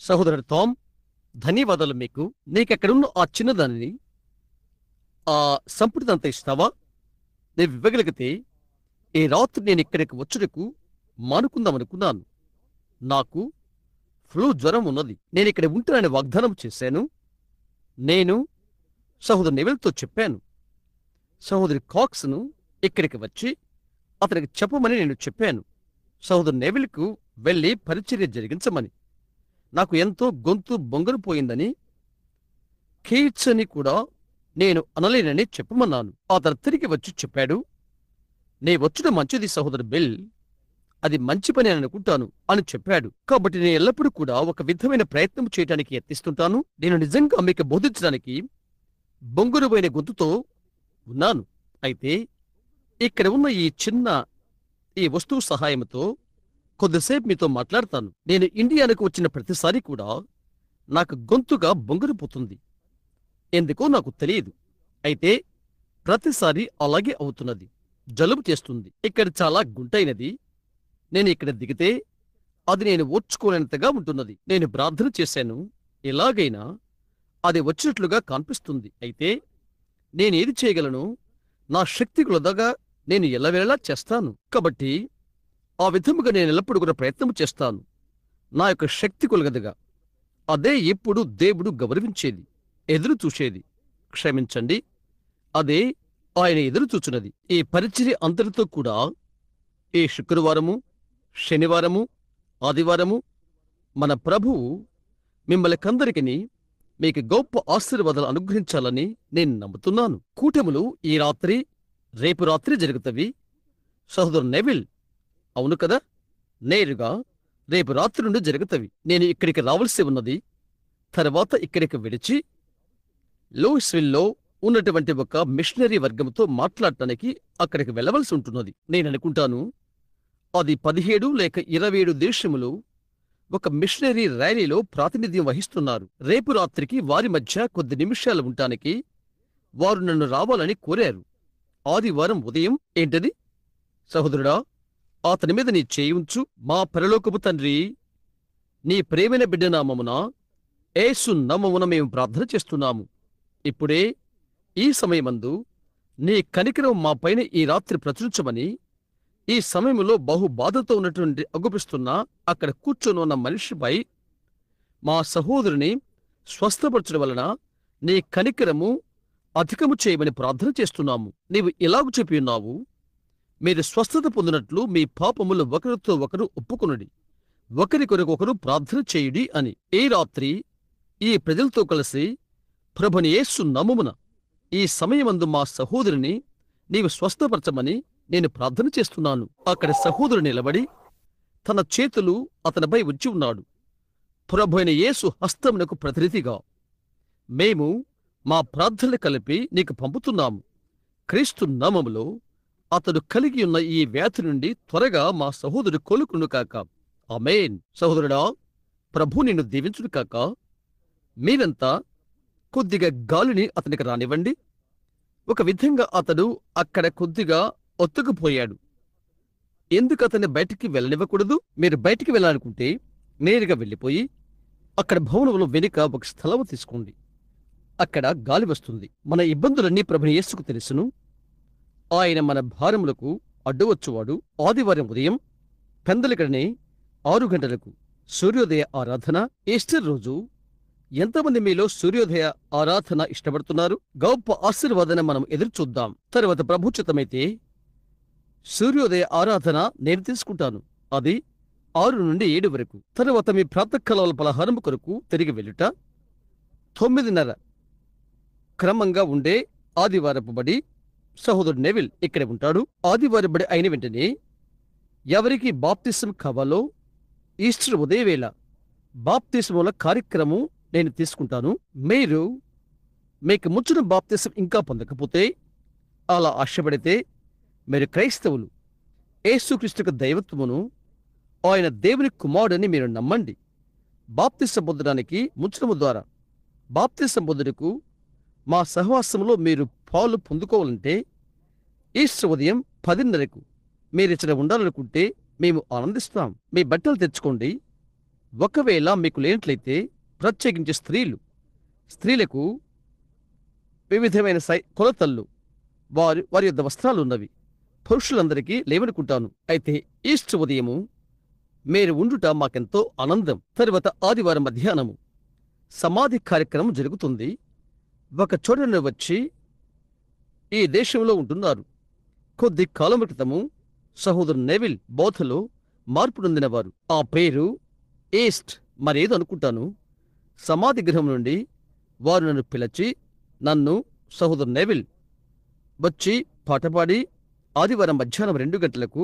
సహోదరుడు టామ్, ధన్యవాదాలు మీకు. నీకెక్కడున్న ఆ చిన్నదానిని ఆ సంపుటిదంతా ఇస్తావా? నేను ఇవ్వగలిగితే ఈ రాత్రి నేను ఇక్కడికి వచ్చుటకు మానుకుందామనుకున్నాను. నాకు ఫ్లూ జ్వరం ఉన్నది. నేనిక్కడ ఉంటానని వాగ్దానం చేశాను. నేను సహోదరు నెవిల్తో చెప్పాను. సహోదరి కాక్స్ను ఇక్కడికి వచ్చి అతనికి చెప్పమని నేను చెప్పాను. సహోదరు నెవిల్కు వెళ్లి పరిచర్య జరిగించమని. నాకు ఎంతో గొంతు బొంగరుపోయిందని, కీట్స్ అని కూడా నేను అనలేనని చెప్పమన్నాను. అతను తిరిగి వచ్చి చెప్పాడు, నే వచ్చుట మంచిది సహోదరు బిల్, అది మంచి పని అని అనుకుంటాను అని చెప్పాడు. కాబట్టి నేను ఎల్లప్పుడూ కూడా ఒక విధమైన ప్రయత్నం చేయడానికి యత్నిస్తుంటాను. నేను నిజంగా మీకు బోధించడానికి బొంగురుపోయిన గొంతుతో ఉన్నాను. అయితే ఇక్కడ ఉన్న ఈ వస్తువు సహాయంతో కొద్దిసేపు మీతో మాట్లాడతాను. నేను ఇండియాకు వచ్చిన ప్రతిసారి కూడా నాకు గొంతుగా బొంగురుపోతుంది. ఎందుకో నాకు తెలియదు. అయితే ప్రతిసారి అలాగే అవుతున్నది. జలుబు చేస్తుంది. ఇక్కడ చాలా గుంటైనది. నేను ఇక్కడ దిగితే అది నేను ఓర్చుకోలేనంతగా ఉంటున్నది. నేను ప్రార్థన చేశాను, ఎలాగైనా అది వచ్చినట్లుగా కనిపిస్తుంది. అయితే నేనేది చేయగలను? నా శక్తి కొలదగా నేను ఎల్లవేళలా చేస్తాను. కాబట్టి ఆ విధముగా నేను ఎల్లప్పుడూ కూడా ప్రయత్నం చేస్తాను, నా యొక్క శక్తి కొలగదుగా. అదే ఎప్పుడు దేవుడు గౌరవించేది, ఎదురు చూసేది. క్షమించండి, అదే ఆయన ఎదురు చూచున్నది. ఈ పరిచర్య అంతటితో కూడా ఈ శుక్రవారము, శనివారము, ఆదివారము మన ప్రభువు మిమ్మల్ని మీకు గొప్ప ఆశీర్వాదాలు అనుగ్రహించాలని నేను నమ్ముతున్నాను. కూటములు ఈ రాత్రి, రేపు రాత్రి జరుగుతవి. సహోదరు నెవిల్, అవును కదా, నేరుగా రేపు రాత్రి నుండి జరుగుతవి. నేను ఇక్కడికి రావాల్సి ఉన్నది. తర్వాత ఇక్కడికి విడిచి లూయిస్విల్లో ఉన్నటువంటి ఒక మిషనరీ వర్గంతో మాట్లాడటానికి అక్కడికి వెళ్ళవలసి ఉంటున్నది. నేననుకుంటాను అది 17 లేక 27 దేశములు ఒక మిషనరీ ర్యాలీలో ప్రాతినిధ్యం వహిస్తున్నారు. రేపు రాత్రికి వారి మధ్య కొద్ది నిమిషాలు ఉండటానికి వారు నన్ను రావాలని కోరారు. ఆదివారం ఉదయం. ఏంటది? సహోదరుడా, అతని మీద నీ చేయి ఉంచు. మా పరలోకపు తండ్రి, నీ ప్రేమైన బిడ్డ నామమున యేసు నామమున మేము ప్రార్థన చేస్తున్నాము. ఇప్పుడే ఈ సమయమందు నీ కనికరం మా పైన ఈ రాత్రి ప్రచురించమని, ఈ సమయంలో బహుబాధతో ఉన్నటువంటి అగుపిస్తున్న అక్కడ కూర్చొని ఉన్న మనిషిపై మా సహోదరుని స్వస్థపరచడం వలన నీ కనికరము అధికము చేయమని ప్రార్థన చేస్తున్నాము. నీవు ఇలాగు చెప్పి ఉన్నావు, మీరు స్వస్థత పొందినట్లు మీ పాపములు ఒకరితో ఒకరు ఒప్పుకొనుడి, ఒకరి కొరకు ఒకరు ప్రార్థన చేయుడి అని. ఈ రాత్రి ఈ ప్రజలతో కలిసి ప్రభుని యేసు నామమున ఈ సమయమందు మా సహోదరుని నీవు స్వస్థపరచమని నేను ప్రార్థన చేస్తున్నాను. అక్కడ సహోదరుడు నిలబడి తన చేతులు అతనిపై ఉంచి ఉన్నాడు. ప్రభువైన యేసు హస్తమునకు ప్రతినిధిగా మేము మా ప్రార్థనలు కలిపి నీకు పంపుతున్నాము. క్రీస్తు నామములో అతడు కలిగి ఉన్న ఈ వ్యాధి నుండి త్వరగా మా సహోదరుడు కోలుకును కాక. ఆమేన్. సహోదరుడా, ప్రభు నిన్ను దీవించును కాక. మీరంతా కొద్దిగా గాలిని అతనికి రానివ్వండి. ఒక విధంగా అతడు అక్కడ కొద్దిగా ఒత్తుకుపోయాడు. ఎందుకు అతన్ని బయటికి వెళ్ళనివ్వకూడదు? మీరు బయటికి వెళ్ళాలనుకుంటే నేరుగా వెళ్ళిపోయి అక్కడ భవనంలో వెనుక ఒక స్థలం తీసుకోండి. అక్కడ గాలి వస్తుంది. మన ఇబ్బందులన్నీ ప్రభుని యేసుకు తెలుసును. ఆయన మన భారములకు అడ్డువచ్చువాడు. ఆదివారం ఉదయం పెందలకడనే 6 గంటలకు సూర్యోదయ ఆరాధన. ఈస్టర్ రోజు ఎంతమంది మీలో సూర్యోదయ ఆరాధన ఇష్టపడుతున్నారు? గొప్ప ఆశీర్వాదన మనం ఎదురుచూద్దాం. తరువాత ప్రభుచితమైతే సూర్యోదయ ఆరాధన నేను తీసుకుంటాను. అది 6 నుండి 7 వరకు. తరువాత మీ ప్రాతకాల పలహారము కొరకు తిరిగి వెళ్ళుట 9:30 క్రమంగా ఉండే ఆదివారపు బడి. సహోదరుడు నెవిల్ ఇక్కడే ఉంటాడు. ఆదివారం బడి అయిన వెంటనే ఎవరికి బాప్తిసం కావాలో ఈస్టర్ ఉదయవేళ బాప్తిసముల కార్యక్రమం నేను తీసుకుంటాను. మీకు ముచ్చిన బాప్తిసం ఇంకా పొందకపోతే, అలా ఆశపడితే, మీరు క్రైస్తవులు, యేసుక్రీస్తుకు దైవత్వమును, ఆయన దేవుని కుమారుడని మీరు నమ్మండి. బాప్తిసం పొందడానికి ముచ్చటము ద్వారా బాప్తిసం పొందుటకు మా సహవాసంలో మీరు పాలు పొందుకోవాలంటే ఈస్టర్ ఉదయం 10:30కు మీరిచ్చట ఉండాలనుకుంటే మేము ఆనందిస్తాం. మీ బట్టలు తెచ్చుకోండి. ఒకవేళ మీకు లేనట్లయితే, ప్రత్యేకించి స్త్రీలకు వివిధమైన కొలతల్లో వారి యొద్ద వస్త్రాలున్నవి. పురుషులందరికీ లేవనుకుంటాను. అయితే ఈస్ట్ ఉదయము మీరు ఉండుట మాకెంతో ఆనందం. తరువాత ఆదివారం మధ్యాహ్నము సమాధి కార్యక్రమం జరుగుతుంది. ఒక చోటను వచ్చి ఈ దేశంలో ఉంటున్నారు. కొద్ది కాలం క్రితము సహోదరు నెవిల్ బోధలో మార్పు నొందినవారు. ఆ పేరు ఈస్ట్ మరేదో అనుకుంటాను. సమాధి గృహం నుండి వారు నన్ను పిలిచి, సహోదరు నెవిల్ వచ్చి పాటపాడి ఆదివారం మధ్యాహ్నం 2 గంటలకు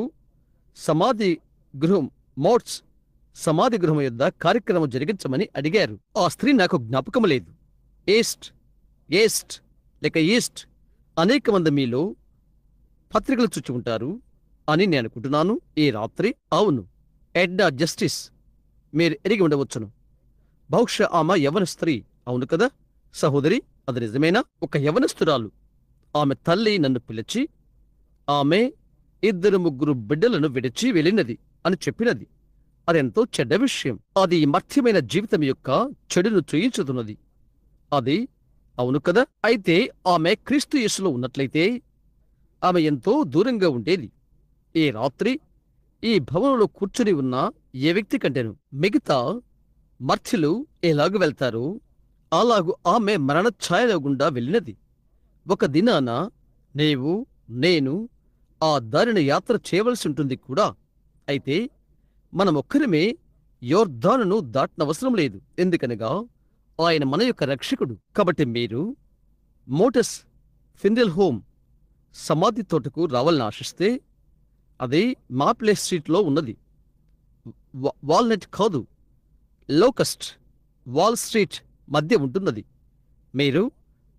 సమాధి గృహం మోట్స్ సమాధి గృహం యొద్ద కార్యక్రమం జరిగించమని అడిగారు. ఆ స్త్రీ నాకు జ్ఞాపకం లేదు. ఈస్ట్ అనేక మంది మీలో పత్రికలు చూచి ఉంటారు అని నేను అనుకుంటున్నాను. ఈ రాత్రి అవును, ఎడ్డా జస్టిస్ మీరు ఎరిగి ఉండవచ్చును. బహుశా ఆమె యవన స్త్రీ, అవును కదా సహోదరి? అది నిజమేనా? ఒక యవనస్తురాలు. ఆమె తల్లి నన్ను పిలిచి, ఆమె 2-3 బిడ్డలను విడిచి వెళ్ళినది అని చెప్పినది. అదెంతో చెడ్డ విషయం. అది మర్త్యమైన జీవితం యొక్క చెడును చూయించుతున్నది. అది అవును కదా? అయితే ఆమె క్రీస్తు యేసులో ఉన్నట్లయితే ఆమె ఎంతో దూరంగా ఉండేది. ఈ రాత్రి ఈ భవనంలో కూర్చుని ఉన్న ఏ వ్యక్తి కంటేను మిగతా మర్త్యులు ఎలాగ వెళ్తారో అలాగు ఆమె మరణ ఛాయల గుండా వెళ్ళినది. ఒక దినాన నేను ఆ దారిన యాత్ర చేయవలసి ఉంటుంది కూడా. అయితే మనమొక్కరమే యోర్దానును దాటనవసరం లేదు. ఎందుకనగా ఆయన మన యొక్క రక్షకుడు. కాబట్టి మీరు మోటస్ ఫిండెల్ హోమ్ సమాధి తోటకు రావాలని ఆశిస్తే అది మాప్లే స్ట్రీట్లో ఉన్నది. వాల్నట్ కాదు, లోకస్ట్ వాల్ స్ట్రీట్ మధ్య ఉంటున్నది. మీరు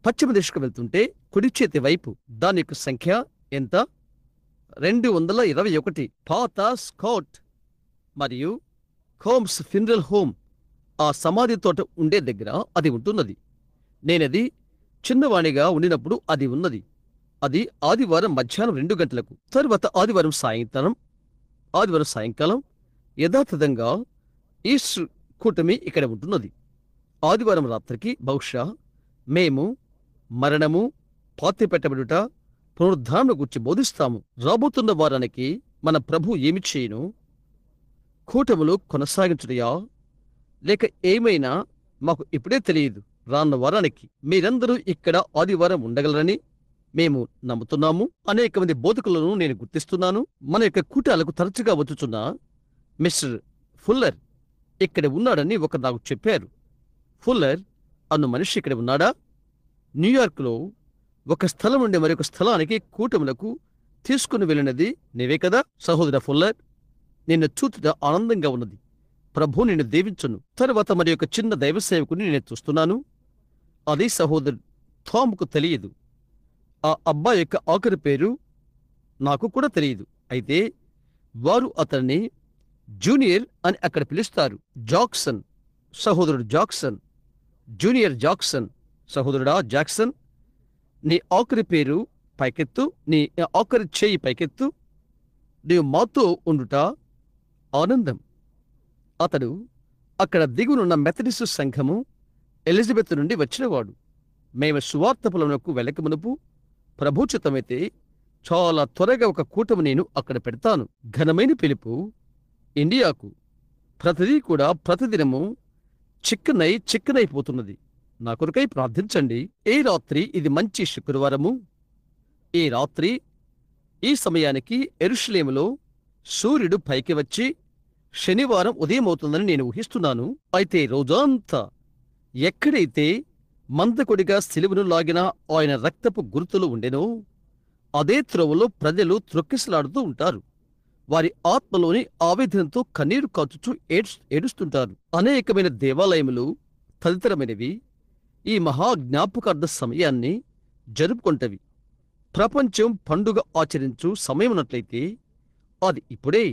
పశ్చిమ దిశకు వెళ్తుంటే కుడి చేతి వైపు దాని యొక్క సంఖ్య ఎంత? 221. పాత స్కాట్ మరియు హోమ్స్ ఫినరల్ హోమ్ ఆ సమాధి తోట ఉండే దగ్గర అది ఉంటున్నది. నేనది చిన్నవాణిగా ఉండినప్పుడు అది ఉన్నది. అది ఆదివారం మధ్యాహ్నం 2 గంటలకు. తరువాత ఆదివారం సాయంకాలం యథాతథంగా ఈస్టర్ కూటమి ఇక్కడ ఉంటున్నది. ఆదివారం రాత్రికి బహుశా మేము మరణము, పాతిపెట్టబడుట, పునరుద్ధారణ గురించి బోధిస్తాము. రాబోతున్న వారానికి మన ప్రభు ఏమి చేయను? కూటములు కొనసాగించుటయా లేక ఏమైనా మాకు ఇప్పుడే తెలియదు. రాన్న వారానికి మీరందరూ ఇక్కడ ఆదివారం ఉండగలరని మేము నమ్ముతున్నాము. అనేక మంది బోధకులను నేను గుర్తిస్తున్నాను. మన యొక్క కూటాలకు తరచుగా వచ్చుచున్న మిస్టర్ ఫుల్లర్ ఇక్కడ ఉన్నాడని ఒకరు నాకు చెప్పారు. ఫుల్లర్ అను మనిషి ఇక్కడ ఉన్నాడా? న్యూయార్క్లో ఒక స్థలం నుండి మరొక స్థలానికి కూటములకు తీసుకుని వెళ్ళినది నీవే కదా సహోదర ఫుల్లర్? నిన్ను చూచుట ఆనందంగా ఉన్నది. ప్రభు నిన్ను దీవించును. తరువాత మరి ఒక చిన్న దైవ సేవకుని నేను చూస్తున్నాను. అది సహోదరు థామ్కు తెలియదు. ఆ అబ్బాయి యొక్క ఆఖరి పేరు నాకు కూడా తెలియదు. అయితే వారు అతన్ని జూనియర్ అని అక్కడ పిలుస్తారు. జాక్సన్, సహోదరుడు జాక్సన్, జూనియర్ జాక్సన్. సహోదరుడా జాక్సన్, నీ ఆఖరి పేరు పైకెత్తు, నీ ఆఖరి చేయి పైకెత్తు. నీవు మాతో ఉండుట ఆనందం. అతడు అక్కడ దిగునున్న మెథడిస్టు సంఘము ఎలిజబెత్ నుండి వచ్చినవాడు. మేము సువార్తపులమునకు వెళ్ళక మునుపు ప్రభుచితమైతే చాలా త్వరగా ఒక కూటమి నేను అక్కడ పెడతాను. ఘనమైన పిలుపు ఇండియాకు. ప్రతిదీ కూడా ప్రతిదినము చిక్కనైపోతున్నది. నా కొరకై ప్రార్థించండి. ఈ రాత్రి ఇది మంచి శుక్రవారము. ఈ రాత్రి ఈ సమయానికి యెరూషలేములో సూర్యుడు పైకి వచ్చి శనివారం ఉదయమవుతుందని నేను ఊహిస్తున్నాను. అయితే రోజంతా ఎక్కడైతే మందకొడిగా సిలువను లాగిన ఆయన రక్తపు గుర్తులు ఉండెనో అదే త్రోవలో ప్రజలు త్రొక్కిసలాడుతూ ఉంటారు. వారి ఆత్మలోని ఆవేదనతో కన్నీరు కాచుచూ ఏడుస్తుంటారు. అనేకమైన దేవాలయములు తదితరమైనవి ఈ మహా జ్ఞాపకార్థ సమయాన్ని జరుపుకొంటవి. ప్రపంచం పండుగ ఆచరించు సమయమున్నట్లయితే అది ఇప్పుడే.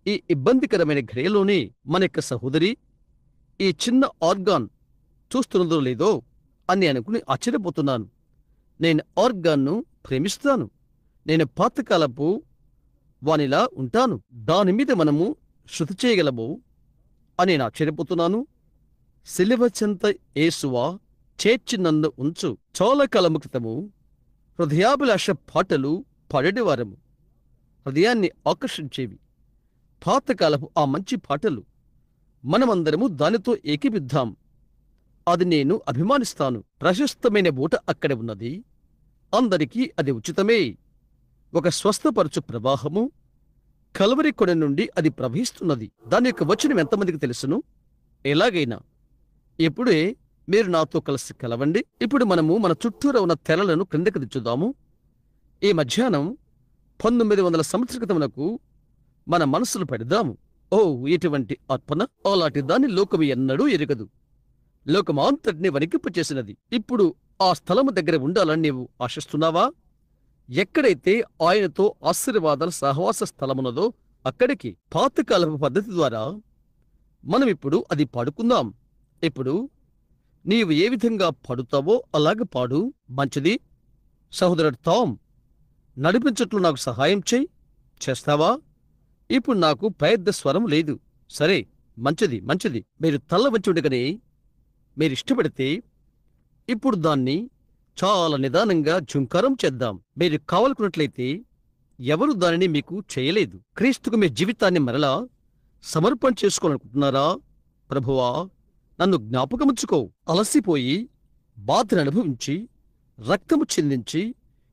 ఈ ఇబ్బందికరమైన ఘడియలోనే మన యొక్క సహోదరి ఈ చిన్న ఆర్గాన్ చూస్తున్నదో లేదో అని అనుకుని ఆశ్చర్యపోతున్నాను. నేను ఆర్గాన్ను ప్రేమిస్తాను. నేను పాతకాలపు వానిలా ఉంటాను. దానిమీద మనము శృతి చేయగలము. అని నేను ఆశ్చర్యపోతున్నాను. సిలువ చెంత యేసువా చేర్చి నన్ను ఉంచు. చాలా కాలము క్రితము హృదయాభిలాష పాటలు పాడేవారము. హృదయాన్ని ఆకర్షించేవి పాతకాలపు ఆ మంచి పాటలు. మనమందరము దానితో ఏకీభిద్దాం. అది నేను అభిమానిస్తాను. ప్రశస్తమైన ఊట అక్కడ ఉన్నది. అందరికీ అది ఉచితమే. ఒక స్వస్థపరచు ప్రవాహము కల్వరి కొన నుండి అది ప్రవహిస్తున్నది. దాని యొక్క వచనం ఎంతమందికి తెలుసును? ఎలాగైనా ఇప్పుడే మీరు నాతో కలిసి కలవండి. ఇప్పుడు మనము మన చుట్టూరా ఉన్న తెరలను క్రిందకి దించుదాము. ఈ మధ్యాహ్నం 1900 సంవత్సరాల క్రితమునకు మన మనసులు పెడదాము. ఓ, ఎటువంటి అర్పణ! అలాంటి దాన్ని లోకము ఎన్నడూ ఎరగదు. లోకమాంతటిని వణికింపచేసినది. ఇప్పుడు ఆ స్థలము దగ్గర ఉండాలని నీవు ఆశిస్తున్నావా? ఎక్కడైతే ఆయనతో ఆశీర్వాదాల సహవాస స్థలమున్నదో అక్కడికి పాతకాలపు పద్ధతి ద్వారా మనమిప్పుడు అది పాడుకుందాం. ఇప్పుడు నీవు ఏ విధంగా పాడుతావో అలాగ పాడు. మంచిది. సహోదరుడు టామ్, నడిపించట్లు నాకు సహాయం చేయి. చేస్తావా? ఇప్పుడు నాకు పెద్ద స్వరం లేదు. సరే, మంచిది మంచిది. మీరు తల్ల వంచి ఉండగానే మీరిష్టపడితే ఇప్పుడు దాన్ని చాలా నిదానంగా ఝుంకారం చేద్దాం. మీరు కావాలనుకున్నట్లయితే ఎవరు దానిని మీకు చేయలేదు. క్రీస్తుకు మీ జీవితాన్ని మరలా సమర్పణ చేసుకోవాలనుకుంటున్నారా? ప్రభువా, నన్ను జ్ఞాపకముంచుకో. అలసిపోయి బాధను అనుభవించి రక్తము చిందించి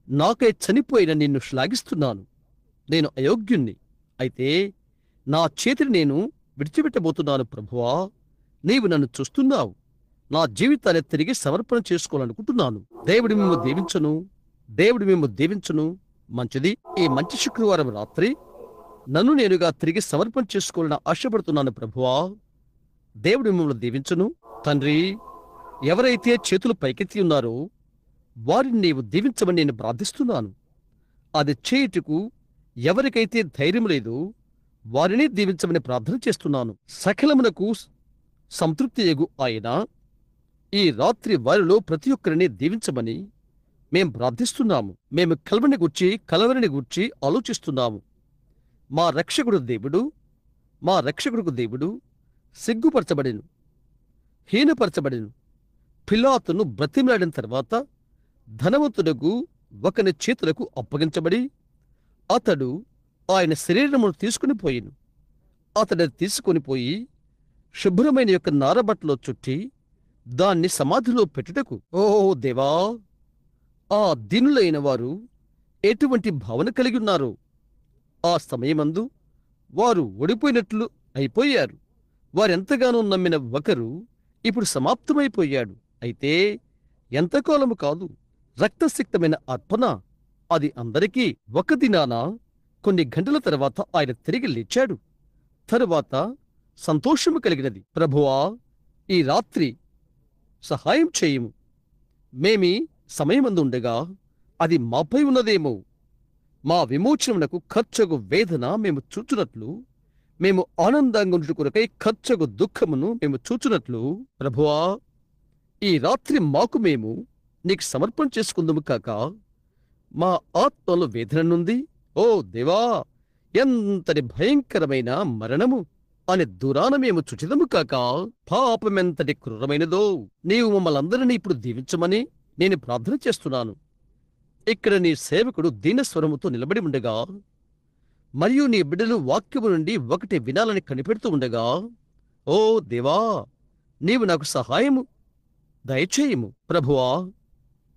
నాకై చనిపోయిన నిన్ను శ్లాఘిస్తున్నాను. నేను అయోగ్యుణ్ణి. అయితే నా చేతిని నేను విడిచిపెట్టబోతున్నాను. ప్రభువా, నీవు నన్ను చూస్తున్నావు. నా జీవితాన్ని తిరిగి సమర్పణ చేసుకోవాలనుకుంటున్నాను. దేవుడి మేము దీవించును. దేవుడి మేము దీవించును. మంచిది. ఈ మంచి శుక్రవారం రాత్రి నన్ను నేనుగా తిరిగి సమర్పణ చేసుకోవాలని ఆశపడుతున్నాను. ప్రభువా, దేవుడి మిమ్మల్ని దీవించును. తండ్రి, ఎవరైతే చేతులు పైకెత్తి ఉన్నారో వారిని నీవు దీవించమని నేను ప్రార్థిస్తున్నాను. అది చేయుటకు ఎవరికైతే ధైర్యం లేదో వారిని దీవించమని ప్రార్థన చేస్తున్నాను. సకలమునకు సంతృప్తి ఎగు ఆయన ఈ రాత్రి వారిలో ప్రతి ఒక్కరిని దీవించమని మేం ప్రార్థిస్తున్నాము. మేము కలవరిని గూర్చి ఆలోచిస్తున్నాము. మా రక్షకుడు దేవుడు సిగ్గుపరచబడెను, హీనపరచబడెను. పిలాతును బ్రతిమలాడిన తర్వాత ధనవంతుడకు ఒకని చేతులకు అప్పగించబడి అతడు ఆయన శరీరమును తీసుకుని పోయిను. అతడు తీసుకుని పోయి శుభ్రమైన యొక్క నారబట్టలో చుట్టి దాన్ని సమాధిలో పెట్టుటకు. ఓ దేవా, ఆ దీనులైన వారు ఎటువంటి భావన కలిగి ఉన్నారు! ఆ సమయమందు వారు ఓడిపోయినట్లు అయిపోయారు. వారెంతగానో నమ్మిన ఒకరు ఇప్పుడు సమాప్తమైపోయాడు. అయితే ఎంతకాలము కాదు, రక్తసిక్తమైన అర్పణ. అది అందరికీ. ఒక దినాన కొన్ని గంటల తర్వాత ఆయన తిరిగి లేచాడు. తరువాత సంతోషము కలిగినది. ప్రభువా, ఈ రాత్రి సహాయం చేయుము. మేమీ సమయమందు ఉండగా అది మాపై ఉన్నదేమో. మా విమోచనమునకు ఖర్చగు వేదన మేము చూచునట్లు, మేము ఆనందంగా ఉండుట కొరకై ఖర్చగు దుఃఖమును మేము చూచునట్లు, ప్రభువా, ఈ రాత్రి మాకు మేము నీకు సమర్పణ చేసుకుందుము కాక మా ఆత్మలో వేదన నుండి, ఓ దేవా, ఎంతటి భయంకరమైన మరణము అనే దూరాన మేము చుచిదము కాక పాపమెంతటి క్రూరమైనదో. నీవు మమ్మల్ందరినీ ఇప్పుడు దీవించమని నేను ప్రార్థన చేస్తున్నాను. ఇక్కడ నీ సేవకుడు దీనస్వరముతో నిలబడి ఉండగా మరియు నీ బిడ్డలు వాక్యము నుండి ఒకటి వినాలని కనిపెడుతూ ఉండగా, ఓ దేవా, నీవు నాకు సహాయము దయచేయము. ప్రభువా,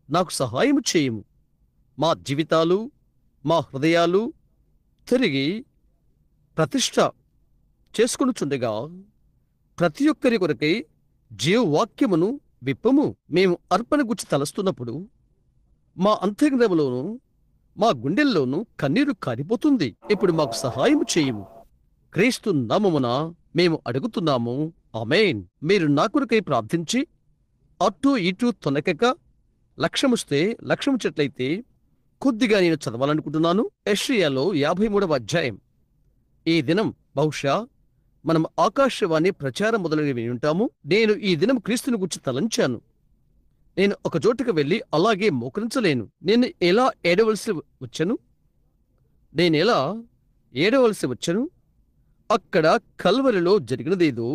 నాకు సహాయము చేయుము. మా జీవితాలు, మా హృదయాలు తిరిగి ప్రతిష్ఠ చేసుకొనుచుండగా ప్రతి ఒక్కరి కొరకై జీవవాక్యమును విప్పము. మేము అర్పణ గుచ్చి తలస్తున్నప్పుడు మా అంతరంగంలోనూ మా గుండెల్లోనూ కన్నీరు కారిపోతుంది. ఇప్పుడు మాకు సహాయం చేయుము. క్రీస్తు నామమున మేము అడుగుతున్నాము. ఆమేన్. మీరు నా కొరకై ప్రార్థించి అటు ఇటు తొనకక లక్ష్యముచ్చట్లయితే కొద్దిగా నేను చదవాలనుకుంటున్నాను. యెషయాలో 53వ అధ్యాయం. ఈ దినం బహుశా మనం ఆకాశవాణి ప్రచారం మొదలైనవి విని ఉంటాము. నేను ఈ దినం క్రీస్తుని గురించి తలంచాను. నేను ఒక చోటుకు వెళ్ళి అలాగే మోకరించలేను. నేను ఎలా ఏడవలసి వచ్చను? అక్కడ కల్వరిలో జరిగినదేదో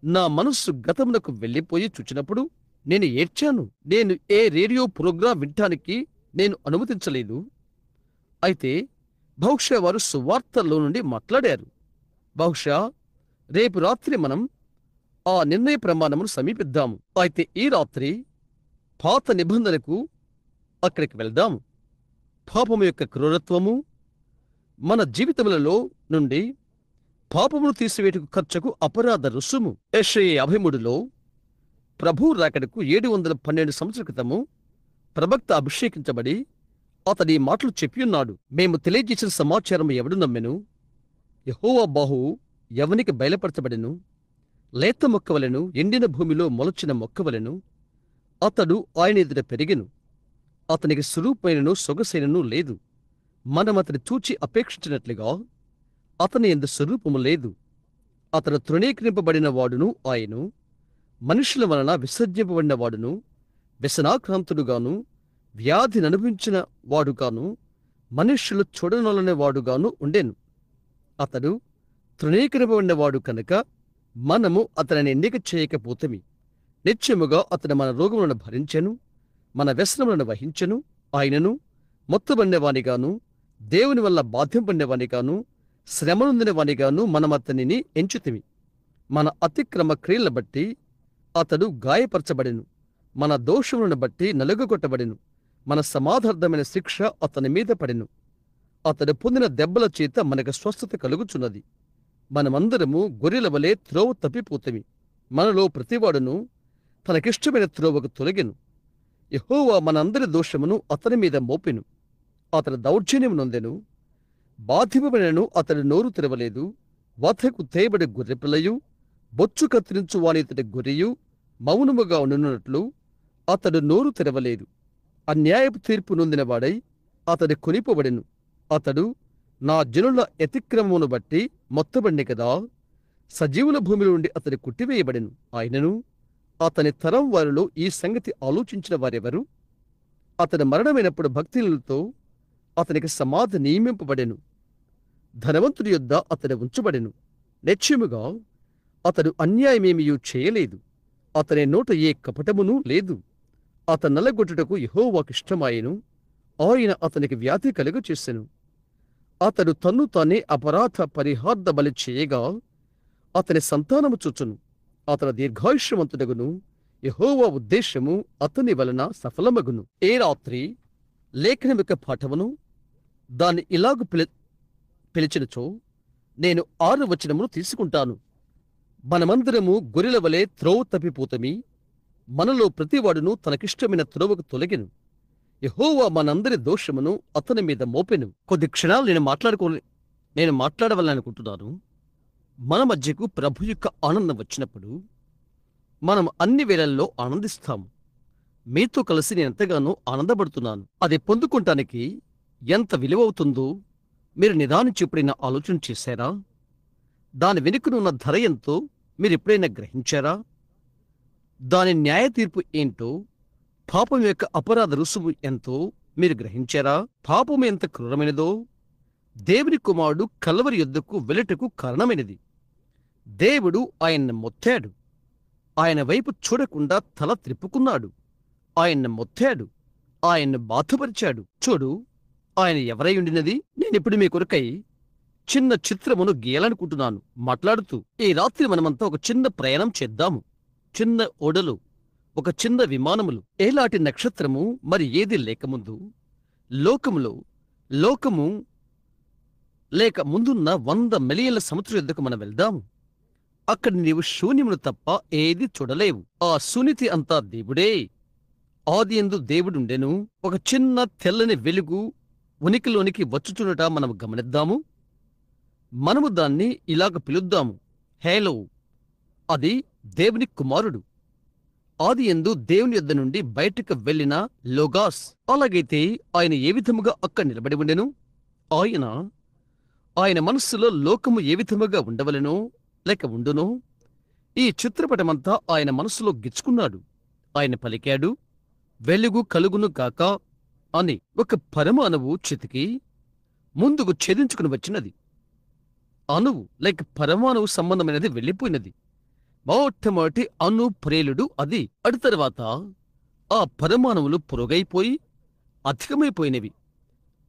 నా మనస్సు గతమునకు వెళ్ళిపోయి చూచినప్పుడు నేను ఏడ్చాను. నేను ఏ రేడియో ప్రోగ్రాం వినటానికి నేను అనుమతించలేదు. అయితే బహుశా వారు సువార్తల్లో నుండి మాట్లాడారు. బహుశా రేపు రాత్రి మనం ఆ నిర్ణయ ప్రమాణమును సమీపిద్దాము. అయితే ఈ రాత్రి పాత నిబంధనకు అక్కడికి వెళ్దాము. పాపము యొక్క క్రూరత్వము మన జీవితములలో నుండి పాపమును తీసివేటుకు ఖర్చుకు అపరాధ రుసుము. యెషయా 53లో ప్రభు రాకడకు 712 సంవత్సరాల క్రితము ప్రవక్త అభిషేకించబడి అతడి మాటలు చెప్పియున్నాడు. మేము తెలియజేసిన సమాచారం ఎవడు నమ్మెను? యెహోవా బాహువు ఎవనికి బయలుపరచబడెను? లేత మొక్కవలెను, ఎండిన భూమిలో మొలచిన మొక్కవలెను అతడు ఆయన ఎదుట పెరిగెను. అతనికి స్వరూపమైనను సొగసైనను లేదు. మనమతని చూచి అపేక్షించినట్లుగా అతని యందు స్వరూపము లేదు. అతడు తృణీకరింపబడిన వాడును ఆయను, మనుషుల వలన విసర్జింపబడిన వాడును, వ్యసనాక్రాంతుడుగాను, వ్యాధిని అనుభవించిన వాడుగాను, మనుష్యులు చూడనొలనే వాడుగాను ఉండెను. అతడు తృణీకరింపబడినవాడు కనుక మనము అతనిని ఎన్నిక చేయకపోతమి. నిత్యముగా అతడు మన రోగములను భరించెను, మన వ్యసనములను వహించెను. ఆయనను మొత్తబడినవానిగాను, దేవుని వల్ల బాధ్యంపడినవానిగాను, శ్రమనొందినవానిగాను మనమతనిని ఎంచుతిమి. మన అతిక్రమ క్రియలను బట్టి అతడు గాయపరచబడెను, మన దోషములను బట్టి నలుగగొట్టబడెను. మన సమాధార్థమైన శిక్ష అతని మీద పడెను. అతడు పొందిన దెబ్బల చేత మనకు స్వస్థత కలుగుచున్నది. మనమందరము గొర్రెల వలె త్రోవ తప్పిపోతమి. మనలో ప్రతివాడును తనకిష్టమైన త్రోవకు తొలగెను. యెహోవా మనందరి దోషమును అతని మీద మోపెను. అతడు దౌర్జన్యం నొందెను, బాధింపబడినను అతడు నోరు తెరవలేదు. వధకు తేబడి గొర్రెపిల్లయు, బొచ్చు కత్తిరించు వానితడి గొర్రెయు మౌనముగా ఉండునట్లు అతడు నోరు తెరవలేదు. అన్యాయపు తీర్పు నొందినవాడై అతడు కొనిపోబడెను. అతడు నా జనుల అతిక్రమమును బట్టి మొత్తబడిన కదా. సజీవుల భూమిలో నుండి అతడు కుట్టివేయబడెను. ఆయనను అతని తరం వారిలో ఈ సంగతి ఆలోచించిన వారెవరు? అతడు మరణమైనప్పుడు భక్తులతో అతనికి సమాధి నియమింపబడెను. ధనవంతుడి యొద్ద అతడు ఉంచబడెను. నిశ్చయముగా అతడు అన్యాయమేమియూ చేయలేదు. అతని నోట ఏ కపటమునూ లేదు. అతని నలగొట్టుటకు యెహోవాకిష్టమాయెను. ఆయన అతనికి వ్యాధి కలుగచేసెను. అతడు తన్ను తానే అపరాధ పరిహార్థ బలి చేయగా అతని సంతానము చూచును. అతడు దీర్ఘాయుష్యవంతుడగును. యెహోవా ఉద్దేశము అతని వలన సఫలమగును. ఏ రాత్రి లేఖనం యొక్క పాఠమును దాన్ని ఇలాగు పిలిచినచో నేను 6వ వచనమును తీసుకుంటాను. మనమందరము గొర్రెల వలె త్రోవ తప్పిపోతమి. మనలో ప్రతివాడును తనకిష్టమైన త్రోవకు తొలగెను. యెహోవా మనందరి దోషమును అతని మీద మోపెను. కొద్ది క్షణాలు నేను మాట్లాడవాలనుకుంటున్నాను. మన మధ్యకు ప్రభు యొక్క ఆనందం వచ్చినప్పుడు మనం అన్ని వేళల్లో ఆనందిస్తాము. మీతో కలిసి నేను ఎంతగానో ఆనందపడుతున్నాను. అది పొందుకుంటానికి ఎంత విలువవుతుందో మీరు నిదానించి ఎప్పుడైనా ఆలోచన చేశారా? దాని వెనుకనున్న ధర ఎంతో మీరు ఎప్పుడైనా గ్రహించారా? దాని న్యాయ తీర్పు ఏంటో, పాపం యొక్క అపరాధ రుసుము ఎంతో మీరు గ్రహించారా? పాపం ఎంత క్రూరమైనదో దేవుని కుమారుడు కల్వరి యొద్దకు వెళ్ళుటకు కారణమైనది. దేవుడు ఆయన్ని మొత్తాడు. ఆయన వైపు చూడకుండా తల త్రిప్పుకున్నాడు. ఆయన్ని మొత్తాడు. ఆయన్ని బాధపరిచాడు. చూడు, ఆయన ఎవరై ఉండినది. నేనిప్పుడు మీ కొరకై చిన్న చిత్రమును గీయాలనుకుంటున్నాను. మాట్లాడుతూ ఈ రాత్రి మనమంతా ఒక చిన్న ప్రయాణం చేద్దాము. చిన్న ఓడలు, ఒక చిన్న విమానములు, ఏలాంటి నక్షత్రము మరి ఏది లేకముందు లోకము లేక ముందున్న 100 మిలియన్ల సంవత్సరం యొద్దకు మనం వెళ్దాము. అక్కడ నీవు శూన్యమును తప్ప ఏది చూడలేవు. ఆ శూన్యత అంతా దేవుడే. ఆదియందు దేవుడుండెను. ఒక చిన్న తెల్లని వెలుగు ఉనికిలోనికి వచ్చుచున్నట మనం గమనిద్దాము. మనము దాన్ని ఇలాగ పిలుద్దాము, హేలో. అది దేవుని కుమారుడు. ఆదియందు దేవుని యొద్ద నుండి బయటకు వెళ్ళిన లోగాస్. అలాగైతే ఆయన ఏ విధముగా అక్కడ నిలబడి ఉండెను? ఆయన మనస్సులో లోకము ఏ విధముగా ఉండవలెనో లేక ఉండునో ఈ చిత్రపటమంతా ఆయన మనస్సులో గిచ్చుకున్నాడు. ఆయన పలికాడు, వెలుగు కలుగును గాక అని. ఒక పరమాణువు చితికి ముందుకు ఛేదించుకుని వచ్చినది. అణువు లేక పరమాణువు సంబంధమైనది వెళ్ళిపోయినది. మొట్టమొదటి అణు ప్రేలుడు అది. అటు తర్వాత ఆ పరమాణువులు పొరుగైపోయి అధికమైపోయినవి.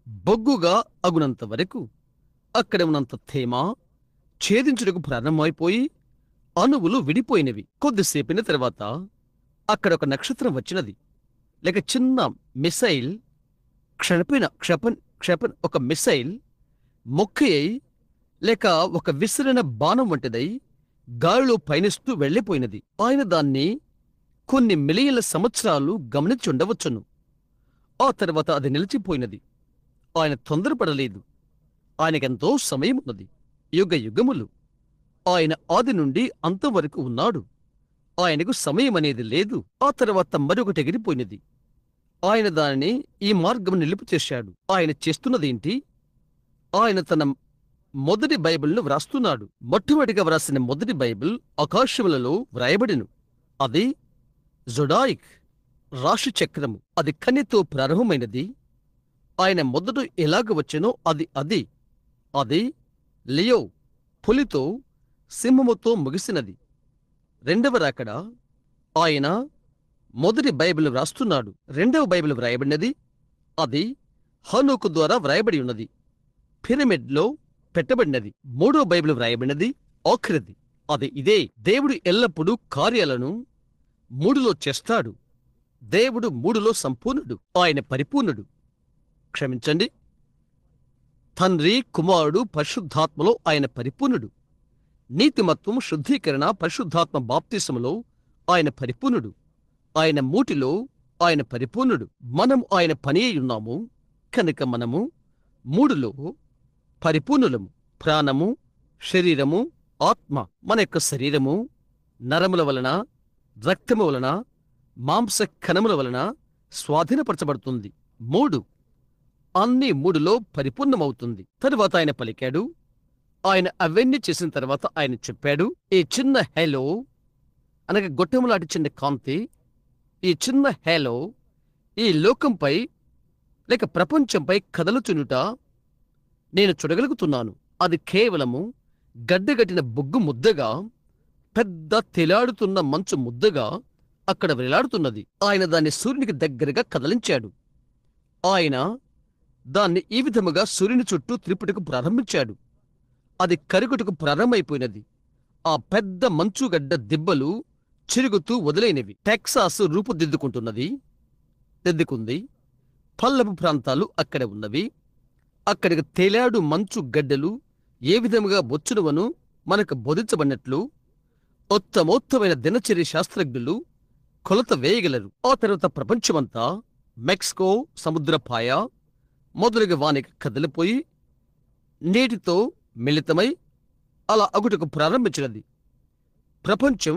బొగ్గుగా అగునంత వరకు అక్కడ ఉన్నంత తేమ ఛేదించుటకు ప్రారంభమైపోయి అణువులు విడిపోయినవి. కొద్దిసేపిన తర్వాత అక్కడ ఒక నక్షత్రం వచ్చినది. లేక చిన్న మిసైల్ క్షపన్ ఒక మిసైల్ మొక్కయ్యి లేక ఒక విసిరిన బాణం వంటిదై గాలిలో పయనిస్తూ వెళ్ళిపోయినది. ఆయన దాన్ని కొన్ని మిలియన్ల సంవత్సరాలు గమనించుండవచ్చును. ఆ తర్వాత అది నిలిచిపోయినది. ఆయన తొందరపడలేదు. ఆయనకెంతో సమయం ఉన్నది. యుగ యుగములు. ఆయన ఆది నుండి అంతం వరకు ఉన్నాడు. ఆయనకు సమయం అనేది లేదు. ఆ తర్వాత మరొకటి ఎగిరిపోయినది. ఆయన దానిని ఈ మార్గం నిలుపు చేశాడు. ఆయన చేస్తున్నదేంటి? ఆయన తన మొదటి బైబిల్ను వ్రాస్తున్నాడు. మొట్టమొదటిగా వ్రాసిన మొదటి బైబిల్ ఆకాశములలో వ్రాయబడిను. అది జొడాయిక్ రాశి చక్రము. అది కన్యతో ప్రారంభమైనది. ఆయన మొదట ఎలాగ వచ్చెనో అది లియో పులితో సింహముతో ముగిసినది. రెండవ రాకడ ఆయన మొదటి బైబిల్ వ్రాస్తున్నాడు. రెండవ బైబిల్ వ్రాయబడినది. అది హనోకు ద్వారా వ్రాయబడి ఉన్నది. పిరమిడ్లో పెట్టబడినది. మూడవ బైబిల్ వ్రాయబడినది ఆఖరిది. అది ఇదే. దేవుడు ఎల్లప్పుడూ కార్యాలను మూడులో చేస్తాడు. దేవుడు మూడులో సంపూర్ణుడు. ఆయన పరిపూర్ణుడు. క్షమించండి, తండ్రి, కుమారుడు, పరిశుద్ధాత్మలో ఆయన పరిపూర్ణుడు. నీతిమత్వం, శుద్ధీకరణ, పరిశుద్ధాత్మ బాప్తిసములో ఆయన పరిపూర్ణుడు. ఆయన మూటిలో ఆయన పరిపూర్ణుడు. మనం ఆయన పని ఉన్నాము కనుక మనము మూడులో పరిపూర్ణులము. ప్రాణము, శరీరము, ఆత్మ. మన యొక్క శరీరము నరముల వలన, రక్తము వలన, మాంస కణముల వలన స్వాధీనపరచబడుతుంది. మూడు అన్ని మూడులో పరిపూర్ణమవుతుంది. తరువాత ఆయన పలికాడు. ఆయన అవన్నీ చేసిన తర్వాత ఆయన చెప్పాడు, ఈ చిన్న హేలో అనగా గొట్టములాంటి చిన్న కాంతి, ఈ చిన్న హేలో ఈ లోకంపై లేక ప్రపంచంపై కదలుచునుట నేను చూడగలుగుతున్నాను. అది కేవలము గడ్డగట్టిన బొగ్గు ముద్దగా, పెద్ద తెలాడుతున్న మంచు ముద్దగా అక్కడ వేలాడుతున్నది. ఆయన దాన్ని సూర్యునికి దగ్గరగా కదలించాడు. ఆయన దాన్ని ఈ విధముగా సూర్యుని చుట్టూ త్రిపుటకు ప్రారంభించాడు. అది కరుగుటకు ప్రారంభమైపోయినది. ఆ పెద్ద మంచుగడ్డ దిబ్బలు చిరుగుతూ వదిలైనవి. టెక్సాస్ దిద్దుకుంది. పల్లపు ప్రాంతాలు అక్కడ ఉన్నవి. అక్కడికి తేలాడు మంచు గడ్డలు ఏ విధముగా బొచ్చునువను మనకు బోధించబడినట్లు ఉత్తమోత్తమైన దినచర్య శాస్త్రజ్ఞులు కొలత వేయగలరు. ఆ తర్వాత ప్రపంచమంతా మెక్సికో సముద్రపాయ మొదలుగా వానికి కదిలిపోయి నీటితో మిళితమై అలా అగుటకు ప్రారంభించినది. ప్రపంచం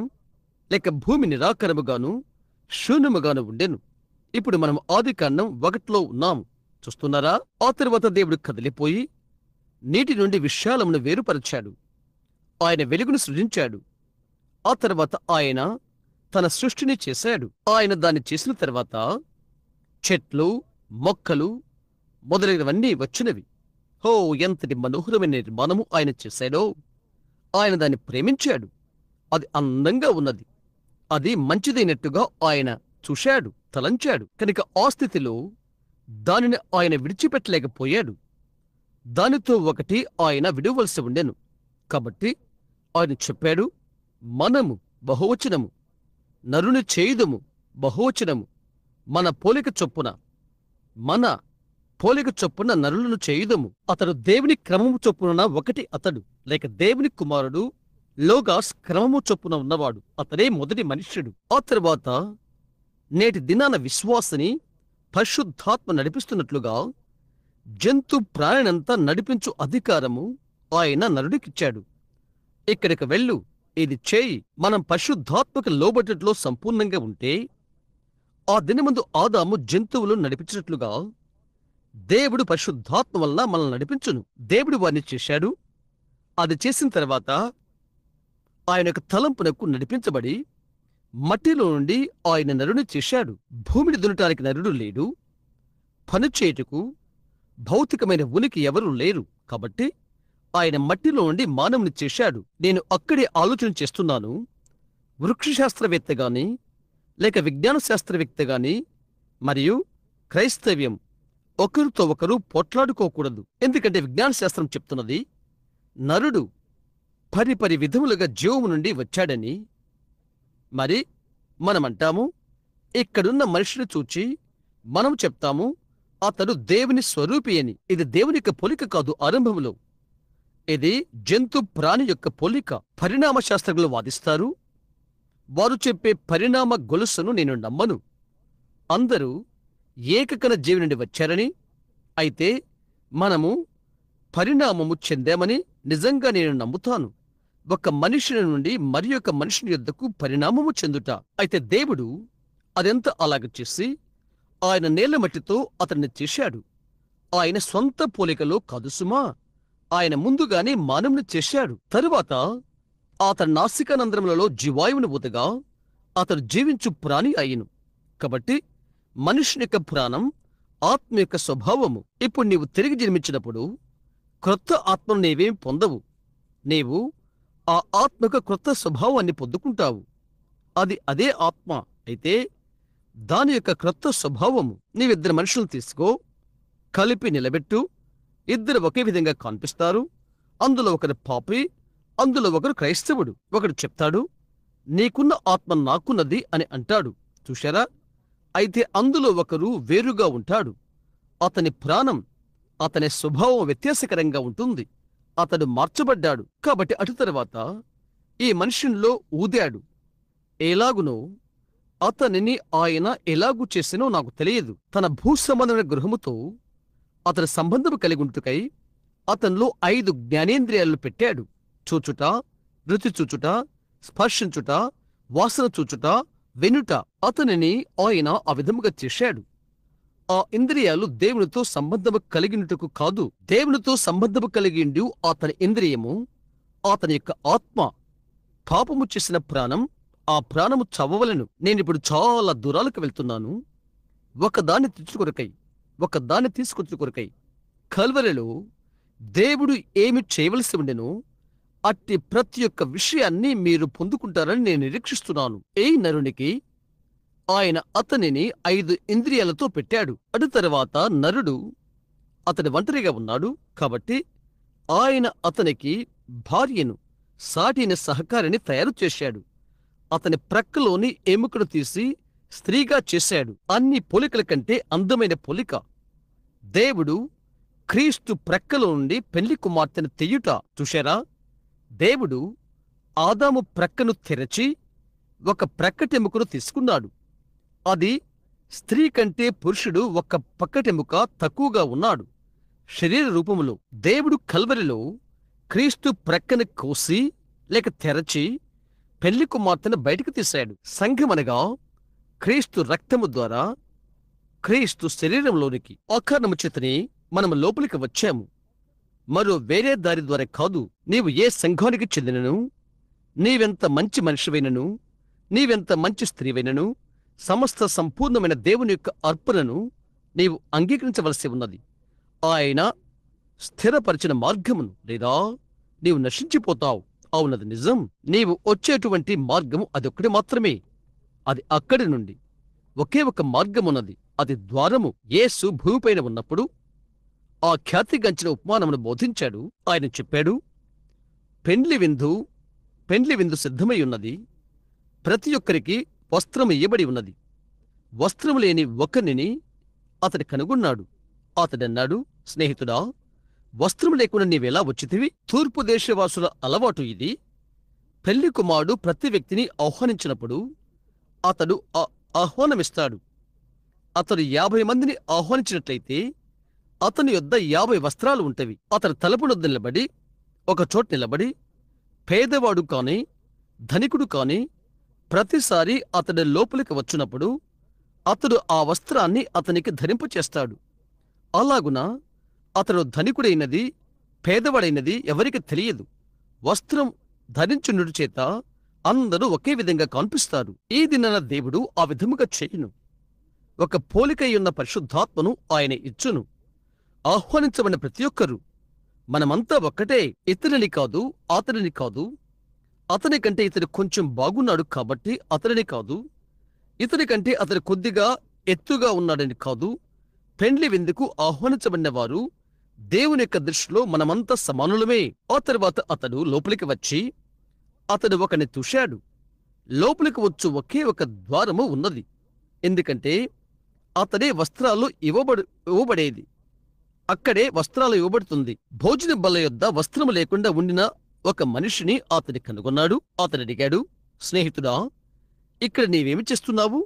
లేక భూమి నిరాకరముగాను శూన్యముగాను ఉండెను. ఇప్పుడు మనం ఆదికాండం 1లో ఉన్నాము. చూస్తున్నారా? ఆ తరువాత దేవుడు కదిలిపోయి నీటి నుండి విశాలమును వేరుపరచాడు. ఆయన వెలుగును సృజించాడు. ఆ తర్వాత ఆయన తన సృష్టిని చేశాడు. ఆయన దాన్ని చేసిన తర్వాత చెట్లు, మొక్కలు మొదలైనవన్నీ వచ్చినవి. హో, ఎంతటి మనోహరమైన నిర్మాణము ఆయన చేశాడో! ఆయన దాన్ని ప్రేమించాడు. అది అందంగా ఉన్నది. అది మంచిదైనట్టుగా ఆయన చూశాడు, తలంచాడు. కనుక ఆ స్థితిలో దానిని ఆయన విడిచిపెట్టలేకపోయాడు. దానితో ఒకటి ఆయన విడవలసి ఉండెను. కాబట్టి ఆయన చెప్పాడు, మనము బహువచనము నరుని చేయుదము బహువచనము మన పోలిక చొప్పున నరులను చేయుదము. అతడు దేవుని క్రమము చొప్పున ఒకటి అతడు, లేక దేవుని కుమారుడు లోగాస్ క్రమము చొప్పున ఉన్నవాడు. అతడే మొదటి మనుష్యుడు. ఆ తర్వాత నేటి దినాన విశ్వాసని పరిశుద్ధాత్మ నడిపిస్తున్నట్లుగా జంతు ప్రాణినంతా నడిపించు అధికారము ఆయన నరుడికిచ్చాడు. ఇక్కడికి వెళ్ళు, ఇది చేయి. మనం పరిశుద్ధాత్మకు లోబడినట్లో సంపూర్ణంగా ఉంటే ఆ దినమందు ఆదాము జంతువులు నడిపించినట్లుగా దేవుడు పరిశుద్ధాత్మ వల్ల మనల్ని నడిపించును. దేవుడు వారిని చేశాడు. అది చేసిన తర్వాత ఆయన యొక్క తలంపునకు నడిపించబడి మట్టిలో నుండి ఆయన నరుని చేశాడు. భూమిని దున్నటానికి నరుడు లేడు. పనిచేయుటకు భౌతికమైన ఉనికి ఎవరూ లేరు. కాబట్టి ఆయన మట్టిలో నుండి మానవుని చేశాడు. నేను అక్కడే ఆలోచన చేస్తున్నాను. వృక్షశాస్త్రవేత్త గాని లేక విజ్ఞాన శాస్త్రవేత్త గాని మరియు క్రైస్తవ్యం ఒకరితో ఒకరు పోట్లాడుకోకూడదు. ఎందుకంటే విజ్ఞాన శాస్త్రం చెప్తున్నది నరుడు పరిపరి విధములుగా జీవము నుండి వచ్చాడని. మరి మనమంటాము ఇక్కడున్న మనిషిని చూచి మనం చెప్తాము అతడు దేవుని స్వరూపి అని. ఇది దేవుని యొక్క పోలిక కాదు. ఆరంభంలో ఇది జంతు ప్రాణి యొక్క పోలిక. పరిణామ శాస్త్రజ్ఞులు వాదిస్తారు. వారు చెప్పే పరిణామ గొలుసును నేను నమ్మను. అందరూ ఏకకణ జీవి నుండి వచ్చారని, అయితే మనము పరిణామము చెందామని నిజంగా నేను నమ్ముతాను. ఒక మనిషిని నుండి మరి ఒక మనిషిని యొద్దకు పరిణామము చెందుట. అయితే దేవుడు అదెంత అలాగ చేసి ఆయన నేల మట్టితో అతన్ని చేశాడు. ఆయన స్వంత పోలికలో కాదు సుమా, ఆయన ముందుగానే మానవుని చేశాడు. తరువాత అతని నాసికానంద్రములలో జీవాయువును ఊదగా అతడు జీవించు ప్రాణి అయ్యను. కాబట్టి మనుషుని యొక్క ప్రాణం ఆత్మ యొక్క స్వభావము. ఇప్పుడు నీవు తిరిగి జన్మించినప్పుడు క్రొత్త ఆత్మను నీవేం పొందవు. నీవు ఆ ఆత్మకు క్రొత్త స్వభావాన్ని పొందుకుంటావు. అది అదే ఆత్మ. అయితే దాని యొక్క క్రొత్త స్వభావము. నీవిద్దరు మనుషులను తీసుకో, కలిపి నిలబెట్టు. ఇద్దరు ఒకే విధంగా కనిపిస్తారు. అందులో ఒకరు పాపి, అందులో ఒకరు క్రైస్తవుడు. ఒకడు చెప్తాడు నీకున్న ఆత్మ నాకున్నది అని అంటాడు. చూశారా? అయితే అందులో ఒకరు వేరుగా ఉంటాడు. అతని ప్రాణం, అతని స్వభావం వ్యత్యాసకరంగా ఉంటుంది. అతడు మార్చబడ్డాడు. కాబట్టి అటు తరువాత ఈ మనుషుల్లో ఊదాడు. ఎలాగునో అతనిని ఆయన ఎలాగూ చేసినో నాకు తెలియదు. తన భూసంబంధమైన గృహముతో అతని సంబంధము కలిగి ఉంటుకై అతనిలో 5 జ్ఞానేంద్రియాలు పెట్టాడు. చూచుట, రుచి చూచుట, స్పర్శించుట, వాసన చూచుట, వెనుట. అతనిని ఆయన ఆ విధముగా చేశాడు. ఆ ఇంద్రియాలు దేవునితో సంబంధము కలిగినట్టుకు కాదు. దేవునితో సంబంధము కలిగిండు అతని ఇంద్రియము, అతని యొక్క ఆత్మ. పాపము చేసిన ప్రాణం, ఆ ప్రాణము చవవలను. నేనిప్పుడు చాలా దూరాలకు వెళ్తున్నాను. ఒకదాన్ని తీసుకొచ్చు కొరకై కల్వరిలో దేవుడు ఏమి చేయవలసి ఉండెనో అట్టి ప్రతి ఒక్క విషయాన్ని మీరు పొందుకుంటారని నేను నిరీక్షిస్తున్నాను. ఏ నరునికి ఆయన అతనిని 5 ఇంద్రియాలతో పెట్టాడు. అటు తరువాత నరుడు అతని ఒంటరిగా ఉన్నాడు. కాబట్టి ఆయన అతనికి భార్యను, సాటిన సహకారిని తయారు చేశాడు. అతని ప్రక్కలోని ఎముకను తీసి స్త్రీగా చేశాడు. అన్ని పోలికల కంటే అందమైన పోలిక. దేవుడు క్రీస్తు ప్రక్కలో నుండి పెళ్లి కుమార్తెను తెయ్యుట. చూశారా? దేవుడు ఆదాము ప్రక్కను తెరచి ఒక ప్రక్కటెముకను తీసుకున్నాడు. అది స్త్రీ కంటే పురుషుడు ఒక పక్కటెముక తక్కువగా ఉన్నాడు శరీర రూపములో. దేవుడు కల్వరిలో క్రీస్తు ప్రక్కను కోసి లేక తెరచి పెళ్లి కుమార్తెను బయటకు తీశాడు. సంఘమనగా క్రీస్తు రక్తము ద్వారా క్రీస్తు శరీరంలోనికి అకారణము చేతని మనము లోపలికి వచ్చాము. మరో వేరే దారి ద్వారా కాదు. నీవు ఏ సంఘానికి చెందినను, నీవెంత మంచి మనిషివైనను, నీవెంత మంచి స్త్రీవైనను, సమస్త సంపూర్ణమైన దేవుని యొక్క అర్పణను నీవు అంగీకరించవలసి ఉన్నది. ఆయన స్థిరపరిచిన మార్గమును, లేదా నీవు నశించిపోతావు. అవునది నిజం. నీవు వచ్చేటువంటి మార్గము అదొక్కటి మాత్రమే. అది అక్కడి నుండి ఒకే ఒక మార్గమున్నది. అది ద్వారము. యేసు భూమిపైన ఉన్నప్పుడు ఆ ఖ్యాతిగంచిన ఉపమానమును బోధించాడు. ఆయన చెప్పాడు, పెండ్లి విందు సిద్ధమై ఉన్నది. ప్రతి ఒక్కరికి వస్త్రము ఇయ్యబడి ఉన్నది. వస్త్రము లేని ఒకరిని అతడు కనుగొన్నాడు. అతడన్నాడు, స్నేహితుడా, వస్త్రము లేకుండా నీవెలా వచ్చితివి? తూర్పు దేశవాసుల అలవాటు ఇది. పెళ్లి కుమారుడు ప్రతి వ్యక్తిని ఆహ్వానించినప్పుడు అతడు ఆహ్వానమిస్తాడు. అతడు 50 మందిని ఆహ్వానించినట్లయితే అతని యొద్ద 50 వస్త్రాలు ఉంటవి. అతడు తలుపునొద్ద నిలబడి, ఒకచోట నిలబడి, పేదవాడు కాని ధనికుడు కాని ప్రతిసారి అతడి లోపలికి వచ్చినప్పుడు అతడు ఆ వస్త్రాన్ని అతనికి ధరింపచేస్తాడు. అలాగున అతడు ధనికుడైనది పేదవాడైనది ఎవరికి తెలియదు. వస్త్రం ధరించునుడి చేత అందరూ ఒకే విధంగా కనిపిస్తారు. ఈ దినాన దేవుడు ఆ విధముగా చేయును. ఒక పోలికయున్న పరిశుద్ధాత్మను ఆయన ఇచ్చును. ఆహ్వానించబడిన ప్రతి ఒక్కరూ మనమంతా ఒక్కటే. ఇతరుని కాదు, అతడిని కాదు. అతని కంటే ఇతడు కొంచెం బాగున్నాడు కాబట్టి అతడిని కాదు, ఇతని కంటే అతడు కొద్దిగా ఎత్తుగా ఉన్నాడని కాదు. పెండ్లి విందుకు ఆహ్వానించబడిన వారు దేవుని యొక్క దృష్టిలో మనమంతా సమానులమే. ఆ తర్వాత అతడు లోపలికి వచ్చి అతడు ఒకని చూశాడు. లోపలికి వచ్చు ఒకే ఒక ద్వారము ఉన్నది, ఎందుకంటే అతడే వస్త్రాలు ఇవ్వబడేది. అక్కడే వస్త్రాలు ఇవ్వబడుతుంది. భోజన బల్ల యొద్ద వస్త్రము లేకుండా ఉండిన ఒక మనిషిని అతని కనుగొన్నాడు. అతడు అడిగాడు, స్నేహితుడా, ఇక్కడ నీవేమి చేస్తున్నావు?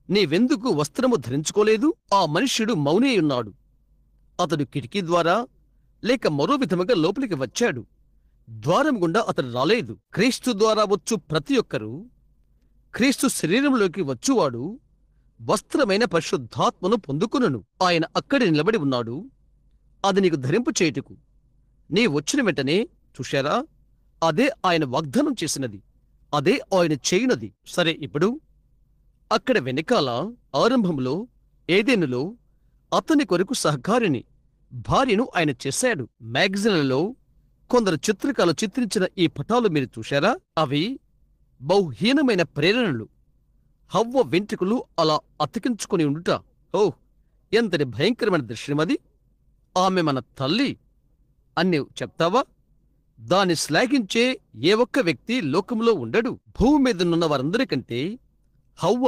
నీవెందుకు వస్త్రము ధరించుకోలేదు? ఆ మనుష్యుడు మౌనే ఉన్నాడు. అతడు కిటికీ ద్వారా లేక మరో విధముగా లోపలికి వచ్చాడు. ద్వారం గుండా అతడు రాలేదు. క్రీస్తు ద్వారా వచ్చు ప్రతి ఒక్కరూ, క్రీస్తు శరీరంలోకి వచ్చువాడు వస్త్రమైన పరిశుద్ధాత్మను పొందుకును. ఆయన అక్కడే నిలబడి ఉన్నాడు, అది నీకు ధరింపు చేయుటకు. నీ వచ్చిన వెంటనే చూశారా, అదే ఆయన వాగ్దానం చేసినది, అదే ఆయన చేయునది. సరే, ఇప్పుడు అక్కడ వెనకాల ఆరంభంలో ఏదెనులో అతని కొరకు సహకారిని భార్యను ఆయన చేశాడు. మ్యాగజైన్లలో కొందరు చిత్రకాలు చిత్రించిన ఈ పటాలు మీరు చూశారా? అవి బహుహీనమైన ప్రేరణలు. హవ్వ వెంట్రుకలు అలా అతికించుకుని ఉండుట, ఓ ఎంతటి భయంకరమైన దృశ్యమది! ఆమె మన తల్లి అని చెప్తావా? దాన్ని శ్లాఘించే ఏ ఒక్క వ్యక్తి లోకంలో ఉండడు. భూమి మీదనున్న వారందరికంటే హవ్వ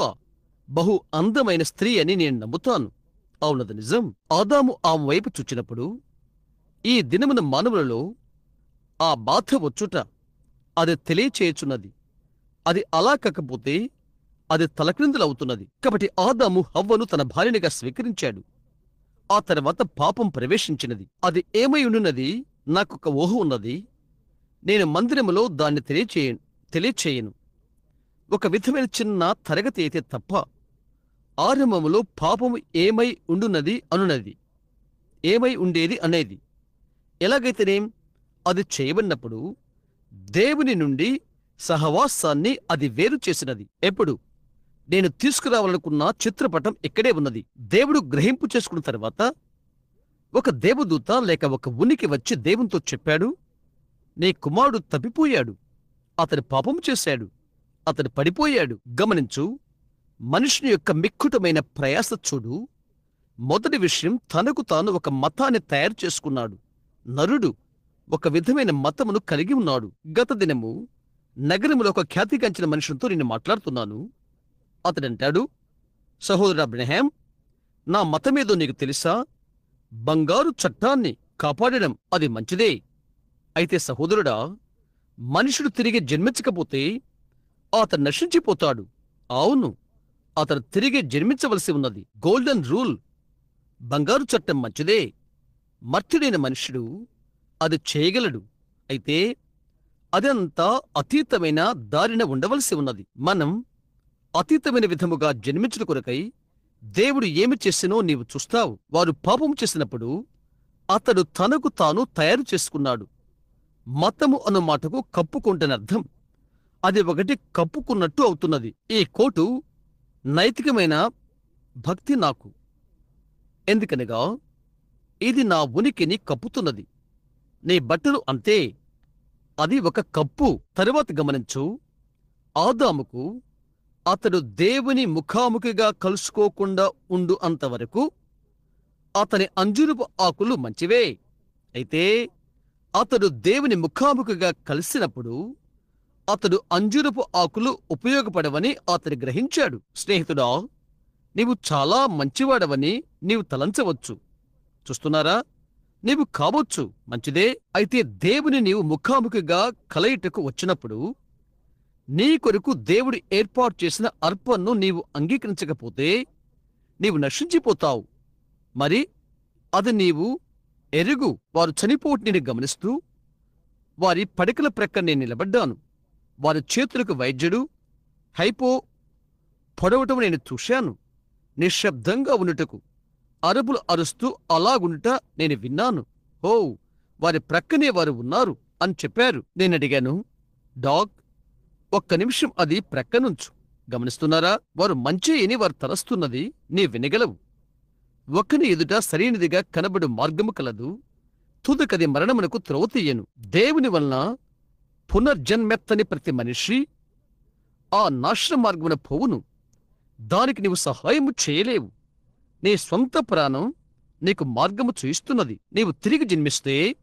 బహు అందమైన స్త్రీ అని నేను నమ్ముతాను. అవునది నిజం. ఆదాము ఆమె వైపు చూచినప్పుడు ఈ దినమున మానవులలో ఆ బాధ వచ్చుట అది తెలియచేయుచున్నది. అది అలా కాకపోతే అది తలక్రిందులవుతున్నది. కాబట్టి ఆదాము హవ్వను తన భార్యనిగా స్వీకరించాడు. ఆ తర్వాత పాపం ప్రవేశించినది. అది ఏమై ఉండున్నది? నాకొక ఊహ ఉన్నది. నేను మందిరములో దాన్ని తెలియచేయను. ఒక విధమైన చిన్న తరగతి అయితే తప్ప ఆరంభములో పాపము ఏమై ఉండున్నది అనున్నది, ఏమై ఉండేది అనేది. ఎలాగైతేనేం అది చేయబడినప్పుడు దేవుని నుండి సహవాసాన్ని అది వేరు చేసినది. ఎప్పుడు? నేను తీసుకురావాలనుకున్న చిత్రపటం ఇక్కడే ఉన్నది. దేవుడు గ్రహింపు చేసుకున్న తర్వాత ఒక దేవదూత లేక ఒక ఉనికి వచ్చి దేవునితో చెప్పాడు, నీ కుమారుడు తప్పిపోయాడు, అతడు పాపం చేశాడు, అతడు పడిపోయాడు. గమనించు, మనుషుని యొక్క మిక్కుటమైన ప్రయాస చూడు. మొదటి విషయం, తనకు తాను ఒక మతాన్ని తయారు చేసుకున్నాడు. నరుడు ఒక విధమైన మతమును కలిగి ఉన్నాడు. గత దినము నగరములో ఒక ఖ్యాతిగాంచిన మనుషులతో నేను మాట్లాడుతున్నాను. అతడంటాడు, సహోదర అబ్రహాం, నా మతమేదో నీకు తెలుసా? బంగారు చట్టాన్ని కాపాడడం అది మంచిదే. అయితే సహోదరుడా, మనుషుడు తిరిగి జన్మించకపోతే అతను నశించిపోతాడు. అవును, అతను తిరిగి జన్మించవలసి ఉన్నది. గోల్డెన్ రూల్, బంగారు చట్టం మంచిదే. మర్త్యుడైన మనుష్యుడు అది చేయగలడు. అయితే అదంతా అతీతమైన దారిన ఉండవలసి ఉన్నది. మనం అతీతమైన విధముగా జన్మించుట కొరకై దేవుడు ఏమి చేసినో నీవు చూస్తావు. వారు పాపం చేసినప్పుడు అతడు తనకు తాను తయారు చేసుకున్నాడు. మతము అను మాటకు కప్పుకుంటనర్థం. అది ఒకటి కప్పుకున్నట్టు అవుతున్నది. ఈ కోటు నైతికమైన భక్తి నాకు, ఎందుకనగా ఇది నా ఉనికిని కప్పుతున్నది. నీ బట్టలు అంతే, అది ఒక కప్పు. తరువాత గమనించు, ఆదాముకు అతడు దేవుని ముఖాముఖిగా కలుసుకోకుండా ఉండు అంతవరకు అతని అంజూరపు ఆకులు మంచివే. అయితే అతడు దేవుని ముఖాముఖిగా కలిసినప్పుడు అతడు అంజూరపు ఆకులు ఉపయోగపడవని అతడు గ్రహించాడు. స్నేహితుడా, నీవు చాలా మంచివాడవని నీవు తలంచవచ్చు. చూస్తున్నారా? నీవు కావచ్చు, మంచిదే. అయితే దేవుని నీవు ముఖాముఖిగా కలయిటకు వచ్చినప్పుడు నీ కొరకు దేవుడు ఏర్పాటు చేసిన అర్పణను నీవు అంగీకరించకపోతే నీవు నశించిపోతావు. మరి అది నీవు ఎరుగు. వారు చనిపోటు నేను గమనిస్తూ వారి పడకల ప్రక్క నేను నిలబడ్డాను. వారి చేతులకు వైద్యుడు హైపో పొడవటం నేను చూశాను. నిశ్శబ్దంగా ఉండుటకు అరుపులు అరుస్తూ అలాగుండుట నేను విన్నాను. ఓ, వారి ప్రక్కనే వారు ఉన్నారు అని చెప్పారు. నేనడిగాను, డాగ్, ఒక్క నిమిషం అది ప్రక్కనుంచు. గమనిస్తున్నారా? వారు మంచి అని వారు తలస్తున్నది నీ వినగలవు. ఒకని ఎదుట సరైనదిగా కనబడు మార్గము కలదు, తుదకది మరణమునకు త్రోవ తీయను. దేవుని వలన పునర్జన్మెత్తని ప్రతి మనిషి ఆ నాశన మార్గమున పోవును. దానికి నీవు సహాయము చేయలేవు. నీ స్వంత ప్రాణం నీకు మార్గము చూయిస్తున్నది. నీవు తిరిగి జన్మిస్తే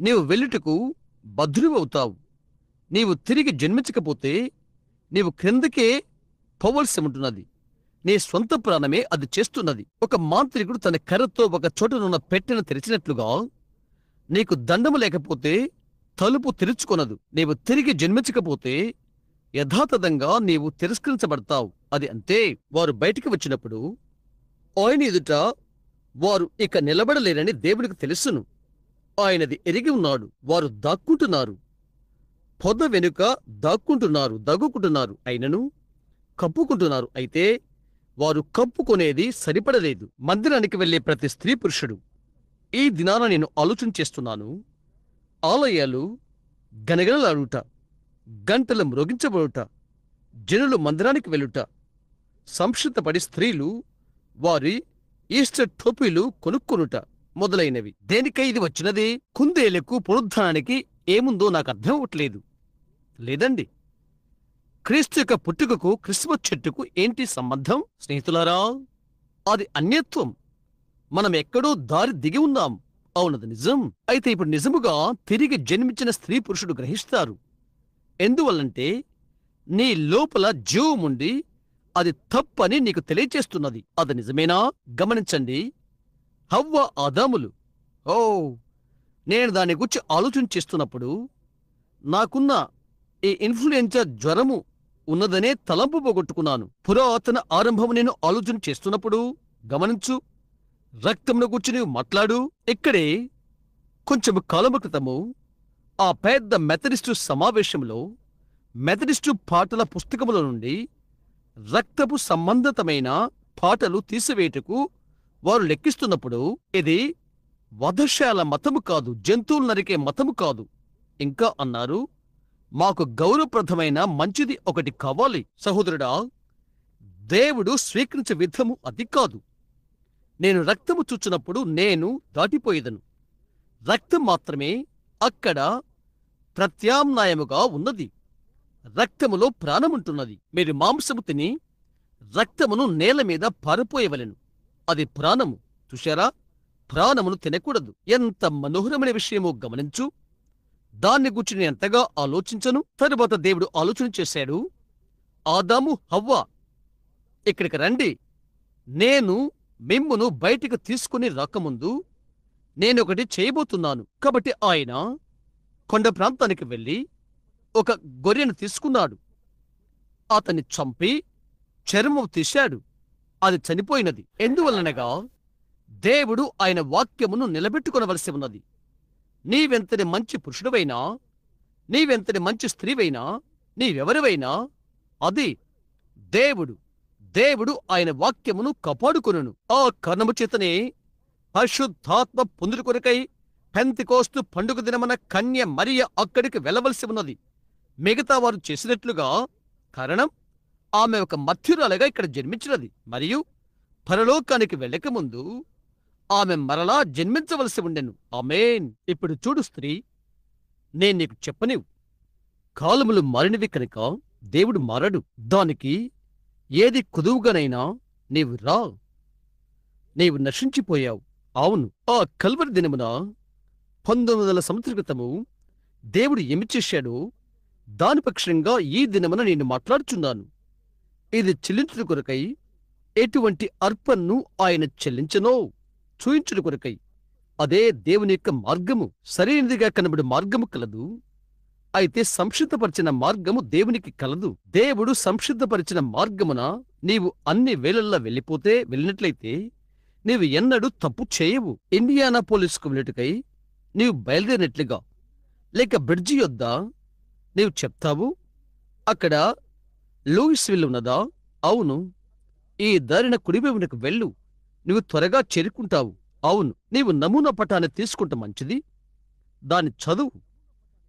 నీవు వెళ్ళుటకు బద్ధుడివవుతావు. నీవు తిరిగి జన్మించకపోతే నీవు క్రిందకే పోవలసి ఉంటున్నది. నీ స్వంత ప్రాణమే అది చేస్తున్నది. ఒక మాంత్రికుడు తన కర్రతో ఒక చోటనున్న పెట్టెను తెరిచినట్లుగా నీకు దండము లేకపోతే తలుపు తెరుచుకొనదు. నీవు తిరిగి జన్మించకపోతే యథాతథంగా నీవు తిరస్కరించబడతావు. అది అంతే. వారు బయటికి వచ్చినప్పుడు ఆయన ఎదుట వారు ఇక నిలబడలేరని దేవునికి తెలుసును. ఆయనది ఎరిగి ఉన్నాడు. వారు దాక్కుంటున్నారు, పొద వెనుక దగ్గుకుంటున్నారు, అయినను కప్పుకుంటున్నారు. అయితే వారు కప్పుకొనేది సరిపడలేదు. మందిరానికి వెళ్లే ప్రతి స్త్రీ పురుషుడు ఈ దినాన నేను ఆలోచన చేస్తున్నాను. ఆలయాలు గనగనలాడుట, గంటలు మ్రోగించబడుట, జనులు మందిరానికి వెళ్ళుట, సంక్షిప్తపడి స్త్రీలు వారి ఈస్టర్ టోపీలు కొనుక్కొనుట మొదలైనవి. దేనికై ఇది వచ్చినది? కుందేలకు పునరుద్ధానానికి ఏముందో నాకు అర్థం అవట్లేదు. లేదండి, క్రీస్తు యొక్క పుట్టుకకు క్రిస్మస్ చెట్టుకు ఏంటి సంబంధం? స్నేహితులారా, అది అన్యత్వం. మనం ఎక్కడో దారి దిగి ఉన్నాం. అవునది నిజం. అయితే ఇప్పుడు నిజముగా తిరిగి జన్మించిన స్త్రీ పురుషుడు గ్రహిస్తారు. ఎందువల్లంటే నీ లోపల జీవముండి అది తప్పని నీకు తెలియచేస్తున్నది. అది నిజమేనా? గమనించండి, హవ్వ ఆదాములు. ఓ, నేను దాని గురించి ఆలోచన చేస్తున్నప్పుడు నాకున్న ఈ ఇన్ఫ్లుయెంజా జ్వరము ఉన్నదనే తలంపు పోగొట్టుకున్నాను. పురాతన ఆరంభము నేను ఆలోచన చేస్తున్నప్పుడు గమనించు, రక్తమును గురించి నీవు మాట్లాడు. ఇక్కడే కొంచెం కాలము క్రితము ఆ పెద్ద మెథడిస్టు సమావేశంలో మెథడిస్టు పాటల పుస్తకముల నుండి రక్తపు సంబంధితమైన పాటలు తీసివేయటకు వారు లెక్కిస్తున్నప్పుడు ఇది వధశాల మతము కాదు, జంతువులు నరికే మతము కాదు. ఇంకా అన్నారు, మాకు గౌరవప్రదమైన మంచిది ఒకటి కావాలి. సహోదరుడా, దేవుడు స్వీకరించే విధము అది కాదు. నేను రక్తము చూచినప్పుడు నేను దాటిపోయేదను. రక్తం మాత్రమే అక్కడ ప్రత్యామ్నాయముగా ఉన్నది. రక్తములో ప్రాణముంటున్నది. మీరు మాంసము తిని రక్తమును నేల మీద పారిపోయవలెను. అది ప్రాణము. చూశారా? ప్రాణమును తినకూడదు. ఎంత మనోహరమైన విషయమో గమనించు. దాన్ని గురించి నేను ఎంతగా ఆలోచించను. తరువాత దేవుడు ఆలోచన చేశాడు, ఆదాము, హవ్వ, ఇక్కడికి రండి. నేను మిమ్మును బయటికి తీసుకుని రాకముందు నేనొకటి చేయబోతున్నాను. కాబట్టి ఆయన కొండ ప్రాంతానికి వెళ్ళి ఒక గొర్రెను తీసుకున్నాడు. అతన్ని చంపి చర్మం తీశాడు. అది చనిపోయినది. ఎందువలనగా దేవుడు ఆయన వాక్యమును నిలబెట్టుకొనవలసి ఉన్నది. నీవెంతటి మంచి పురుషుడివైనా, నీవెంతటి మంచి స్త్రీవైనా, నీవెవరివైనా, అది దేవుడు ఆయన వాక్యమును కాపాడుకొనును. ఆ కారణము చేతనే పరిశుద్ధాత్మ పొందుట కొరకై పెంతెకోస్తు పండుగ దినమున కన్య మరియ అక్కడికి వెళ్ళవలసి ఉన్నది. మిగతా వారు చేసినట్లుగా. కారణం, ఆమె ఒక మధ్యురాలుగా ఇక్కడ జన్మించినది మరియు పరలోకానికి వెళ్ళకముందు ఆమె మరలా జన్మించవలసి ఉండెను. ఆమేన్. ఇప్పుడు చూడు స్త్రీ, నేను నీకు చెప్పనివు. కాలములు మారినవి కనుక దేవుడు మారడు. దానికి ఏది కుదువుగానైనా నీవు రా. నీవు నశించిపోయావు. అవును, ఆ కల్వరి దినమున 1900 సంవత్సరాల క్రితము దేవుడు ఏమి చేశాడో దాని పక్షంగా ఈ దినమున నేను మాట్లాడుచున్నాను. ఇది చెల్లించుట కొరకై ఎటువంటి అర్పణను ఆయన చెల్లించనో చూయించుట కొరకై. అదే దేవుని యొక్క మార్గము. సరైనదిగా కనబడి మార్గము కలదు. అయితే సంసిద్ధపరిచిన మార్గము దేవునికి కలదు. దేవుడు సంసిద్ధపరిచిన మార్గమున నీవు అన్ని వేళల్లా వెళ్ళినట్లయితే నీవు ఎన్నడూ తప్పు చేయవు. ఇండియానాపోలిస్కు వెళ్ళుటకై నీవు బయలుదేరినట్లుగా లేక బ్రిడ్జి యొద్ద నీవు చెప్తావు, అక్కడ లూయిస్విల్ ఉన్నదా? అవును, ఈ దారిన కుడివైపునకు వెళ్ళు, నువ్వు త్వరగా చేరుకుంటావు. అవును, నీవు నమూనా పటాన్ని తీసుకుంటే మంచిది. దాన్ని చదువు.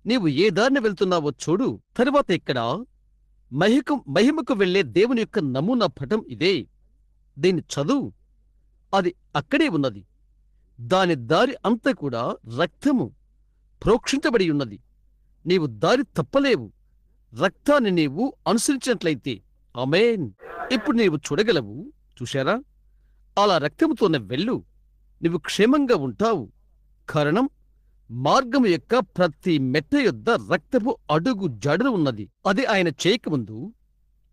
నీవు ఏ దారిన వెళ్తున్నావో చూడు. తరువాత ఇక్కడ మహిమకు వెళ్లే దేవుని యొక్క నమూనా పటం ఇదే. దీన్ని చదువు. అది అక్కడే ఉన్నది. దాని దారి అంతా కూడా రక్తము ప్రోక్షించబడి ఉన్నది. నీవు దారి తప్పలేవు. రక్తాన్ని నీవు అనుసరించినట్లయితే. ఆమేన్. ఇప్పుడు నీవు చూడగలవు. చూశారా? అలా రక్తముతోనే వెళ్ళు, నీవు క్షేమంగా ఉంటావు. కారణం, మార్గము యొక్క ప్రతి మెట్ట యొద్ద రక్తపు అడుగు జాడలు ఉన్నది. అది ఆయన చేయకముందు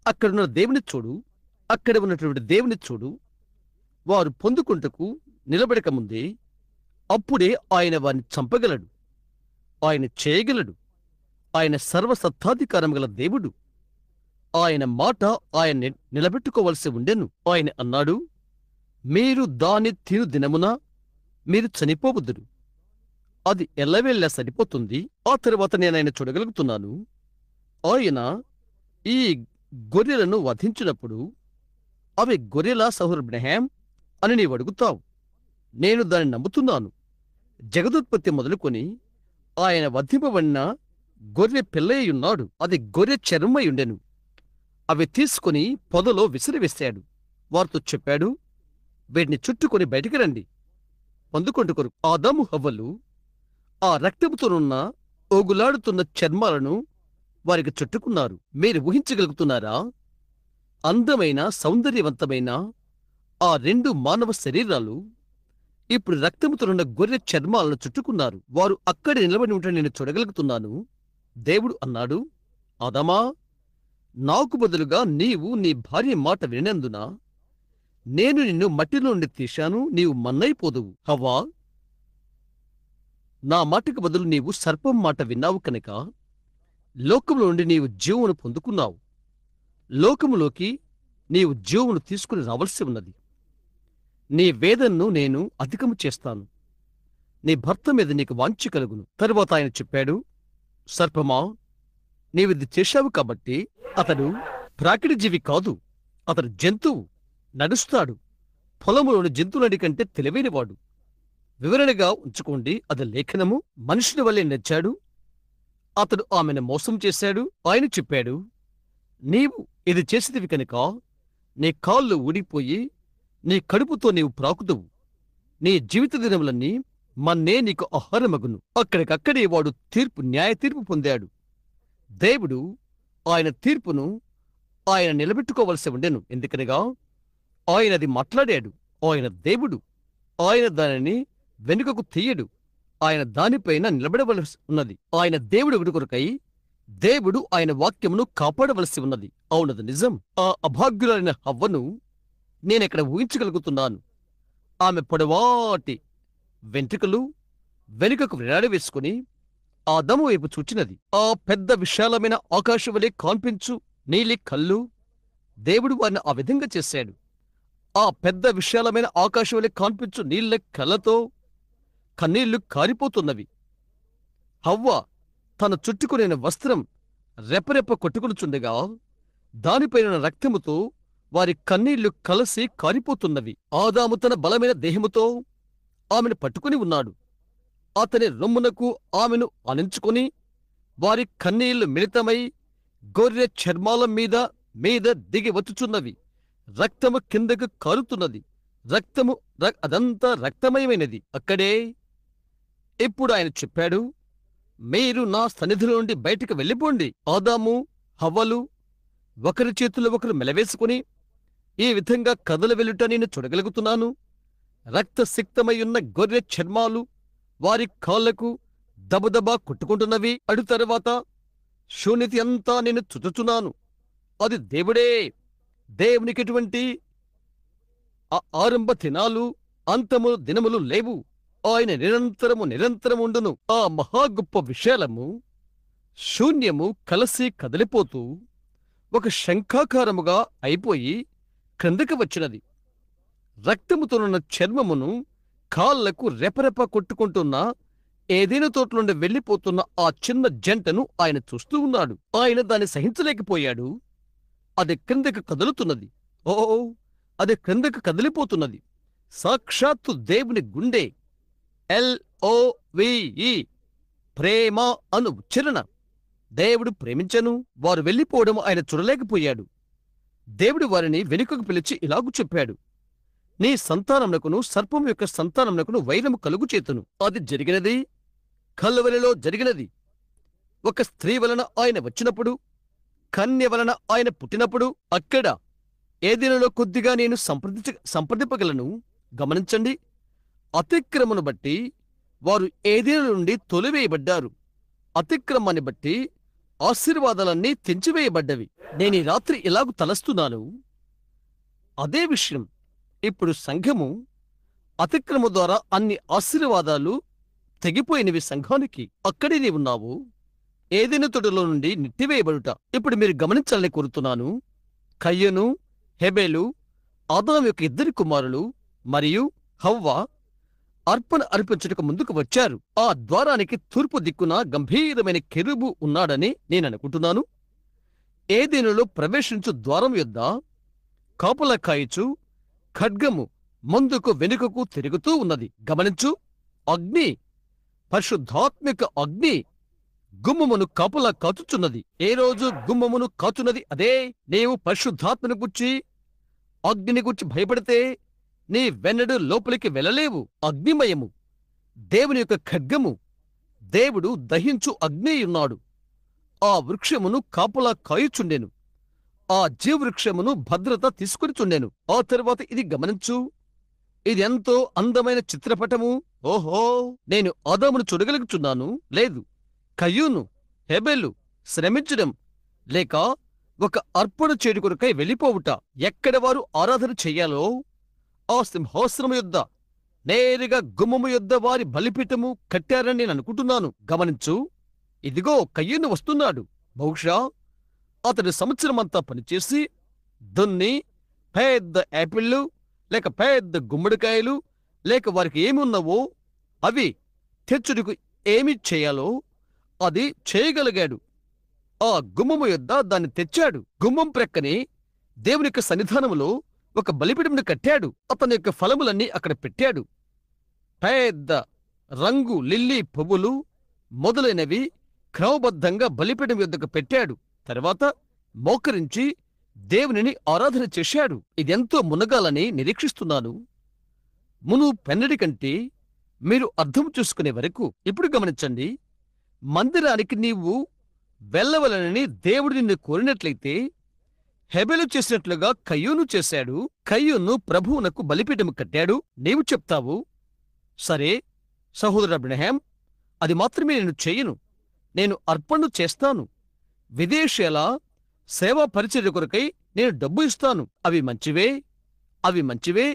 అక్కడున్న దేవుని చూడు, అక్కడ ఉన్నటువంటి దేవుని చూడు. వారు పొందుకుంటకు నిలబడకముందే అప్పుడే ఆయన వారిని చంపగలడు. ఆయన చేయగలడు. ఆయన సర్వసత్తాధికారం గల దేవుడు. ఆయన మాట ఆయన నిలబెట్టుకోవలసి ఉండెను. ఆయన అన్నాడు, మీరు దాని తిను దినమున మీరు చనిపోవద్దురు. అది ఎల్లవేళ్ళ సరిపోతుంది. ఆ తరువాత నేను ఆయన చూడగలుగుతున్నాను. ఆయన ఈ గొర్రెలను వధించినప్పుడు అవి గొర్రెల సహోర్బ్నెహాం అని నీవు అడుగుతావు. నేను దాన్ని నమ్ముతున్నాను. జగదుత్పత్తి మొదలుకొని ఆయన వధింపబడిన గొర్రె పిల్లయ్యున్నాడు. అది గొర్రె చర్మయుండెను. అవి తీసుకుని పొదలో విసిరివేశాడు. వారితో చెప్పాడు, వీటిని చుట్టుకొని బయటికి రండి, పొందుకొంటుకొరు. ఆదాము హవ్వలు ఆ రక్తముతోనున్న ఓగులాడుతున్న చర్మాలను వారికి చుట్టుకున్నారు. మీరు ఊహించగలుగుతున్నారా? అందమైన సౌందర్యవంతమైన ఆ రెండు మానవ శరీరాలు ఇప్పుడు రక్తముతోనున్న గొర్రె చర్మాలను చుట్టుకున్నారు. వారు అక్కడే నిలబడి ఉంటే నేను చూడగలుగుతున్నాను. దేవుడు అన్నాడు, ఆదామా, నాకు బదులుగా నీవు నీ భార్య మాట వినినందున నేను నిన్ను మట్టిలో నుండి తీశాను, నీవు మన్నైపోదువు. హవ్వా, నా మాటకు బదులు నీవు సర్పం మాట విన్నావు కనుక లోకములో నుండి నీవు జీవమును పొందుకున్నావు. లోకములోకి నీవు జీవమును తీసుకుని రావలసి ఉన్నది. నీ వేదనను నేను అధికము చేస్తాను. నీ భర్త మీద నీకు వాంఛ కలుగును. తరువాత ఆయన చెప్పాడు, సర్పమా, నీవిది చేశావు కాబట్టి అతడు ప్రాకృతి జీవి కాదు, అతడు జంతువు, నడుస్తాడు. పొలములోని జంతువులడి కంటే తెలివైనవాడు. వివరణగా ఉంచుకోండి, అది లేఖనము. మనుషుని వల్లే నచ్చాడు. అతడు ఆమెను మోసం చేశాడు. ఆయన చెప్పాడు, నీవు ఇది చేసేదివి కనుక నీ కాళ్ళు ఊడిపోయి నీ కడుపుతో నీవు ప్రాకుదువు. నీ జీవిత దినములన్నీ మన్నే నీకు ఆహారమగును. అక్కడికక్కడే వాడు న్యాయ తీర్పు పొందాడు. దేవుడు ఆయన తీర్పును ఆయన నిలబెట్టుకోవలసి ఉండెను. ఎందుకనగా ఆయనది మాట్లాడాడు. ఆయన దేవుడు. ఆయన దానిని వెనుకకు తీయడు. ఆయన దానిపైన నిలబడవలసి ఉన్నది. ఆయన దేవుడు ఒకటి కొరకై దేవుడు ఆయన వాక్యమును కాపాడవలసి ఉన్నది. అవునది నిజం. ఆ అభాగ్యులైన హవ్వను నేనెక్కడ ఊహించగలుగుతున్నాను. ఆమె పొడవాటి వెంట్రుకలు వెనుకకు వేలాడవేసుకుని ఆదాము వైపు చూచినది. ఆ పెద్ద విశాలమైన ఆకాశం వలె కాన్పించు నీలి కళ్ళు. దేవుడు వారిని ఆ విధంగా చేశాడు. ఆ పెద్ద విశాలమైన ఆకాశం వలె కాన్పించు నీళ్ల కళ్ళతో కన్నీళ్లు కారిపోతున్నవి. హవ్వ తన చుట్టుకునే వస్త్రం రెపరెప కొట్టుకునుచుండగా దానిపైన రక్తముతో వారి కన్నీళ్లు కలసి కారిపోతున్నవి. ఆదాము తన బలమైన దేహముతో ఆమెను పట్టుకుని ఉన్నాడు. అతని రొమ్మునకు ఆమెను అణించుకుని వారి కన్నీళ్లు మిళితమై గొర్రె చర్మాల మీద మీద దిగి వచ్చుచున్నవి. రక్తము కిందకు కారుతున్నది. రక్తము అదంతా రక్తమయమైనది. అక్కడే ఇప్పుడు ఆయన చెప్పాడు, మీరు నా సన్నిధిలో నుండి బయటికి వెళ్ళిపోండి. ఆదాము హవ్వలు ఒకరి చేతుల్లో ఒకరు మెలవేసుకుని ఈ విధంగా కదలు వెళ్ళుట నేను చూడగలుగుతున్నాను. రక్తసిక్తమయ్యున్న గొర్రె చర్మాలు వారి కాళ్లకు దబదబా కొట్టుకుంటున్నవి. అడు తరువాత శూన్యత అంతా నేను చుచుచున్నాను. అది దేవుడే. దేవునికిటువంటి ఆరంభ దినాలు అంతము దినములు లేవు. ఆయన నిరంతరము ఉండును. ఆ మహా గొప్ప విశాలము శూన్యము కలసి కదిలిపోతూ ఒక శంఖాకారముగా అయిపోయి క్రిందకి వచ్చినది. రక్తముతోనున్న చర్మమును కాళ్లకు రెపరెప కొట్టుకుంటున్న ఏదైనా తోటలుండి వెళ్లిపోతున్న ఆ చిన్న జంటను ఆయన చూస్తూ ఉన్నాడు. ఆయన దాన్ని సహించలేకపోయాడు. అది క్రిందకు కదులుతున్నది. ఓ, అది క్రిందకు కదిలిపోతున్నది. సాక్షాత్తు దేవుని గుండె. LOVE, ప్రేమ అను ఉచ్చారణ. దేవుడు ప్రేమించను. వారు వెళ్లిపోవడం ఆయన చూడలేకపోయాడు. దేవుడు వారిని వెనుకకు పిలిచి ఇలాగు చెప్పాడు, నీ సంతానమునకును సర్పము యొక్క సంతానమునకును వైరము కలుగు చేతును. అది జరిగినది, కల్వరిలో జరిగినది. ఒక స్త్రీ వలన ఆయన వచ్చినప్పుడు, కన్య వలన ఆయన పుట్టినప్పుడు, అక్కడ ఏదైనాలో కొద్దిగా నేను సంప్రదింపగలను. గమనించండి, అతిక్రమను బట్టి వారు ఏదైనా నుండి తొలివేయబడ్డారు. అతిక్రమాన్ని బట్టి ఆశీర్వాదాలన్నీ తెంచివేయబడ్డవి. నేను ఈ రాత్రి ఇలాగూ తలస్తున్నాను. అదే విషయం ఇప్పుడు సంఘము అతిక్రమ ద్వారా అన్ని ఆశీర్వాదాలు తెగిపోయినవి. సంఘానికి అక్కడే నీవు ఉన్నావు. ఏదైనా తొడలో నుండి నెట్టివేయబడుట. ఇప్పుడు మీరు గమనించాలని కోరుతున్నాను. కయ్యను, హెబెలు, ఆదాము యొక్క ఇద్దరి కుమారులు మరియు హవ్వ అర్పణ అర్పించుటకు ముందుకు వచ్చారు. ఆ ద్వారానికి తూర్పు దిక్కున గంభీరమైన కెరూబు ఉన్నాడని నేననుకుంటున్నాను. ఏదైనాలో ప్రవేశించు ద్వారం యొద్ద కాపులా కాయచు ఖడ్గము ముందుకు వెనుకకు తిరుగుతూ ఉన్నది. గమనించు, అగ్ని, పరిశుద్ధాత్మిక అగ్ని గుమ్మమును కాపులా కాచుచున్నది. ఏ రోజు గుమ్మమును కాచున్నది అదే. నీవు పరిశుద్ధాత్మను గుచ్చి అగ్నిని గుచ్చి భయపడితే నీ వెన్నడు లోపలికి వెళ్ళలేవు. అగ్నిమయము, దేవుని యొక్క ఖడ్గము. దేవుడు దహించు అగ్నియున్నాడు. ఆ వృక్షమును కాపులా కాయుచుండెను. ఆ జీవవృక్షమును భద్రత తీసుకునిచుండెను. ఆ తరువాత ఇది గమనించు, ఇది ఎంతో అందమైన చిత్రపటము. ఓహో, నేను ఆదామును చూడగలుగుచున్నాను. లేదు, కయ్యూను, హెబెలు శ్రమించడం లేక ఒక అర్పణ చేడుకొరకై వెళ్ళిపోవుట. ఎక్కడ వారు ఆరాధన చెయ్యాలో ఆ సింహాసనము యొద్ద నేరుగా గుమ్మము యొద్ద వారి బలిపీఠము కట్టారని నేను అనుకుంటున్నాను. గమనించు, ఇదిగో కయ్యూను వస్తున్నాడు. బహుశా అతడు సంవత్సరమంతా పనిచేసి దున్ని పెద్ద యాపిళ్ళు లేక పెద్ద గుమ్మడికాయలు లేక వారికి ఏమి ఉన్నావో అవి తెచ్చుటకు ఏమి చేయాలో అది చేయగలిగాడు. ఆ గుమ్మము యొద్ద దాన్ని తెచ్చాడు. గుమ్మం ప్రక్కనే దేవుని యొక్క సన్నిధానములో ఒక బలిపీఠమును కట్టాడు. అతని యొక్క ఫలములన్నీ అక్కడ పెట్టాడు. పెద్ద రంగు లిల్లీ పువ్వులు మొదలైనవి క్రమబద్ధంగా బలిపీఠం యొద్దకు పెట్టాడు. తర్వాత మోకరించి దేవునిని ఆరాధన చేశాడు. ఇదెంతో మునగాలని నిరీక్షిస్తున్నాను. పెన్నడి కంటే మీరు అర్థం చూసుకునే వరకు ఇప్పుడు గమనించండి. మందిరానికి నీవు వెళ్ళవలనని దేవుడు నిన్ను కోరినట్లయితే హెబెలు చేసినట్లుగా కయ్యూను చేశాడు. కయ్యూను ప్రభువునకు బలిపీఠము కట్టాడు. నీవు చెప్తావు, సరే సహోదరు అబ్రహాం, అది మాత్రమే నేను చేయను. నేను అర్పణను చేస్తాను. విదేశీయాల సేవా పరిచర్య కొరకై నేను డబ్బు ఇస్తాను. అవి మంచివే.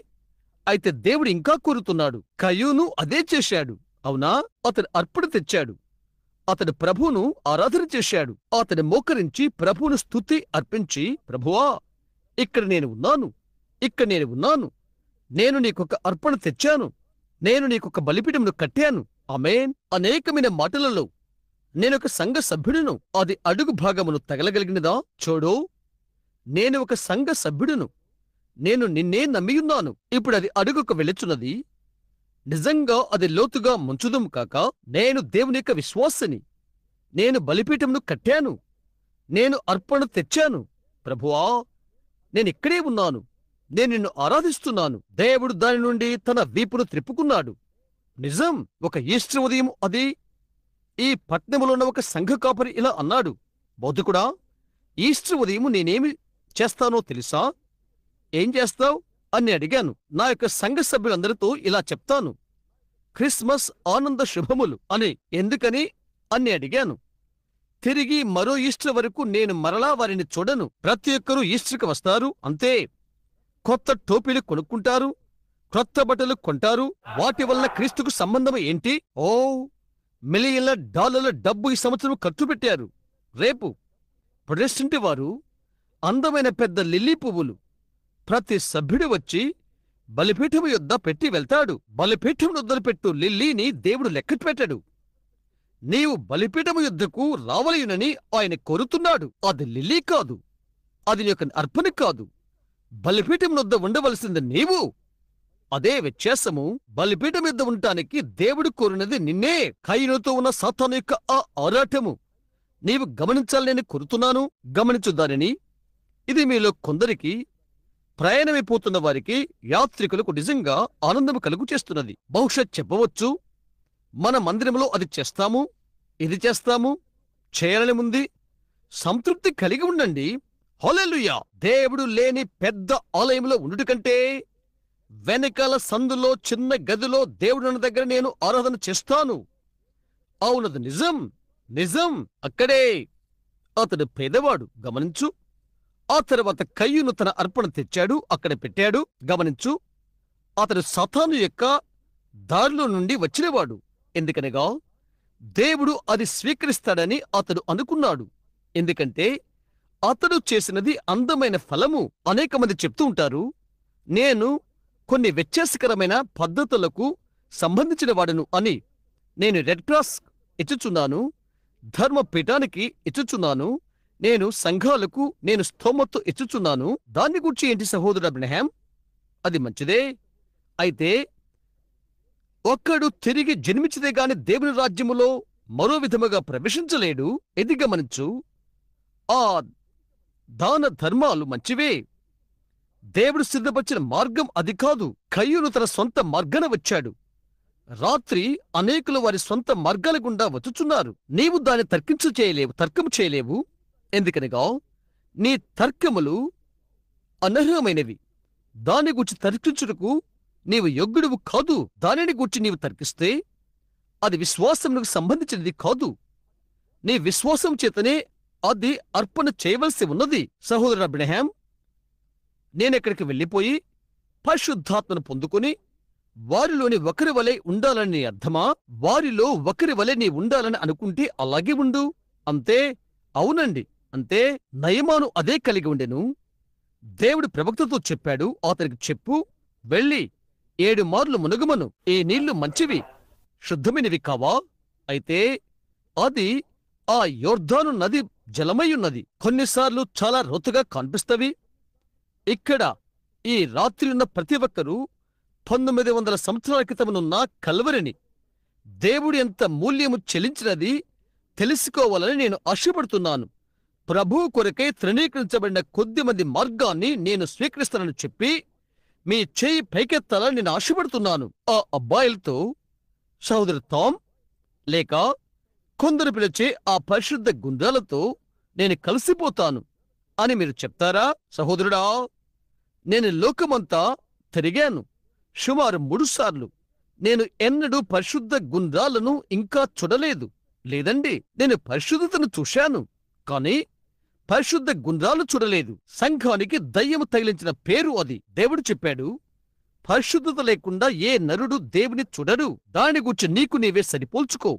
అయితే దేవుడు ఇంకా కోరుతున్నాడు. కయ్యూను అదే చేశాడు. అవునా? అతడు అర్పణ తెచ్చాడు. అతడు ప్రభువును ఆరాధన చేశాడు. అతడు మోకరించి ప్రభువును స్తుతి అర్పించి, ప్రభువా, ఇక్కడ నేను ఉన్నాను. నేను నీకొక అర్పణ తెచ్చాను. నేను నీకొక బలిపీఠమును కట్టాను. ఆమేన్. అనేకమైన మాటలలో నేనొక సంఘ సభ్యుడును. అది అడుగు భాగమును తగలగలిగినదా? చూడు, నేను ఒక సంఘ సభ్యుడును. నేను నిన్నే నమ్మియున్నాను. ఇప్పుడు అది అడుగుకు వెళ్ళుచున్నది. నిజంగా అది లోతుగా ముంచుదుము కాక, నేను దేవుని యొక్క విశ్వాసిని. నేను బలిపీఠమును కట్టాను. నేను అర్పణ తెచ్చాను. ప్రభువా, నేనిక్కడే ఉన్నాను. నేను నిన్ను ఆరాధిస్తున్నాను. దేవుడు దాని నుండి తన వీపును త్రిప్పుకున్నాడు. నిజం. ఒక ఈస్టర్ ఉదయం అది ఈ పట్నములో ఉన్న ఒక సంఘ కాపరి ఇలా అన్నాడు, బౌద్ధకుడా, ఈస్టర్ ఉదయం నేనేమి చేస్తానో తెలుసా? ఏం చేస్తావు అని అడిగాను. నా యొక్క సంఘ సభ్యులందరితో ఇలా చెప్తాను, క్రిస్మస్ ఆనంద శుభములు అని. ఎందుకని అని అడిగాను. తిరిగి మరో ఈస్టర్ వరకు నేను మరలా వారిని చూడను. ప్రతి ఒక్కరూ ఈస్టర్కి వస్తారు, అంతే. కొత్త టోపీలు కొనుక్కుంటారు, క్రొత్త బట్టలు కొంటారు. వాటి వల్ల క్రీస్తుకు సంబంధం ఏంటి? ఓ, మిలియన్ల డాలర్ల డబ్బు ఈ సంవత్సరం ఖర్చు పెట్టారు. రేపు ప్రొటెస్టెంట్ వారు అందమైన పెద్ద లిల్లీ పువ్వులు ప్రతి సభ్యుడు వచ్చి బలిపీఠము యొద్ద పెట్టి వెళ్తాడు. బలిపీఠం వద్దలుపెట్టు లిల్లీని దేవుడు లెక్క పెట్టాడు. నీవు బలిపీఠము యుద్ధకు రావలయునని ఆయన కోరుతున్నాడు. అది లిల్లీ కాదు, అది నీ యొక్క అర్పణ కాదు. బలిపీఠం వద్ద ఉండవలసింది నీవు. అదే వ్యత్యాసము. బలిపీఠం మీద ఉండటానికి దేవుడు కోరినది నిన్నే. కయీనుతో ఉన్న సాతాను యొక్క ఆ ఆరాటము నీవు గమనించాలని కోరుతున్నాను. గమనించు దానిని. ఇది మీలో కొందరికి, ప్రయాణమైపోతున్న వారికి, యాత్రికులకు నిజంగా ఆనందము కలుగు చేస్తున్నది. బహుశా చెప్పవచ్చు, మన మందిరంలో అది చేస్తాము, ఇది చేస్తాము, చేయాలని ఉంది. సంతృప్తి కలిగి ఉండండి. హల్లెలూయా. దేవుడు లేని పెద్ద ఆలయంలో ఉండుట కంటే వెనకాల సందులో చిన్న గదిలో దేవుడున్న దగ్గర నేను ఆరాధన చేస్తాను. అవునది నిజం, నిజం. అక్కడే అతడు పేదవాడు, గమనించు. ఆ తర్వాత కయ్యూను తన అర్పణ తెచ్చాడు, అక్కడ పెట్టాడు, గమనించు. అతడు సాతాను యొక్క దారిలో నుండి వచ్చినవాడు. ఎందుకనగా దేవుడు అది స్వీకరిస్తాడని అతడు అనుకున్నాడు. ఎందుకంటే అతడు చేసినది అందమైన ఫలము. అనేక మంది చెప్తూ ఉంటారు, నేను కొన్ని వ్యత్యాసకరమైన పద్ధతులకు సంబంధించిన వాడను అని. నేను రెడ్ క్రాస్ ఇచ్చుచున్నాను, ధర్మపీఠానికి ఇచ్చుచున్నాను, నేను సంఘాలకు నేను స్తోమత్తు ఇచ్చుచున్నాను. దాన్ని గురించి ఏంటి సహోదరుడు అబ్రహాం? అది మంచిదే. అయితే ఒక్కడు తిరిగి జన్మించితే గాని దేవుని రాజ్యములో మరో విధముగా ప్రవేశించలేడు. ఇది గమనించు. ఆ దాన ధర్మాలు మంచివే. దేవుడు సిద్ధపరిచిన మార్గం అది కాదు. కయ్యూను తన సొంత మార్గాన వచ్చాడు. రాత్రి అనేకులు వారి సొంత మార్గాల గుండా వచ్చుచున్నారు. నీవు దాన్ని తర్కము చేయలేవు. ఎందుకనగా నీ తర్కములు అనర్హమైనవి. దాని గురించి తర్కించుటకు నీవు యోగ్యుడువు కాదు. దానిని గూర్చి నీవు తర్కిస్తే అది విశ్వాసమునకు సంబంధించినది కాదు. నీ విశ్వాసం చేతనే అది అర్పణ చేయవలసి ఉన్నది. సహోదరు అబ్రహాం, నేనెక్కడికి వెళ్ళిపోయి పరిశుద్ధాత్మను పొందుకుని వారిలోని ఒకరి వలె ఉండాలని అర్థమా? వారిలో ఒకరి వలె నీ ఉండాలని అనుకుంటే అలాగే ఉండు. అంతే. అవునండి, అంతే. నయమాను అదే కలిగి ఉండెను. దేవుడు ప్రవక్తతో చెప్పాడు, అతనికి చెప్పు, వెళ్ళి 7 మార్లు మునుగుమను. ఈ నీళ్లు మంచివి, శుద్ధమైనవి కావా? అయితే అది ఆ యొర్దాను నది జలమయ్యున్నది. కొన్నిసార్లు చాలా రోతుగా కనిపిస్తవి. ఇక్కడ ఈ రాత్రి ఉన్న ప్రతి ఒక్కరూ 1900 సంవత్సరాల క్రితమునున్న కల్వరిని దేవుడు ఎంత మూల్యము చెల్లించినది తెలుసుకోవాలని నేను ఆశపడుతున్నాను. ప్రభువు కొరకై తృణీకరించబడిన కొద్దిమంది మార్గాన్ని నేను స్వీకరిస్తానని చెప్పి మీ చేయి పైకెత్తాలని నేను ఆశపడుతున్నాను. ఆ అబ్బాయిలతో, సహోదరు టామ్ లేక కొందరు పిలిచే ఆ పరిశుద్ధ గుండ్రాలతో నేను కలిసిపోతాను అని మీరు చెప్తారా? సహోదరుడా, నేను లోకమంతా తిరిగాను సుమారు 3 సార్లు. నేను ఎన్నడూ పరిశుద్ధ గుండ్రాలను ఇంకా చూడలేదు. లేదండి, నేను పరిశుద్ధతను చూశాను, కాని పరిశుద్ధ గుండ్రాలు చూడలేదు. సంఘానికి దయ్యము తగిలించిన పేరు అది. దేవుడు చెప్పాడు, పరిశుద్ధత లేకుండా ఏ నరుడు దేవుని చూడడు. దాని గురించి నీకు నీవే సరిపోల్చుకో.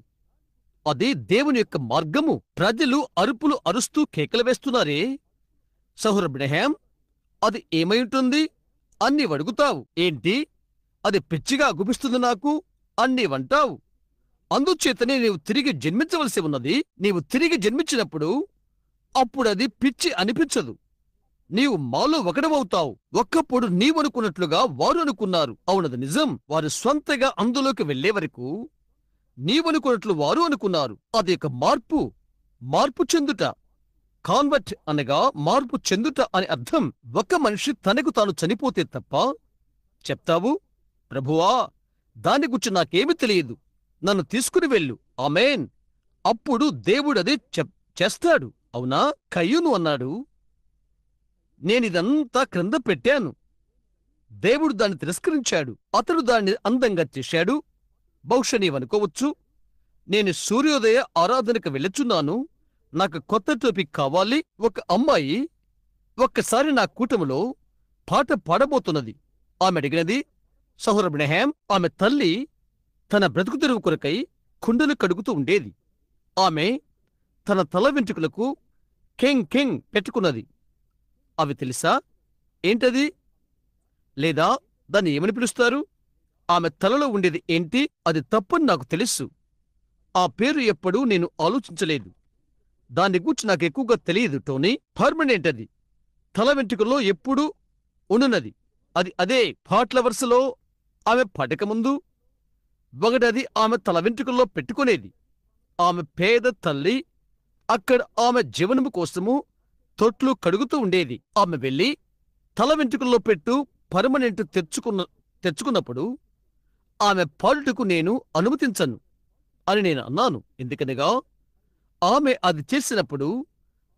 అది దేవుని యొక్క మార్గము. ప్రజలు అరుపులు అరుస్తూ కేకలు వేస్తున్నారే. సహోదరు అబ్రహాం, అది ఏమైంటుంది అని నీవు అడుగుతావు. ఏంటి, అది పిచ్చిగా గుపిస్తుంది నాకు అని నీవంటావు. అందుచేతనే నీవు తిరిగి జన్మించవలసి ఉన్నది. నీవు తిరిగి జన్మించినప్పుడు అప్పుడది పిచ్చి అనిపించదు. నీవు మాలో ఒకడమవుతావు. ఒక్కప్పుడు నీవనుకున్నట్లుగా వారు అనుకున్నారు. అవునది నిజం. వారు స్వంతగా అందులోకి వెళ్లే వరకు నీవనుకున్నట్లు వారు అనుకున్నారు. అది ఒక మార్పు చెందుట. కాన్వర్ట్ అనగా మార్పు చెందుట అని అర్థం. ఒక మనిషి తనకు తాను చనిపోతే తప్ప చెప్తావు, ప్రభువా, దాని గురించి నాకేమి తెలియదు, నన్ను తీసుకుని వెళ్ళు, ఆమేన్. అప్పుడు దేవుడది చేస్తాడు. అవునా? కయ్యూను అన్నాడు, నేనిదంతా క్రింద పెట్టాను. దేవుడు దాన్ని తిరస్కరించాడు. అతడు దాన్ని అందంగా చేశాడు. బహుశా నీవనుకోవచ్చు, నేను సూర్యోదయ ఆరాధనకు వెళ్ళుచున్నాను, నాకు కొత్త టోపీ కావాలి. ఒక అమ్మాయి ఒక్కసారి నా కూటములో పాట పాడబోతున్నది. ఆమె అడిగినది, సహోదరు అబ్రహాం, ఆమె తల్లి తన బ్రతుకు తెరువు కొరకై కుండలు కడుగుతూ ఉండేది. ఆమె తన తల వెంట్రుకలకు కింగ్ పెట్టుకున్నది. అవి తెలుసా? ఏంటది? లేదా దాన్ని ఏమని పిలుస్తారు? ఆమె తలలో ఉండేది ఏంటి? అది తప్పని నాకు తెలుసు. ఆ పేరు ఎప్పుడూ నేను ఆలోచించలేదు. దాన్ని గూర్చి నాకు ఎక్కువగా తెలియదు టోనీ. పర్మనెంట్ అది. తల వెంట్రుకల్లో ఎప్పుడూ ఉండునది. అదే పాటల వరుసలో ఆమె పడకముందు ఒకటది ఆమె తల వెంట్రుకల్లో పెట్టుకునేది. ఆమె పేద తల్లి అక్కడ ఆమె జీవనము కోసము తొట్లు కడుగుతూ ఉండేది. ఆమె వెళ్ళి తల వెంట్రుకల్లో పెట్టు పర్మనెంట్ తెచ్చుకున్నప్పుడు ఆమె పాడుటకు నేను అనుమతించను అని నేను అన్నాను. ఎందుకనగా ఆమె అది చేసినప్పుడు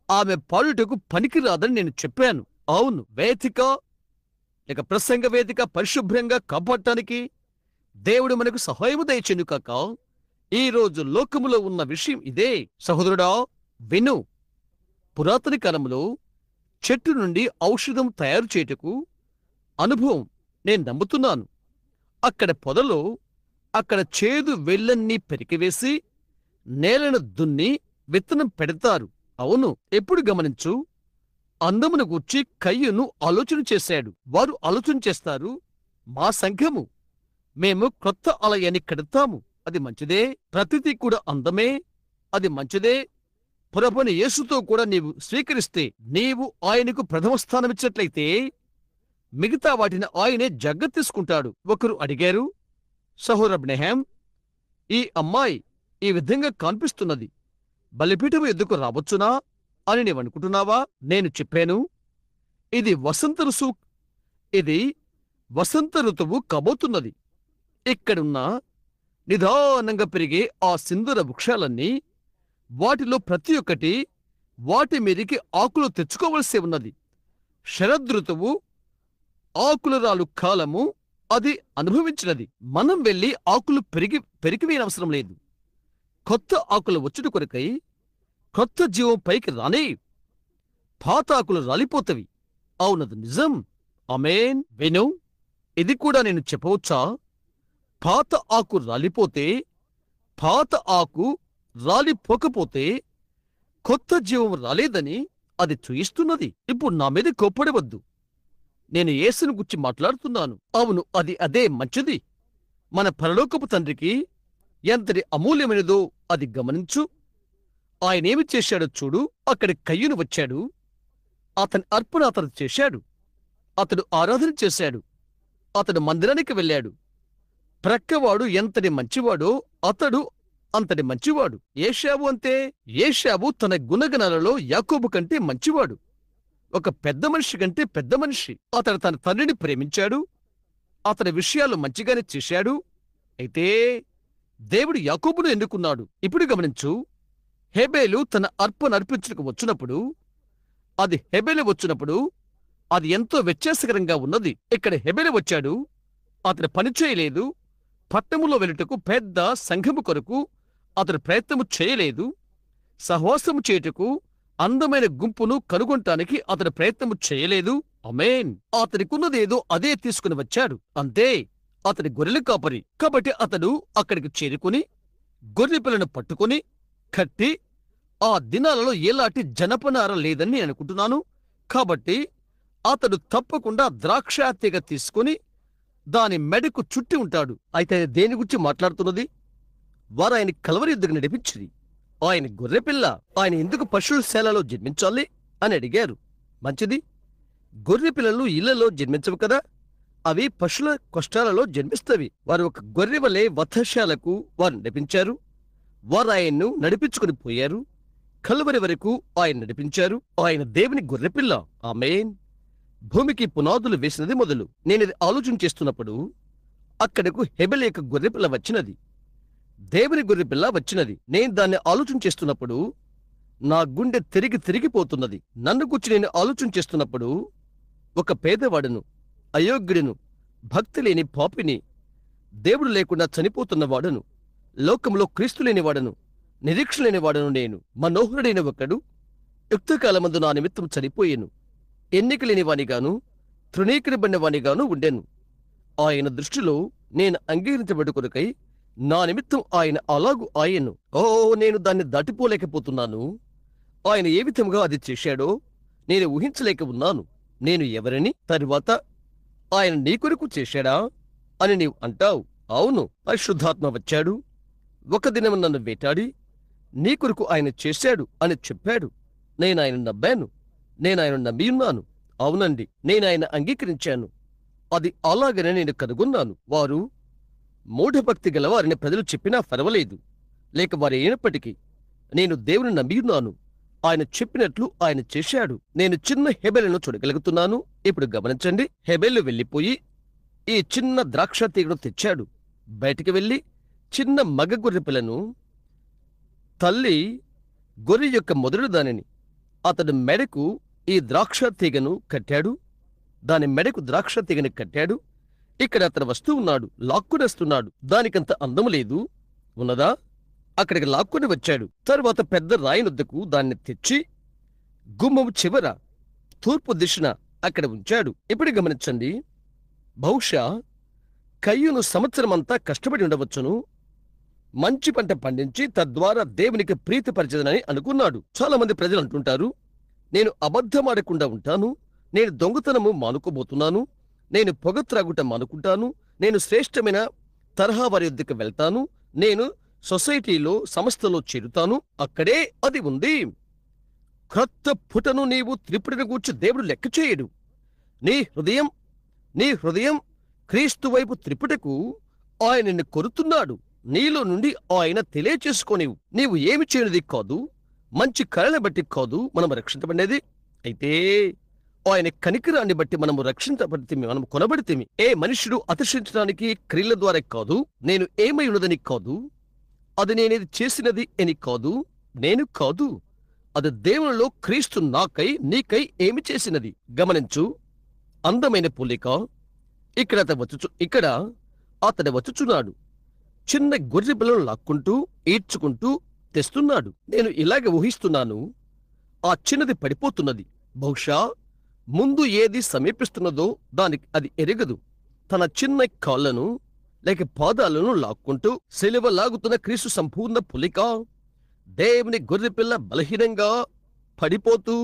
ఆమె పాడుటకు పనికిరాదని నేను చెప్పాను. అవును, వేదిక లేక ప్రసంగ వేదిక పరిశుభ్రంగా కాపాడటానికి దేవుడు మనకు సహాయము దయచెను కాక. ఈ రోజు లోకములో ఉన్న విషయం ఇదే. సహోదరుడా, విను. పురాతన కాలంలో చెట్టు నుండి ఔషధం తయారు చేయుటకు అనుభవం నేను నమ్ముతున్నాను. అక్కడ పొదలో అక్కడ చేదు వేళ్ళన్నీ పెరికివేసి నేలను దున్ని విత్తనం పెడతారు. అవును, ఎప్పుడు గమనించు. అందమును గూర్చి కయ్యూను ఆలోచన చేశాడు. వారు ఆలోచన చేస్తారు, మా సంఘము, మేము క్రొత్త ఆలయాన్ని కడతాము, అది మంచిదే. ప్రతిదీ కూడా అందమే, అది మంచిదే. ప్రభుని యేసుతో కూడా నీవు స్వీకరిస్తే, నీవు ఆయనకు ప్రథమ స్థానమిచ్చినట్లయితే మిగతా వాటిని ఆయనే జాగ్రత్త తీసుకుంటాడు. ఒకరు అడిగారు, సహోదర అబ్రహాం, ఈ అమ్మాయి ఈ విధంగా కనిపిస్తున్నది, బలిపీఠము ఎద్దుకు రావచ్చునా అని నీవనుకుంటున్నావా? నేను చెప్పాను, ఇది వసంత ఋతువు కాబోతున్నది. ఇక్కడున్న నిదానంగా పెరిగే ఆ సింధూర వృక్షాలన్నీ, వాటిలో ప్రతి ఒక్కటి వాటి మీదికి ఆకులు తెచ్చుకోవలసి ఉన్నది. శరదృతువు ఆకులు రాలు కాలము అది అనుభవించినది. మనం వెళ్లి ఆకులు పెరిగివేయనవసరం లేదు. కొత్త ఆకులు వచ్చుట కొరకై కొత్త జీవం పైకి రానే. పాత ఆకులు రాలిపోతవి. అవునది నిజం. ఆమేన్. విను, ఇది కూడా నేను చెప్పవచ్చా? పాత ఆకు రాలిపోతే, పాత ఆకు రాలిపోకపోతే కొత్త జీవం రాలేదని అది చూయిస్తున్నది. ఇప్పుడు నా మీద కోప్పడవద్దు. నేను యేసును గురించి మాట్లాడుతున్నాను. అవును, అదే మంచిది. మన పరలోకపు తండ్రికి ఎంతటి అమూల్యమైనదో అది గమనించు. ఆయనేమి చేశాడో చూడు. అక్కడి కయ్యూను వచ్చాడు. అతని అర్పణ అతడు చేశాడు. అతడు ఆరాధన చేశాడు. అతడు మందిరానికి వెళ్ళాడు. ప్రక్కవాడు ఎంతటి మంచివాడో అతడు అంతటి మంచివాడు. ఏశావు అంతే. ఏశావు తన గుణగణాలలో యాకోబు కంటే మంచివాడు. ఒక పెద్ద మనిషి కంటే పెద్ద మనిషి. అతడు తన తండ్రిని ప్రేమించాడు. అతని విషయాలు మంచిగానే చేశాడు. అయితే దేవుడు యాకోబును ఎన్నుకున్నాడు. ఇప్పుడు గమనించు. హెబేలు తన అర్పణ అర్పించుటకు వచ్చినప్పుడు, అది ఎంతో వ్యత్యాసకరంగా ఉన్నది. ఇక్కడ హెబేలు వచ్చాడు. అతడు పని చేయలేదు. పట్టణములో వెళ్ళుటకు పెద్ద సంఘము కొరకు అతడు ప్రయత్నము చేయలేదు. సహవాసము చేయుటకు అందమైన గుంపును కనుగొనటానికి అతడు ప్రయత్నము చేయలేదు. ఆమేన్. అతడికున్నదేదో అదే తీసుకుని వచ్చాడు, అంతే. అతడి గొర్రెల కాపరి కాబట్టి అతడు అక్కడికి చేరుకుని గొర్రె పిల్లను పట్టుకుని కట్టి, ఆ దినాలలో ఎలాంటి జనపనార లేదని నేను అనుకుంటున్నాను. కాబట్టి అతడు తప్పకుండా ద్రాక్ష తీగ తీసుకుని దాని మెడకు చుట్టి ఉంటాడు. అయితే దేని గురించి మాట్లాడుతున్నది? వారు ఆయన కలవరి యుద్ధకు నడిపించింది. ఆయన గొర్రెపిల్ల. ఆయన ఎందుకు పశుశాలలో జన్మించాలి అని అడిగారు. మంచిది. గొర్రె పిల్లలు ఇళ్లలో జన్మించవు కదా, అవి పశుల కొష్టాలలో జన్మిస్తవి. వారు ఒక గొర్రె వలె వధశాలకు వారు నడిపించారు. వారు ఆయన్ను నడిపించుకుని పోయారు. కలువరి వరకు ఆయన నడిపించారు. ఆయన దేవుని గొర్రెపిల్ల. ఆమేన్. భూమికి పునాదులు వేసినది మొదలు. నేనిది ఆలోచన చేస్తున్నప్పుడు అక్కడకు హెబెల్ యొక్క గొర్రెపిల్ల వచ్చినది. దేవుని గొర్రెపిల్ల వచ్చినది. నేను దాన్ని ఆలోచన చేస్తున్నప్పుడు నా గుండె తిరిగిపోతున్నది. నన్ను గురించి నేను ఆలోచన చేస్తున్నప్పుడు ఒక పేదవాడును, అయోగ్యుడును, భక్తి లేని పాపిని, దేవుడు లేకుండా చనిపోతున్నవాడును, లోకంలో క్రీస్తు లేనివాడను, నిరీక్ష లేనివాడను నేను. మనోహరుడైన ఒకడు యుక్తకాలమందు నా నిమిత్తం చనిపోయేను. ఎన్నిక లేనివానిగాను తృణీకరించబడినవానిగాను ఉండెను. ఆయన దృష్టిలో నేను అంగీకరించబడు కొరకై నా నిమిత్తం ఆయన అలాగు ఆయను. నేను దాన్ని దాటిపోలేకపోతున్నాను. ఆయన ఏ విధముగా అది చేశాడో నేను ఊహించలేక ఉన్నాను. నేను ఎవరిని? తరువాత ఆయన నీ కొరకు చేశాడా అని నీవు అంటావు. అవును, పరిశుద్ధాత్మ వచ్చాడు. ఒక దినం నన్ను వేటాడి నీ కొరకు ఆయన చేశాడు అని చెప్పాడు. నేను ఆయన నమ్మాను. నేను ఆయన నమ్మియున్నాను. అవునండి, నేను ఆయన అంగీకరించాను. అది అలాగనే నేను కనుగొన్నాను. వారు మూఢభక్తి గలవారిని ప్రజలు చెప్పినా పర్వాలేదు, లేక వారు అయినప్పటికీ నేను దేవుని నమ్మియున్నాను. ఆయన చెప్పినట్లు ఆయన చేశాడు. నేను చిన్న హెబెలును చూడగలుగుతున్నాను. ఇప్పుడు గమనించండి. హెబెలు వెళ్ళిపోయి ఈ చిన్న ద్రాక్ష తీగను తెచ్చాడు. బయటికి వెళ్లి చిన్న మగ గొర్రె పిల్లను తల్లి గొర్రె యొక్క మొదటి దానిని అతడు మెడకు ఈ ద్రాక్ష తీగను కట్టాడు. దాని మెడకు ద్రాక్ష తీగని కట్టాడు. ఇక్కడ అతను వస్తూ ఉన్నాడు, లాక్కునేస్తున్నాడు. దానికంత అందము లేదు ఉన్నదా? అక్కడికి లాక్కుని వచ్చాడు. తరువాత పెద్ద రాయినొద్దకు దాన్ని తెచ్చి గుమ్మము చివర తూర్పు దిశన అక్కడ ఉంచాడు. ఇప్పుడు గమనించండి, బహుశా కయ్యూను సంవత్సరమంతా కష్టపడి ఉండవచ్చును, మంచి పంట పండించి తద్వారా దేవునికి ప్రీతిపరచదనని అనుకున్నాడు. చాలా మంది ప్రజలు అంటుంటారు, నేను అబద్ధమాడకుండా ఉంటాను, నేను దొంగతనము మానుకోబోతున్నాను, నేను పొగ త్రాగుట మానుకుంటాను, నేను శ్రేష్టమైన తరహా వారి యొద్దకు వెళ్తాను, నేను సొసైటీలో సంస్థలో చేరుతాను. అక్కడే అది ఉంది. క్రొత్త పుటను నీవు త్రిపుడిని గూర్చి దేవుడు లెక్క చేయడు. నీ హృదయం క్రీస్తు వైపు త్రిపుటకు ఆయన నిన్ను కొరుతున్నాడు. నీలో నుండి ఆయన తెలియచేసుకోనివు. నీవు ఏమి చేయనిది కాదు, మంచి కళని బట్టి కాదు మనము రక్షించబడినది. అయితే ఆయన కనికరాన్ని బట్టి మనము రక్షించబడితేమి, మనము కొనబడితేమి. ఏ మనుష్యుడు అతిశయించడానికి క్రియల ద్వారా కాదు, నేను ఏమై ఉన్నదని కాదు, అది నేనేది చేసినది అని కాదు, నేను కాదు, అది దేవునిలో క్రీస్తు నాకై నీకై ఏమి చేసినది. గమనించు, అందమైన పోలిక. ఇక్కడ అతడు వచ్చుచున్నాడు, చిన్న గొర్రె పిల్లను లాక్కుంటూ ఈడ్చుకుంటూ తెస్తున్నాడు. నేను ఇలాగ ఊహిస్తున్నాను, ఆ చిన్నది పడిపోతున్నది. బహుశా ముందు ఏది సమీపిస్తున్నదో దానికి అది ఎరగదు. తన చిన్న కాళ్లను లేక పాదాలను లాక్కుంటూ సిలువ లాగుతున్న క్రీస్తు సంపూర్ణ పులిక. దేవుని గొర్రెపిల్ల బలహీనంగా పడిపోతూ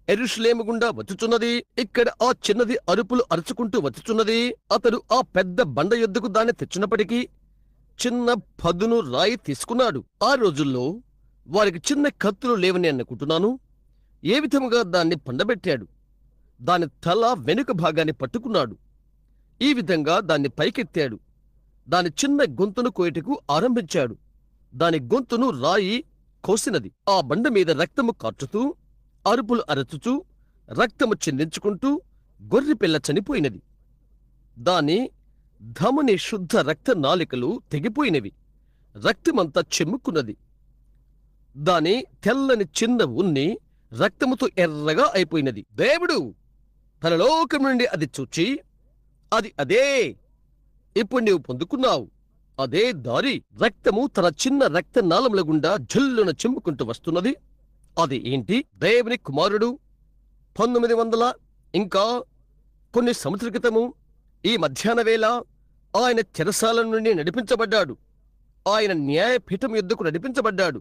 యెరూషలేము గుండా వచ్చుచున్నది. ఇక్కడ ఆ చిన్నది అరుపులు అరుచుకుంటూ వచ్చుచున్నది. అతడు ఆ పెద్ద బండ యొద్దకు దాన్ని తెచ్చినప్పటికీ చిన్న పదును రాయి తీసుకున్నాడు. ఆ రోజుల్లో వారికి చిన్న కత్తులు లేవని అనుకుంటున్నాను. ఏ విధముగా దాన్ని పండబెట్టాడు. దాని తల వెనుక భాగాన్ని పట్టుకున్నాడు. ఈ విధంగా దాన్ని పైకెత్తాడు. దాని చిన్న గొంతును కోయటకు ఆరంభించాడు. దాని గొంతును రాయి కోసినది. ఆ బండ మీద రక్తము కార్చుతూ, అరుపులు అరచుచూ, రక్తము చిందించుకుంటూ గొర్రెపిల్ల చనిపోయినది. దాని ధమని శుద్ధ రక్త నాలికలు తెగిపోయినవి. రక్తమంతా చెమ్ముకున్నది. దాని తెల్లని చిన్న ఉన్ని రక్తముతో ఎర్రగా అయిపోయినది. దేవుడు తన లోకం నుండి అది చూచి, అదే ఇప్పుడు నీవు పొందుకున్నావు, అదే దారి. రక్తము తన చిన్న రక్త నాళముల గుండా జల్లున చెమ్ముకుంటూ వస్తున్నది. అది ఏంటి? దేవుని కుమారుడు 1900 ఇంకా కొన్ని సంవత్సరాల క్రితము ఈ మధ్యాహ్న వేళ ఆయన చెరసాల నుండి నడిపించబడ్డాడు. ఆయన న్యాయపీఠం యుద్ధకు నడిపించబడ్డాడు.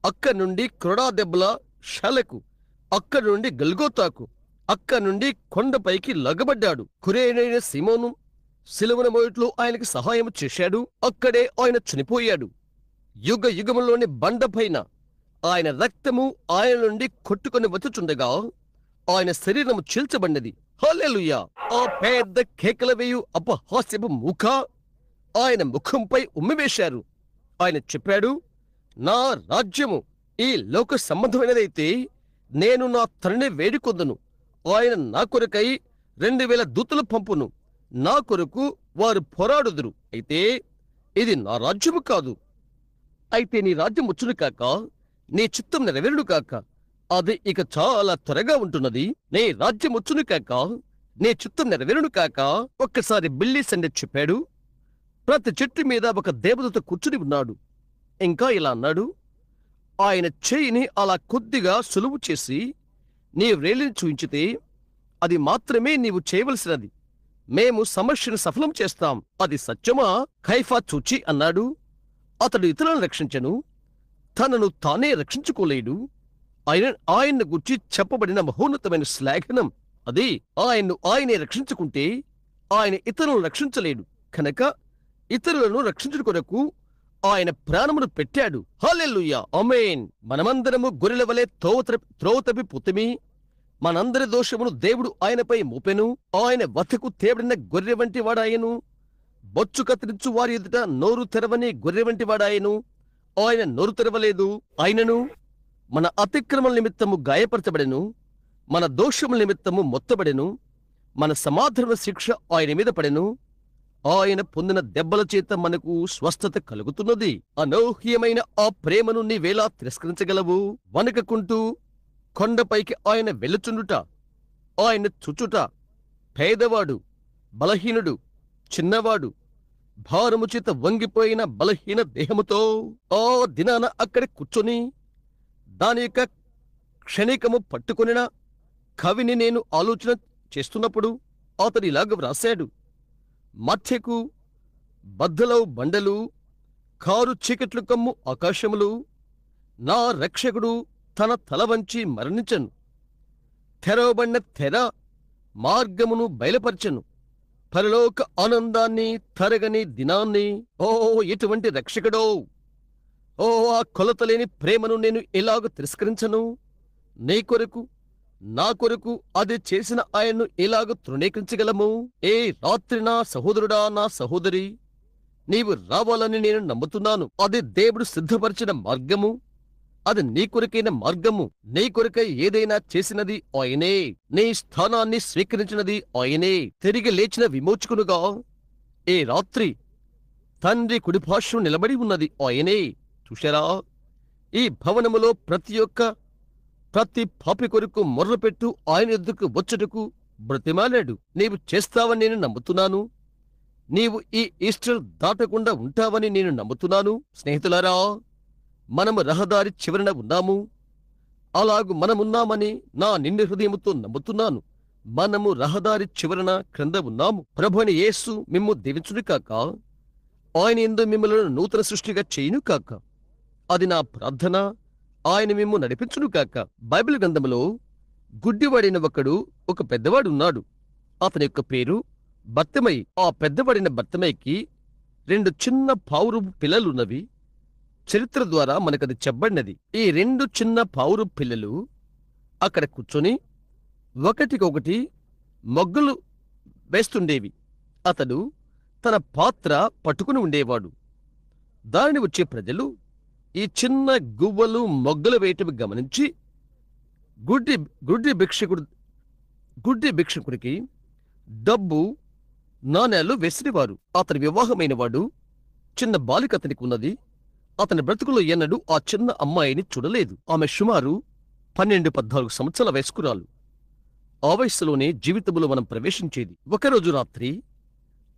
అక్కడి నుండి క్రొడా దెబ్బల షాలకు, అక్కడి నుండి గల్గోతాకు, అక్కడి నుండి కొండపైకి లగబడ్డాడు. కురేనైన సీమోను సిలువన మోయట్లో ఆయనకి సహాయం చేశాడు. అక్కడే ఆయన చనిపోయాడు. యుగ యుగములోని బండపైన ఆయన రక్తము ఆయన నుండి కొట్టుకొని వచ్చుచుండగా ఆయన శరీరము చీల్చబడినది. హల్లెలూయా! ఆ పెద్ద కేకల వేయు అపహాస్యపు ముఖ ఆయన ముఖంపై ఉమ్మివేశారు. ఆయన చెప్పాడు, నా రాజ్యము ఈ లోక సంబంధమైనదైతే నేను నా తండ్రిని వేడుకొందును. ఆయన నా కొరకై 2000 దూతలు పంపును. నా కొరకు వారు పోరాడుదురు. అయితే ఇది నా రాజ్యము కాదు. అయితే నీ రాజ్యం వచ్చును కాక, నీ చిత్తం నెరవేరును కాక. అది ఇక చాలా త్వరగా ఉంటున్నది. నీ రాజ్యం వచ్చును కాక, నీ చిత్తం నెరవేరును కాక. ఒక్కసారి బిల్లీ సండే చెప్పాడు, ప్రతి చెట్టు మీద ఒక దేవదూత కూర్చుని ఉన్నాడు. ఇంకా ఇలా అన్నాడు, ఆయన చేయిని అలా కొద్దిగా సులువు చేసి నీ వ్రేలిని చూయించితే అది మాత్రమే నీవు చేయవలసినది. మేము సమస్యను సఫలం చేస్తాం. అది సత్యమా? కైఫా చూచి అన్నాడు. అతడు ఇతరులను రక్షించెను, తనను తానే రక్షించుకోలేడు. ఆయన్ను గుర్చి చెప్పబడిన మహోన్నతమైన శ్లాఘనం అది. ఆయనే రక్షించుకుంటే ఆయన ఇతరులను రక్షించలేడు. కనుక ఇతరులను రక్షించుట కొరకు ఆయన ప్రాణమును పెట్టాడు. హల్లెలూయా, ఆమేన్. మనమందరము గొర్రెల వలె త్రోవ తప్పిపోతిమి. మనందరి దోషమును దేవుడు ఆయనపై మోపెను. ఆయన వతకు తేబడిన గొర్రె వంటి వాడాయను. బొచ్చు కత్తిరించు వారి ఎదుట నోరు తెరవని గొర్రె వంటి వాడాయను. ఆయన నోరు తెరవలేదు. ఆయనను మన అతిక్రమల నిమిత్తము గాయపరచబడెను, మన దోషముల నిమిత్తము మొత్తబడెను. మన సమాధాన శిక్ష ఆయన మీద పడెను. ఆయన పొందిన దెబ్బల చేత మనకు స్వస్థత కలుగుతున్నది. అనూహ్యమైన ఆ ప్రేమను నీవేలా తిరస్కరించగలవు? వణకకుంటూ కొండపైకి ఆయన వెళ్ళుచుండుట, ఆయన చుచుట, పేదవాడు, బలహీనుడు, చిన్నవాడు, భారము చేత వంగిపోయిన బలహీన దేహముతో ఆ దినాన అక్కడ కూర్చొని దాని యొక్క క్షణికము పట్టుకొనిన కవిని నేను ఆలోచన చేస్తున్నప్పుడు అతడు ఇలాగ వ్రాశాడు: మధ్యకు బద్దలవు బండలు, కారు చీకట్లు కమ్ము ఆకాశములు, నా రక్షకుడు తన తల వంచి మరణించను. తెరవబడిన తెర మార్గమును బయలుపరచెను. పరలోక ఆనందాన్ని, తరగని దినాన్ని. ఓ ఎటువంటి రక్షకుడో! ఓ ఆ కొలతలేని ప్రేమను నేను ఎలాగ తిరస్కరించను? నీ కొరకు, నా కొరకు అది చేసిన ఆయన్ను ఎలాగ తృణీకరించగలము? ఏ రాత్రి నా సహోదరుడా, నా సహోదరి, నీవు రావాలని నేను నమ్ముతున్నాను. అది దేవుడు సిద్ధపరిచిన మార్గము. అది నీ కొరకైన మార్గము. నీ కొరకై ఏదైనా చేసినది ఆయనే. నీ స్థానాన్ని స్వీకరించినది ఆయనే. తిరిగి లేచిన విమోచకునుగా ఏ రాత్రి తండ్రి కుడిపార్శ్వం నిలబడి ఉన్నది ఆయనే. చూశారా? ఈ భవనములో ప్రతి పాపి కొరకు మొర్రపెట్టు ఆయన ఎద్దుకు వచ్చుటకు బ్రతిమాలాడు. నీవు చేస్తావని నేను నమ్ముతున్నాను. నీవు ఈ ఈస్టర్ దాటకుండా ఉంటావని నేను నమ్ముతున్నాను. స్నేహితులారా, మనము రహదారి చివరన ఉన్నాము. అలాగు మనమున్నామని నా నిండు హృదయముతో నమ్ముతున్నాను. మనము రహదారి చివరన క్రింద ఉన్నాము. ప్రభువైన యేసు మిమ్ము దీవించును కాక. ఆయన యందు మిమ్మలను నూతన సృష్టిగా చేయును కాక. అది నా ప్రార్థన. ఆయన మిమ్ము నడిపించును కాక. బైబిల్ గ్రంథములో గుడ్డివాడైన ఒక పెద్దవాడు ఉన్నాడు. అతని యొక్క పేరు బర్తిమయి. ఆ పెద్దవాడిన బర్తిమయికి 2 చిన్న పావురపు పిల్లలున్నవి. చరిత్ర ద్వారా మనకది చెప్పబడినది. ఈ 2 చిన్న పావురపు పిల్లలు అక్కడ కూర్చొని ఒకటికొకటి మొగ్గలు వేస్తుండేవి. అతడు తన పాత్ర పట్టుకుని ఉండేవాడు. దానిని వచ్చే ప్రజలు ఈ చిన్న గువ్వలు మొగ్గలు వేయటం గమనించి గుడ్డి భిక్షకుడికి డబ్బు నాణేలు వేసినవారు. అతని వివాహమైన వాడు. చిన్న బాలిక అతనికి ఉన్నది. అతని బ్రతుకులో ఎన్నడూ ఆ చిన్న అమ్మాయిని చూడలేదు. ఆమె సుమారు 12-14 సంవత్సరాల వయస్కురాలు. ఆ వయస్సులోనే జీవితంలో మనం ప్రవేశించేది. ఒకరోజు రాత్రి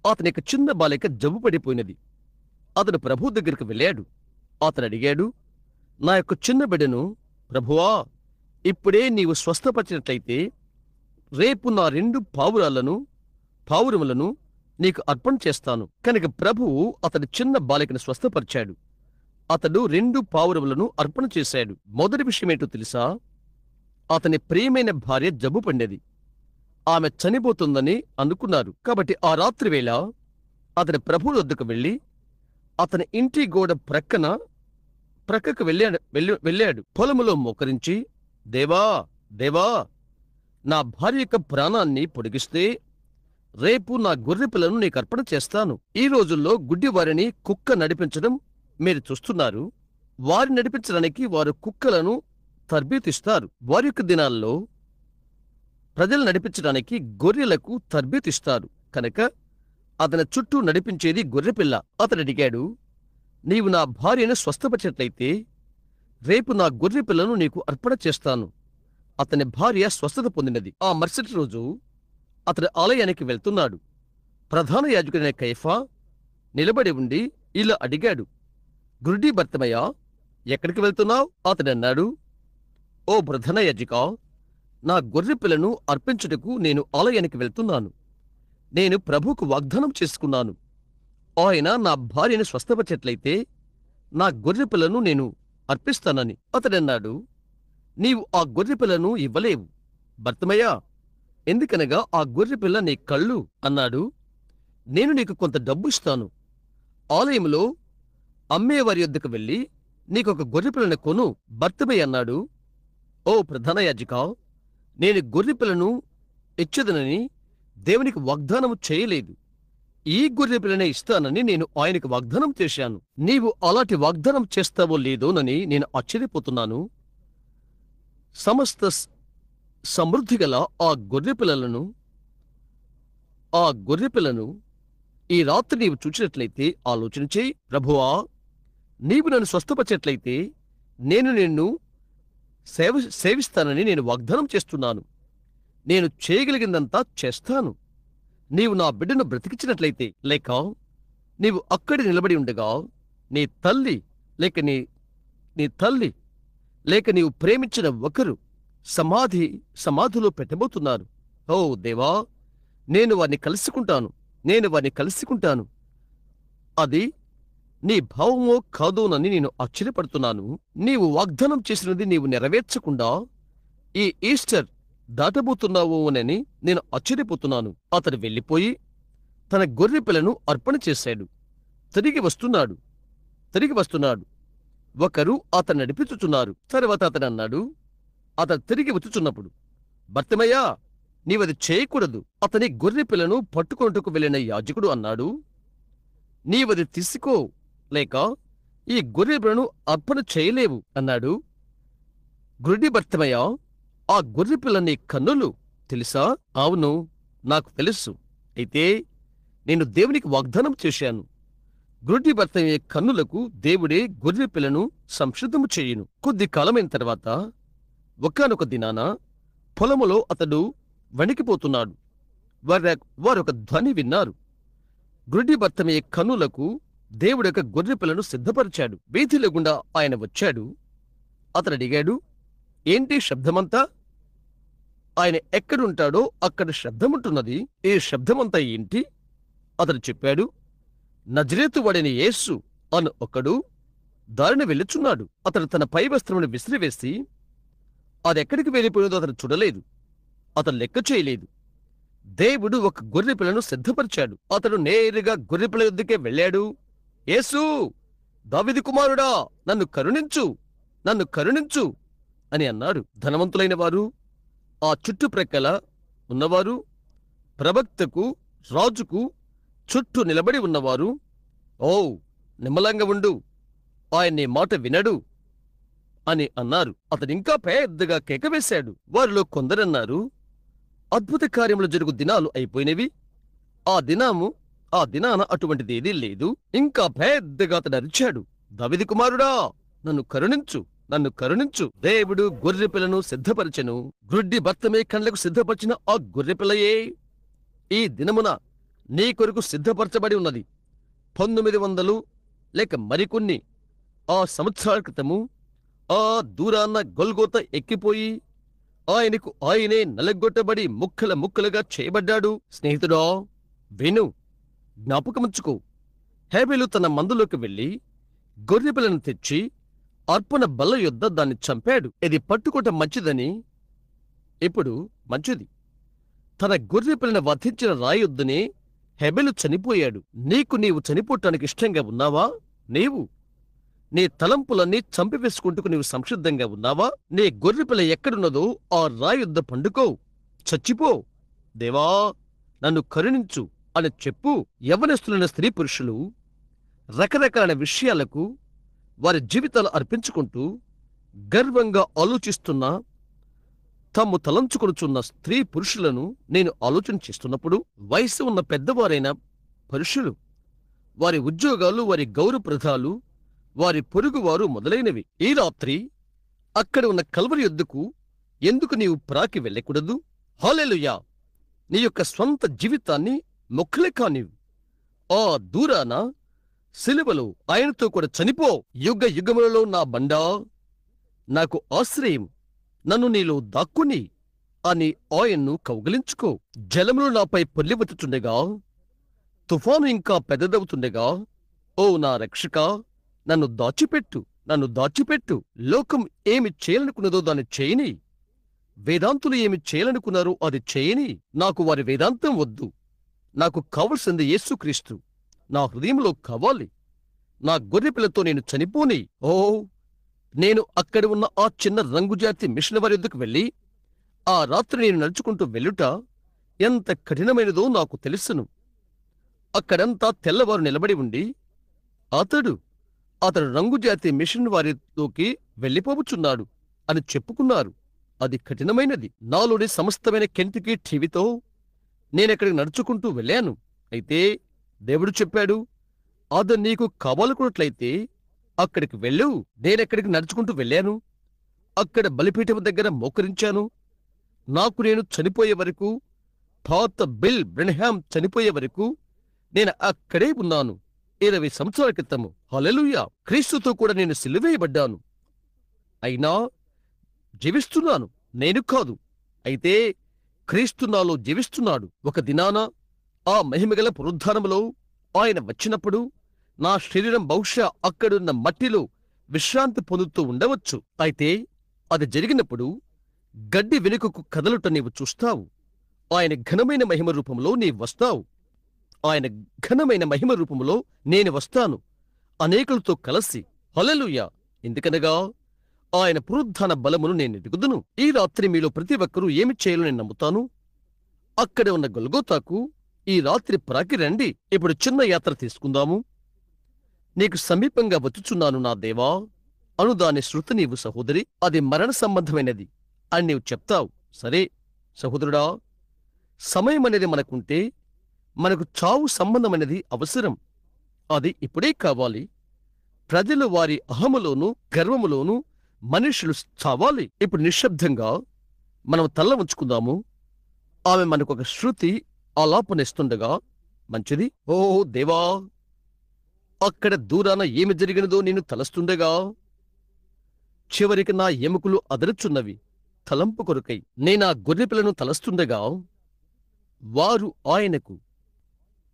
అతని యొక్క చిన్న బాలిక జబ్బు పడిపోయినది. అతను ప్రభు దగ్గరికి వెళ్ళాడు. అతను అడిగాడు, నా యొక్క చిన్న బిడ్డను ప్రభువా, ఇప్పుడే నీవు స్వస్థపరిచినట్లయితే రేపు నా 2 పావురములను నీకు అర్పణ చేస్తాను. కనుక ప్రభువు అతని చిన్న బాలికను స్వస్థపరిచాడు. అతడు 2 పావురములను అర్పణ చేశాడు. మొదటి విషయమేంటో తెలుసా? అతని ప్రియమైన భార్య జబ్బు పడినది. ఆమె చనిపోతుందని అనుకున్నారు. కాబట్టి ఆ రాత్రి వేళ అతని ప్రభువు వద్దకు వెళ్ళి అతని ఇంటి గోడ ప్రక్కకు వెళ్ళాడు. పొలములో మోకరించి, దేవా, నా భార్య యొక్క ప్రాణాన్ని పొడిగిస్తే రేపు నా గొర్రె పిల్లను నీకు అర్పణ చేస్తాను. ఈ రోజుల్లో గుడ్డివారిని కుక్క నడిపించడం మీరు చూస్తున్నారు. వారి నడిపించడానికి వారు కుక్కలను తర్బీతిస్తారు. వారి యొక్క దినాల్లో ప్రజలు నడిపించడానికి గొర్రెలకు తర్బీతిస్తారు. కనుక అతని చుట్టూ నడిపించేది గొర్రెపిల్ల. అతడు అడిగాడు, నీవు నా భార్యను స్వస్థపరిచినట్లయితే రేపు నా గొర్రె పిల్లను నీకు అర్పణ చేస్తాను. అతని భార్య స్వస్థత పొందినది. ఆ మరుసటి రోజు అతడు ఆలయానికి వెళ్తున్నాడు. ప్రధాన యాజకుడైన కయఫా నిలబడి ఉండి ఇలా అడిగాడు, గురుడి బర్తిమయ్య, ఎక్కడికి వెళ్తున్నావు? అతడన్నాడు, ఓ ప్రధాన యాజకా, నా గొర్రె పిల్లను అర్పించుటకు నేను ఆలయానికి వెళ్తున్నాను. నేను ప్రభువుకు వాగ్దానం చేసుకున్నాను. ఆయన నా భార్యను స్వస్థపరిచినట్లయితే నా గొర్రె పిల్లను నేను అర్పిస్తానని. అతడన్నాడు, నీవు ఆ గొర్రె పిల్లను ఇవ్వలేవు బర్తిమయ్య, ఎందుకనగా ఆ గొర్రె పిల్ల నీ కళ్ళు అన్నాడు. నేను నీకు కొంత డబ్బు ఇస్తాను. ఆలయంలో అమ్మేవారి యొద్దకు వెళ్ళి నీకొక గొర్రెపిల్లను కొను. బర్తిమయ్య అన్నాడు, ఓ ప్రధాన యాజకా, నేను గొర్రెపిల్లను ఇచ్చేదనని దేవునికి వాగ్దానము చేయలేదు. ఈ గొర్రెపిల్లనే ఇస్తానని నేను ఆయనకు వాగ్దానం చేశాను. నీవు అలాంటి వాగ్దానం చేస్తావో లేదోనని నేను ఆశ్చర్యపోతున్నాను. సమస్త సమృద్ధిగల ఆ గొర్రెపిల్లను ఈ రాత్రి నీవు చూచినట్లయితే ఆలోచన చేయి. ప్రభువా, నీవు నన్ను స్వస్థపరిచినట్లయితే నేను నిన్ను సేవిస్తానని నేను వాగ్దానం చేస్తున్నాను. నేను చేయగలిగిందంతా చేస్తాను. నీవు నా బిడ్డను బ్రతికించినట్లయితే, లేక నీవు అక్కడి నిలబడి ఉండగా నీ తల్లి లేక నీ తల్లి లేక నీవు ప్రేమించిన ఒకరు సమాధిలో పెట్టబోతున్నారు. ఓ దేవా, నేను వారిని కలుసుకుంటాను. అది నీ భావమో కాదోనని నేను ఆశ్చర్యపడుతున్నాను. నీవు వాగ్దానం చేసినది నీవు నెరవేర్చకుండా ఈ ఈస్టర్ దాటబోతున్నావోనని నేను ఆశ్చర్యపోతున్నాను. అతడు వెళ్ళిపోయి తన గొర్రె పిల్లను అర్పణ చేశాడు. తిరిగి వస్తున్నాడు. ఒకరు అతను నడిపించుచున్నారు. తర్వాత అతను అన్నాడు, అతను తిరిగి వచ్చుచున్నప్పుడు, భర్తమయ్యా, నీవది చేయకూడదు. అతని గొర్రె పిల్లను పట్టుకొనుటకు వెళ్ళిన యాజకుడు అన్నాడు, నీవది తీసుకో, లేక ఈ గొర్రె పిల్లను అర్పణ చేయలేవు అన్నాడు. గుడ్డి భర్తమయ్యా, ఆ గొర్రె పిల్ల నీ కన్నులు తెలుసా? అవును, నాకు తెలుసు. అయితే నేను దేవునికి వాగ్దానం చేశాను, గుడ్డి భర్తమయ్యే కన్నులకు దేవుడే గొర్రె పిల్లను సంసిద్ధము చేయును. కొద్ది కాలమైన తర్వాత ఒకానొక దినాన పొలములో అతడు వణికిపోతున్నాడు. వారొక ధ్వని విన్నారు. గుడ్డి భర్తమయ్యే కన్నులకు దేవుడొక గొర్రె పిల్లను సిద్ధపరిచాడు. వీధిలో గుండా ఆయన వచ్చాడు. అతడు అడిగాడు, ఏంటి శబ్దమంతా? ఆయన ఎక్కడుంటాడో అక్కడ శబ్దముంటున్నది. ఈ శబ్దమంతా ఏంటి? అతడు చెప్పాడు, నజరేతు వాడైన యేసు అను ఒకడు దారిన వెళ్ళుచున్నాడు. అతడు తన పై వస్త్రమును విసిరివేసి అదెక్కడికి వెళ్ళిపోయిందో అతను చూడలేదు. అతను లెక్క చేయలేదు. దేవుడు ఒక గొర్రె పిల్లను సిద్ధపరిచాడు. అతడు నేరుగా గొర్రె పిల్ల యొద్దకే వెళ్ళాడు. యేసు, దావీదు కుమారుడా, నన్ను కరుణించు అని అన్నాడు. ధనవంతులైన వారు, ఆ చుట్టుప్రక్కల ఉన్నవారు, ప్రవక్తకు రాజుకు చుట్టూ నిలబడి ఉన్నవారు, ఓ నిమ్మలంగా ఉండు, ఆయన నీ మాట వినడు అని అన్నారు. అతడింకా పెద్దగా కేకవేశాడు. వారిలో కొందరన్నారు, అద్భుత కార్యములు జరుగు దినాలు అయిపోయినవి. ఆ దినాన అటువంటిదేదీ లేదు. ఇంకా పెద్దగా అతడు అరిచాడు, దావీదు కుమారుడా, నన్ను కరుణించు. దేవుడు గొర్రె పిల్లను సిద్ధపరచెను. గుడ్డి భర్తమే కళ్ళకు సిద్ధపరిచిన ఆ గొర్రె పిల్లయే ఈ దినమున నీ కొరకు సిద్ధపరచబడి ఉన్నది. 1900 లేక మరికొన్ని ఆ సంవత్సరాల క్రితము ఆ దూరాన్న గొల్గోత ఎక్కిపోయి ఆయనకు ఆయనే నలగొట్టబడి ముక్కలుగా చేయబడ్డాడు. స్నేహితుడా, విను, జ్ఞాపకముంచుకో. హేబెలు తన మందులోకి వెళ్లి గొర్రెపిల్లను తెచ్చి అర్పణ బల్ల యొద్ద దాన్ని చంపాడు. ఇది పట్టుకోవటం మంచిదని. ఇప్పుడు మంచిది. తన గొర్రెపిల్లను వధించిన రాయొద్దునే హెబెలు చనిపోయాడు. నీవు చనిపోవటానికి ఇష్టంగా ఉన్నావా? నీ తలంపులన్నీ చంపివేసుకుంటూ నీవు సంసిద్ధంగా ఉన్నావా? నీ గొర్రెపిల్ల ఎక్కడున్నదో ఆ రాయొద్ద పండుకో, చచ్చిపో. దేవా, నన్ను కరుణించు అని చెప్పు. యవ్వనస్తులైన స్త్రీ పురుషులు రకరకాల విషయాలకు వారి జీవితాలు అర్పించుకుంటూ గర్వంగా ఆలోచిస్తున్న, తాము తలంచుకొనుచున్న స్త్రీ పురుషులను నేను ఆలోచన చేస్తున్నప్పుడు, వయసు ఉన్న పెద్దవారైన పురుషులు, వారి ఉద్యోగాలు, వారి గౌరవప్రదాలు, వారి పొరుగువారు మొదలైనవి, ఈ రాత్రి అక్కడ ఉన్న కల్వరి యొద్దకు ఎందుకు నీవు ప్రాకి వెళ్ళకూడదు? హల్లెలూయా! నీ యొక్క స్వంత జీవితాన్ని మొక్కలే కానివు. ఆ దూరాన సిలువలో ఆయనతో కూడా చనిపో. యుగ యుగములలో నా బండా, నాకు ఆశ్రయం, నన్ను నీలో దాక్కుని అని ఆయన్ను కౌగిలించుకో. జలములు నాపై పొర్లివచ్చుచుండగా, తుఫాను ఇంకా పెద్దదవుతుండగా, ఓ నా రక్షకా, నన్ను దాచిపెట్టు. లోకం ఏమి చేయాలనుకున్నదో దాన్ని చేయని. వేదాంతులు ఏమి చేయాలనుకున్నారో అది చేయని. నాకు వారి వేదాంతం వద్దు. నాకు కావలసింది యేసుక్రీస్తు నా హృదయంలో కావాలి. నా గొర్రెపిల్లతో నేను చనిపోని. ఓ, నేను అక్కడ ఉన్న ఆ చిన్న రంగుజాతి మిషన్ వారి యొద్దకు వెళ్ళి ఆ రాత్రి నేను నడుచుకుంటూ వెళ్ళుట ఎంత కఠినమైనదో నాకు తెలుసును. అక్కడంతా తెల్లవారు నిలబడి ఉండి అతడు రంగుజాతి మిషన్ వారిలోకి వెళ్ళిపోవచ్చున్నాడు అని చెప్పుకున్నారు. అది కఠినమైనది. నాలోని సమస్తమైన కెంటికి ఠీవితో నేనెక్కడికి నడుచుకుంటూ వెళ్ళాను. అయితే దేవుడు చెప్పాడు, అది నీకు కావాలనుకున్నట్లయితే అక్కడికి వెళ్ళు. నేనెక్కడికి నడుచుకుంటూ వెళ్ళాను. అక్కడ బలిపీఠం దగ్గర మోకరించాను. నాకు నేను చనిపోయే వరకు, తాత బిల్ బ్రెన్హామ్ చనిపోయే వరకు నేను అక్కడే ఉన్నాను. 20 సంవత్సరాల క్రితము. హల్లెలూయా! క్రీస్తుతో కూడా నేను సిలువేయబడ్డాను. అయినా జీవిస్తున్నాను, నేను కాదు. అయితే క్రీస్తు నాలో జీవిస్తున్నాడు. ఒక దినాన ఆ మహిమగల పునరుద్ధానములో ఆయన వచ్చినప్పుడు నా శరీరం బహుశా అక్కడున్న మట్టిలో విశ్రాంతి పొందుతూ ఉండవచ్చు. అయితే అది జరిగినప్పుడు గడ్డి వెనుకకు కదలుట నీవు చూస్తావు. ఆయన ఘనమైన మహిమ రూపంలో నీవు వస్తావు. ఆయన ఘనమైన మహిమ రూపంలో నేను వస్తాను, అనేకులతో కలిసి. హల్లెలూయా! ఎందుకనగా ఆయన పునరుద్ధాన బలమును నేను ఎరుగుదును. ఈ రాత్రి మీలో ప్రతి ఒక్కరూ ఏమి చేయాలో నేను నమ్ముతాను. అక్కడ ఉన్న గొల్గోతాకు ఈ రాత్రి ప్రాకి రండి. ఇప్పుడు చిన్న యాత్ర తీసుకుందాము. నీకు సమీపంగా వచ్చుచున్నాను నా దేవా అను దాని శృతి నీవు సహోదరి, అది మరణ సంబంధమైనది అని నీవు చెప్తావు. సరే సహోదరుడా, సమయం అనేది మనకుంటే మనకు చావు సంబంధమైనది అవసరం. అది ఇప్పుడే కావాలి. ప్రజలు వారి అహములోనూ గర్వములోనూ మనుషులు చావాలి. ఇప్పుడు నిశ్శబ్దంగా మనం తల్ల ఉంచుకుందాము. ఆమె మనకొక శృతి ఆలాపనిస్తుండగా మంచిది. ఓ దేవా, అక్కడ దూరాన ఏమి జరిగినదో నేను తలస్తుండగా చివరికి నా ఎముకలు అదరుచున్నవి తలంపు కొరకై. నేనా గొర్రెపిల్లను తలస్తుండగా వారు ఆయనకు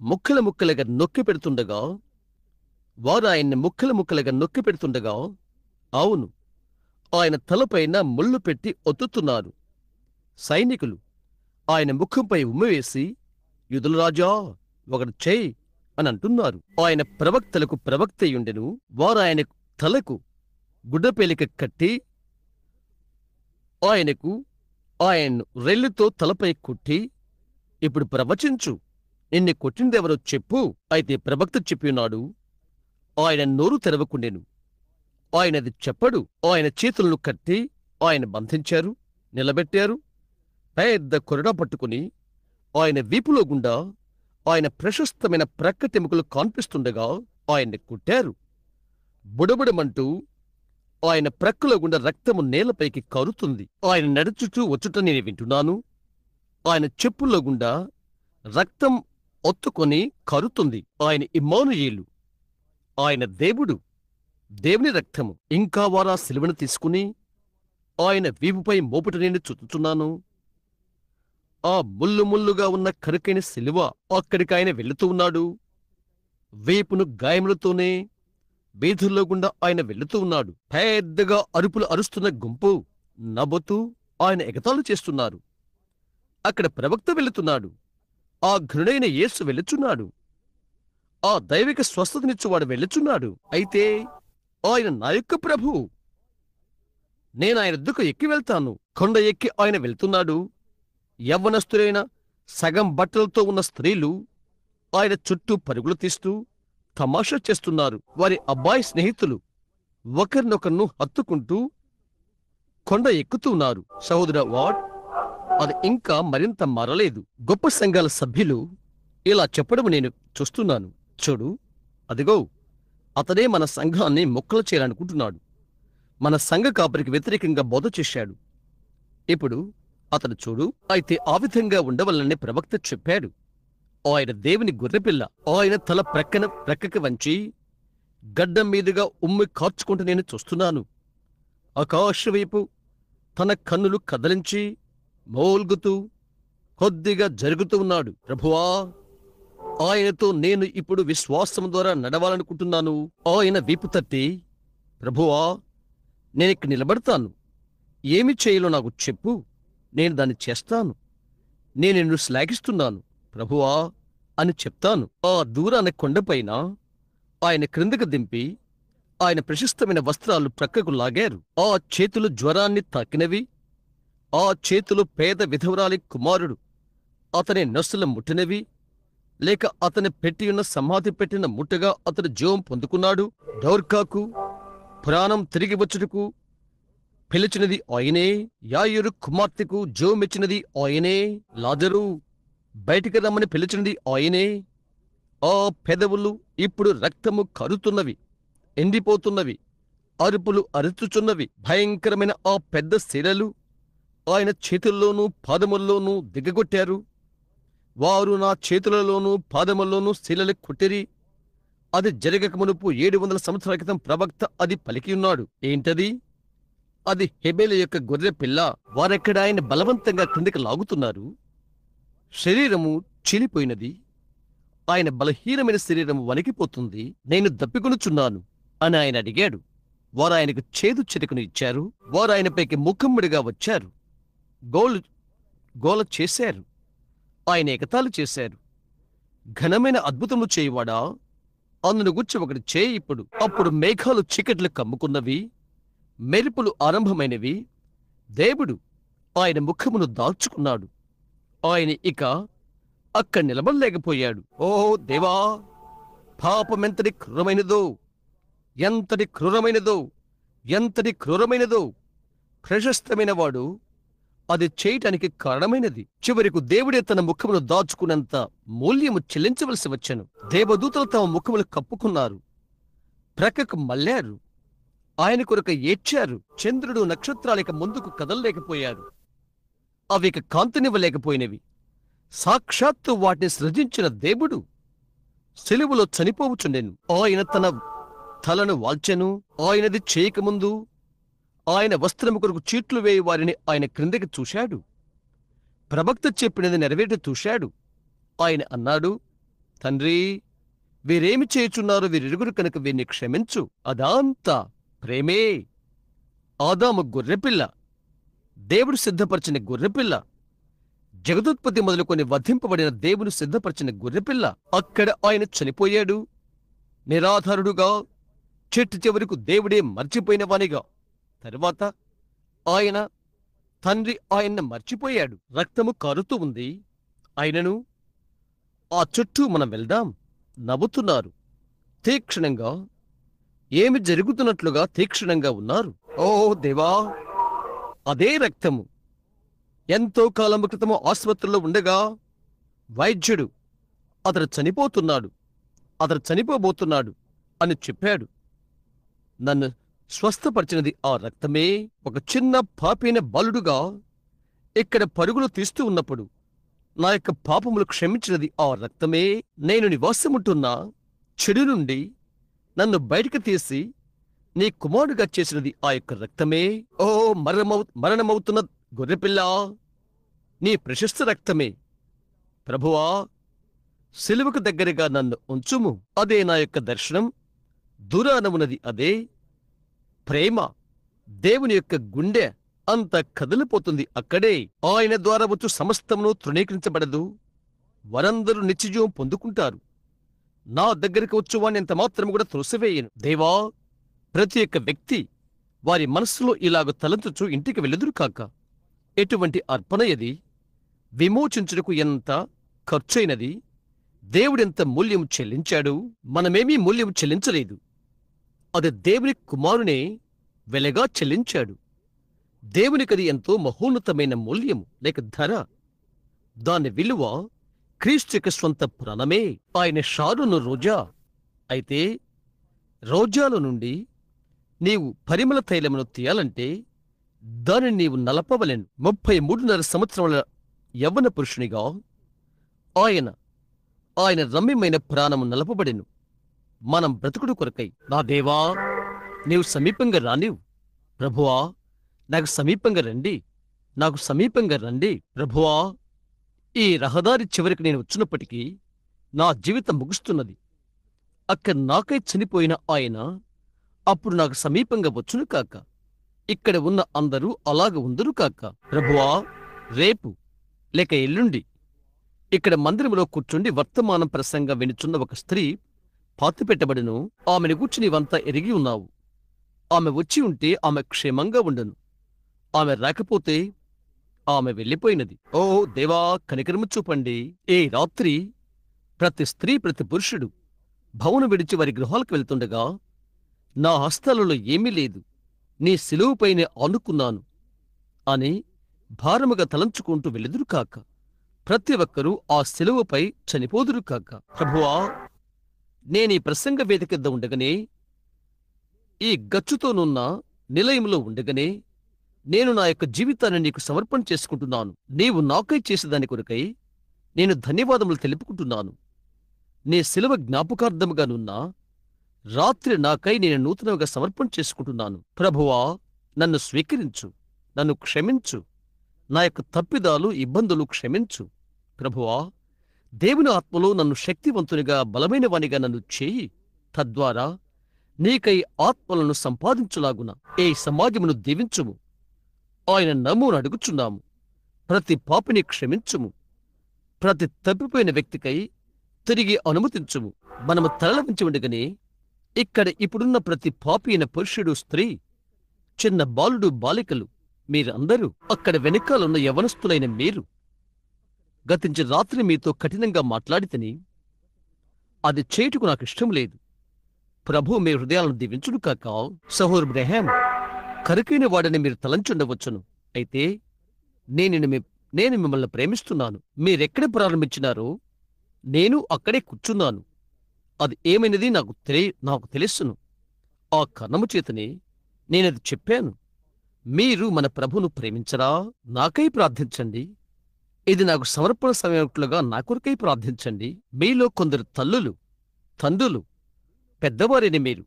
ముక్కల ముక్కలుగా నొక్కి పెడుతుండగా వారు ఆయన్ని ముక్కల ముక్కలుగా నొక్కి పెడుతుండగా, అవును, ఆయన తలపైన ముళ్ళు పెట్టి ఒత్తుతున్నారు. సైనికులు ఆయన ముఖంపై ఉమ్మివేసి, యూదుల రాజా ఒకటి చేయి అని అంటున్నారు. ఆయన ప్రవక్తలకు ప్రవక్తయుండెను. వారు ఆయన తలకు గుడ్డపేలిక కట్టి ఆయన్ను రెల్లుతో తలపై కొట్టి, ఇప్పుడు ప్రవచించు, నిన్ను కొట్టిందెవరో చెప్పు. అయితే ప్రవక్త చెప్పినాడు, ఆయన నోరు తెరవకుండెను. ఆయనది చెప్పడు. ఆయన చేతులను కట్టి ఆయన బంధించారు, నిలబెట్టారు. పెద్ద కొరడా పట్టుకుని ఆయన వీపులో గుండా ఆయన ప్రశస్తమైన ప్రక్కటెముకలు కాన్పిస్తుండగా ఆయన్ని కుట్టారు. బుడబుడమంటూ ఆయన ప్రక్కలో గుండా రక్తము నేలపైకి కరుతుంది. ఆయన నడుచుటూ వచ్చుట నేను వింటున్నాను. ఆయన చెప్పుల్లో గుండా రక్తం ఒత్తుకొని కరుతుంది. ఆయన ఇమ్మానుయేలు, ఆయన దేవుడు, దేవుని రక్తము. ఇంకా వారా సిలువను తీసుకుని ఆయన వీపుపై మోపుట నేను చూచుచున్నాను. ఆ ముల్లు ముల్లుగా ఉన్న కరుకైన సిలువ అక్కడికాయన వెళుతూ ఉన్నాడు. వీపును గాయములతోనే వీధుల్లో గుండా ఆయన వెళుతూ ఉన్నాడు. పెద్దగా అరుపులు అరుస్తున్న గుంపు నవ్వుతూ ఆయన ఎగతాళి చేస్తున్నారు. అక్కడ ప్రవక్త వెళుతున్నాడు. ఆ ఘనుడైన యేసు వెళ్ళుచున్నాడు. ఆ దైవిక స్వస్థతనిచ్చువాడు వెళ్ళుచున్నాడు. అయితే ఆయన నా యొక్క ప్రభువు. నేను ఆయన వద్దకు ఎక్కి వెళ్తాను. కొండ ఎక్కి ఆయన వెళ్తున్నాడు. యవ్వనస్తులైన సగం బట్టలతో ఉన్న స్త్రీలు ఆయన చుట్టూ పరుగులు తీస్తూ తమాషా చేస్తున్నారు. వారి అబ్బాయి స్నేహితులు ఒకరినొకర్ను హత్తుకుంటూ కొండ ఎక్కుతున్నారు. సహోదర వాట్, అది ఇంకా మరింత మారలేదు. గొప్ప సంఘాల సభ్యులు ఇలా చెప్పడం నేను చూస్తున్నాను. చూడు, అదిగో అతనే మన సంఘాన్ని మొక్కలు చేయాలనుకుంటున్నాడు. మన సంఘ కాపరికి వ్యతిరేకంగా బోధ చేశాడు. ఇప్పుడు అతను చూడు. అయితే ఆ విధంగా ఉండవలనని ప్రవక్త చెప్పాడు. ఆయన దేవుని గొర్రెపిల్ల. ఆయన తల ప్రక్కకి వంచి గడ్డం మీదుగా ఉమ్మి కార్చుకుంటూ నేను చూస్తున్నాను. ఆకాశవైపు తన కన్నులు కదలించి మోల్గుతూ కొద్దిగా జరుగుతూ ఉన్నాడు. ప్రభువా, ఆయనతో నేను ఇప్పుడు విశ్వాసం ద్వారా నడవాలనుకుంటున్నాను. ఆయన వీపు తట్టి, ప్రభువా, నేనిక్కడ నిలబడతాను. ఏమి చేయాలో నాకు చెప్పు, నేను దాన్ని చేస్తాను. నేను నిన్ను శ్లాఘిస్తున్నాను ప్రభువా అని చెప్తాను. ఆ దూరాన కొండపైన ఆయన క్రిందకు దింపి ఆయన ప్రశస్తమైన వస్త్రాలు ప్రక్కకు లాగారు. ఆ చేతులు జ్వరాన్ని తాకినవి. ఆ చేతులు పేద విధవరాలి కుమారుడు అతని నొసలు ముట్టినవి. లేక అతని పెట్టియున్న సమాధి పెట్టిన ముట్టగా అతడు జీవం పొందుకున్నాడు. దౌర్కాకు ప్రాణం తిరిగి వచ్చుటకు పిలిచినది ఆయనే. యాయిరు కుమార్తెకు జీవమిచ్చినది ఆయనే. లాజరు బయటికి రమ్మని పిలిచినది ఆయనే. ఆ పెదవులు ఇప్పుడు రక్తము కరుతున్నవి, ఎండిపోతున్నవి, అరుపులు అరుచుచున్నవి. భయంకరమైన ఆ పెద్ద శిలలు ఆయన చేతుల్లోనూ పాదముల్లోనూ దిగగొట్టారు. వారు నా చేతులలోనూ పాదముల్లోనూ శిలలు కొట్టిరి. అది జరగక మునుపు 700 సంవత్సరాల క్రితం ప్రవక్త అది పలికియున్నాడు. ఏంటది? అది హెబెలు యొక్క గొర్రె పిల్ల. వారెక్కడ ఆయన బలవంతంగా క్రిందికి లాగుతున్నారు. శరీరము చీలిపోయినది. ఆయన బలహీనమైన శరీరము వణికిపోతుంది. నేను దప్పికొనుచున్నాను అని ఆయన అడిగాడు. వారు ఆయనకు చేదు చిరుకును ఇచ్చారు. వారు ఆయనపైకి ముఖమ్ముడిగా వచ్చారు. గోల చేశారు. ఆయన ఎగతాళి చేశారు. ఘనమైన అద్భుతములు చేయువాడా, అందును గుచ్చి ఒకటి చేయి ఇప్పుడు. అప్పుడు మేఘాలు చీకట్లు కమ్ముకున్నవి, మెరుపులు ఆరంభమైనవి. దేవుడు ఆయన ముఖమును దాల్చుకున్నాడు. ఆయన ఇక అక్కడ నిలబడలేకపోయాడు. ఓ దేవా, పాపమెంతటి క్రూరమైనదో, ఎంతటి క్రూరమైనదో, ఎంతటి క్రూరమైనదో! ప్రశస్తమైన వాడు అది చేయటానికి కారణమైనది. చివరకు దేవుడే తన ముఖమును దాచుకున్నంత మూల్యము చెల్లించవలసి వచ్చెను. దేవదూతలు తమ ముఖములు కప్పుకున్నారు, ప్రక్కకు మళ్ళారు, ఆయన కొరకు ఏడ్చారు. చంద్రుడు నక్షత్రాలిక ముందుకు కదలలేకపోయారు. అవి ఇక కాంతినివ్వలేకపోయినవి. సాక్షాత్తు వాటిని సృజించిన దేవుడు సిలువలో చనిపోవుచుండెను. ఆయన తన తలను వాల్చెను. ఆయనది చేయకముందు ఆయన వస్త్రము కొరకు చీట్లు వేయి వారిని ఆయన క్రిందకి చూశాడు. ప్రవక్త చెప్పినది నెరవేర్చి చూశాడు. ఆయన అన్నాడు, తండ్రి, వీరేమి చేయుచున్నారో వీరిరుగురు కనుక వీరిని క్షమించు. అదాంతా ప్రేమే. ఆదాము గొర్రెపిల్ల, దేవుడు సిద్ధపరిచిన గొర్రెపిల్ల, జగదుత్పత్తి మొదలుకొని వధింపబడిన దేవుని సిద్ధపరిచిన గొర్రెపిల్ల. అక్కడ ఆయన చనిపోయాడు, నిరాధారుడుగా, చెట్టు చివరకు దేవుడే మర్చిపోయిన వానిగా. తరువాత ఆయన తండ్రి ఆయన్ని మర్చిపోయాడు. రక్తము కారుతూ ఉంది. ఆయనను ఆ చుట్టూ మనం వెళ్దాం. నవ్వుతున్నారు తీక్షణంగా. ఏమి జరుగుతున్నట్లుగా తీక్షణంగా ఉన్నారు. ఓ దేవా, అదే రక్తము ఎంతో కాలము క్రితము ఆసుపత్రిలో ఉండగా వైద్యుడు అతడు చనిపోతున్నాడు, అతడు చనిపోబోతున్నాడు అని చెప్పాడు. నన్ను స్వస్థపరిచినది ఆ రక్తమే. ఒక చిన్న పాపైన బాలుడుగా ఇక్కడ పరుగులు తీస్తూ ఉన్నప్పుడు నా యొక్క పాపములు క్షమించినది ఆ రక్తమే. నేను నివాసముంటున్న చెడు నుండి నన్ను బయటికి తీసి నీ కుమారుడుగా చేసినది ఆ యొక్క రక్తమే. ఓ మరణమవుతున్న గొర్రెపిల్ల, నీ ప్రశస్త రక్తమే. ప్రభువా, సిలువకు దగ్గరగా నన్ను ఉంచుము. అదే నా యొక్క దర్శనం. దూరానమున్నది అదే ప్రేమ. దేవుని యొక్క గుండె అంత కదిలిపోతుంది అక్కడే. ఆయన ద్వారా వచ్చు సమస్తమును తృణీకరించబడదు. వారందరూ నిత్యజీవం పొందుకుంటారు. నా దగ్గరికి వచ్చువాణ్ణి ఎంత మాత్రం కూడా త్రోసివేయను. దేవా, ప్రతి ఒక్క వ్యక్తి వారి మనస్సులో ఇలాగ తలంచుచు ఇంటికి వెళ్ళదురు కాక. ఎటువంటి అర్పణ ఇది! విమోచించుటకు ఎంత ఖర్చైనది! దేవుడెంత మూల్యం చెల్లించాడు! మనమేమీ మూల్యం చెల్లించలేదు. అది దేవుని కుమారునే వెలగా చెల్లించాడు. దేవునికది ఎంతో మహోన్నతమైన మూల్యము లేక ధర. దాని విలువ క్రీస్తు యొక్క స్వంత ప్రాణమే. ఆయన షారును రోజా. అయితే రోజాలో నుండి నీవు పరిమళ తైలమును తీయాలంటే దానిని నీవు నలపవలెను. 33.5 సంవత్సరముల యవ్వన పురుషునిగా ఆయన రమ్యమైన ప్రాణము నలపబడెను మనం బ్రతుకుడు కొరకై. నా దేవా, నీవు సమీపంగా రానివు. ప్రభువా, నాకు సమీపంగా రండి, నాకు సమీపంగా రండి. ప్రభువా, ఈ రహదారి చివరికి నేను వచ్చినప్పటికీ నా జీవితం ముగుస్తున్నది. అక్కడ నాకై చనిపోయిన ఆయన అప్పుడు నాకు సమీపంగా వచ్చును కాక. ఇక్కడ ఉన్న అందరూ అలాగ ఉందరు కాక. ప్రభువా, రేపు లేక ఎల్లుండి ఇక్కడ మందిరంలో కూర్చుండి వర్తమానం ప్రసంగం వినుచున్న ఒక స్త్రీ పాతిపెట్టబడును. ఆమెను గూర్చి నీవంతా ఎరిగి ఉన్నావు. ఆమె వచ్చి ఉంటే ఆమె క్షేమంగా ఉండను. ఆమె రాకపోతే ఆమె వెళ్ళిపోయినది. ఓ దేవా, కనికరము చూపండి. ఏ రాత్రి ప్రతి స్త్రీ, ప్రతి పురుషుడు భవనం విడిచి వారి గృహాలకు వెళ్తుండగా నా హస్తాలలో ఏమీ లేదు, నీ సిలువుపైనే ఆనుకున్నాను అని భారముగా తలంచుకుంటూ వెళ్ళెదురు కాక. ప్రతి ఒక్కరూ ఆ సిలువపై చనిపోదురు కాక. ప్రభువా, నేనీ ప్రసంగ వేదిక కింద ఉండగానే, ఈ గచ్చుతోనున్న నిలయంలో ఉండగానే, నేను నా యొక్క జీవితాన్ని నీకు సమర్పణ చేసుకుంటున్నాను. నీవు నాకై చేసేదాని కొరకై నేను ధన్యవాదములు తెలుపుకుంటున్నాను. నీ శిలువ జ్ఞాపకార్థముగానున్న రాత్రి నాకై నేను నూతనంగా సమర్పణ చేసుకుంటున్నాను. ప్రభువా, నన్ను స్వీకరించు, నన్ను క్షమించు, నా యొక్క తప్పిదాలు, ఇబ్బందులు క్షమించు. ప్రభువా, దేవుని ఆత్మలో నన్ను శక్తివంతునిగా, బలమైన వానిగా నన్ను చేయి. తద్వారా నీకై ఆత్మలను సంపాదించులాగున ఈ సమాజమును దీవించుము. ఆయన నమ్మును అడుగుచున్నాము. ప్రతి పాపిని క్షమించుము. ప్రతి తప్పిపోయిన వ్యక్తికై తిరిగి అనుమతించుము. మనము తలల వంచి ఉండగానే ఇక్కడ ఇప్పుడున్న ప్రతి పాపి అయిన పురుషుడు, స్త్రీ, చిన్న బాలుడు, బాలికలు, మీరందరూ, అక్కడ వెనకాలన్న యవనస్తులైన మీరు, గతించిన రాత్రి మీతో కఠినంగా మాట్లాడితేని అది చేయుటకు నాకు ఇష్టం లేదు. ప్రభు మీ హృదయాలను దీవించును కాక. సహోదరు బ్రహాం, కరుకైన వాడని మీరు తలంచుండవచ్చును. అయితే నేను మిమ్మల్ని ప్రేమిస్తున్నాను. మీరెక్కడ ప్రారంభించినారో నేను అక్కడే కూర్చున్నాను. అది ఏమైనది నాకు తెలుసును. ఆ కారణము చేతనే నేనది చెప్పాను. మీరు మన ప్రభును ప్రేమించరా? నాకై ప్రార్థించండి. ఇది నాకు సమర్పణ సమయట్లుగా నా కొరకై ప్రార్థించండి. మీలో కొందరు తల్లులు, తండ్రులు, పెద్దవారిని మీరు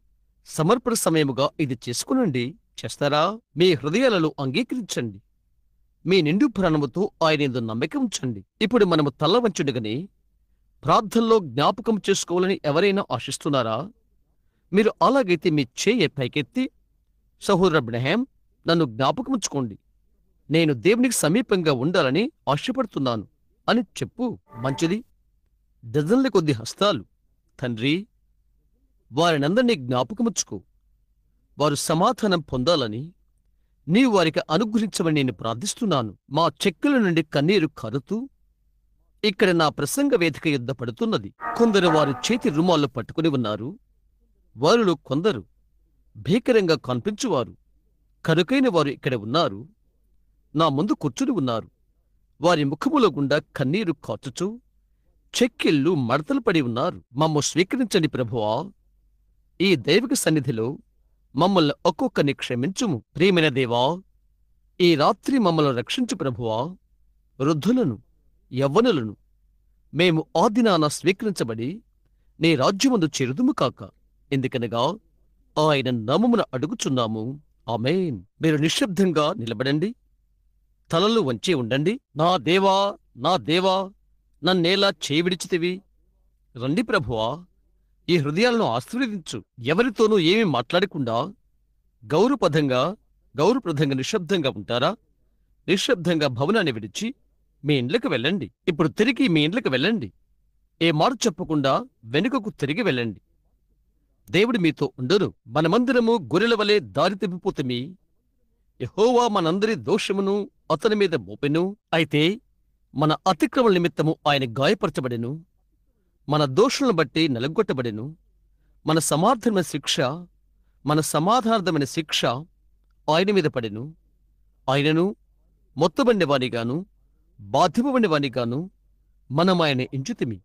సమర్పణ సమయముగా ఇది చేసుకునండి. చేస్తారా? మీ హృదయాలలో అంగీకరించండి. మీ నిండు ప్రాణముతో ఆయనేందు నమ్మకం ఉంచండి. ఇప్పుడు మనము తల్ల వంచుండగానే ప్రార్థనలో జ్ఞాపకం చేసుకోవాలని ఎవరైనా ఆశిస్తున్నారా? మీరు అలాగైతే మీ చేయి పైకెత్తి, సహోదర బ్రహాం, నన్ను జ్ఞాపకముంచుకోండి, నేను దేవునికి సమీపంగా ఉండాలని ఆశపడుతున్నాను అని చెప్పు. మంచిది. డజన్ల కొద్ది హస్తాలు. తండ్రి, వారినందరినీ జ్ఞాపకముచ్చుకో. వారు సమాధానం పొందాలని నీవు వారికి అనుగ్రహించమని నేను ప్రార్థిస్తున్నాను. మా చెక్కుల నుండి కన్నీరు కరుతూ ఇక్కడ నా ప్రసంగ వేదిక యుద్ధ పడుతున్నది. కొందరు వారి చేతి రుమాళ్ళు పట్టుకుని ఉన్నారు. వారిలో కొందరు భీకరంగా కనిపించువారు, కరుకైన వారు ఇక్కడ ఉన్నారు. నా ముందు కూర్చుని ఉన్నారు. వారి ముఖముల గుండా కన్నీరు కాచుచూ చెక్కిళ్ళు మడతలు పడి ఉన్నారు. మమ్ము స్వీకరించండి ప్రభువా. ఈ దైవిక సన్నిధిలో మమ్మల్ని ఒక్కొక్కరిని క్షమించుము. ప్రియమైన దేవా, ఈ రాత్రి మమ్మల్ని రక్షించు ప్రభువా. వృద్ధులను, యవ్వనులను మేము ఆదినాన స్వీకరించబడి నీ రాజ్యమందు చేరుదుము కాక. ఎందుకనగా ఆయన నామమున అడుగుచున్నాము. ఆమేన్. మీరు నిశ్శబ్దంగా నిలబడండి. తలలు వంచి ఉండండి. నా దేవా, నా దేవా, నన్నేలా చేయి విడిచితివి? రండి ప్రభువా, ఈ హృదయాలను ఆశీర్వదించు. ఎవరితోనూ ఏమీ మాట్లాడకుండా గౌరవప్రదంగా నిశ్శబ్దంగా ఉంటారా? నిశ్శబ్దంగా భవనాన్ని విడిచి మీ ఇండ్లకు వెళ్ళండి. ఇప్పుడు తిరిగి మీ ఇండ్లకు వెళ్ళండి. ఏ మాట చెప్పకుండా వెనుకకు తిరిగి వెళ్ళండి. దేవుడు మీతో ఉండును. మనమందరము గొర్రెల వలె దారి తప్పిపోతుమి. యెహోవా మనందరి దోషమును అతని మీద మోపెను. అయితే మన అతిక్రమల నిమిత్తము ఆయన గాయపరచబడెను, మన దోషులను బట్టి నలగొట్టబడెను. మన సమాధానార్థమైన శిక్ష ఆయన మీద పడెను. ఆయనను మొత్తబడిన వానిగాను, బాధింపబడిన వానిగాను మనం ఆయన ఎంచుతిమి.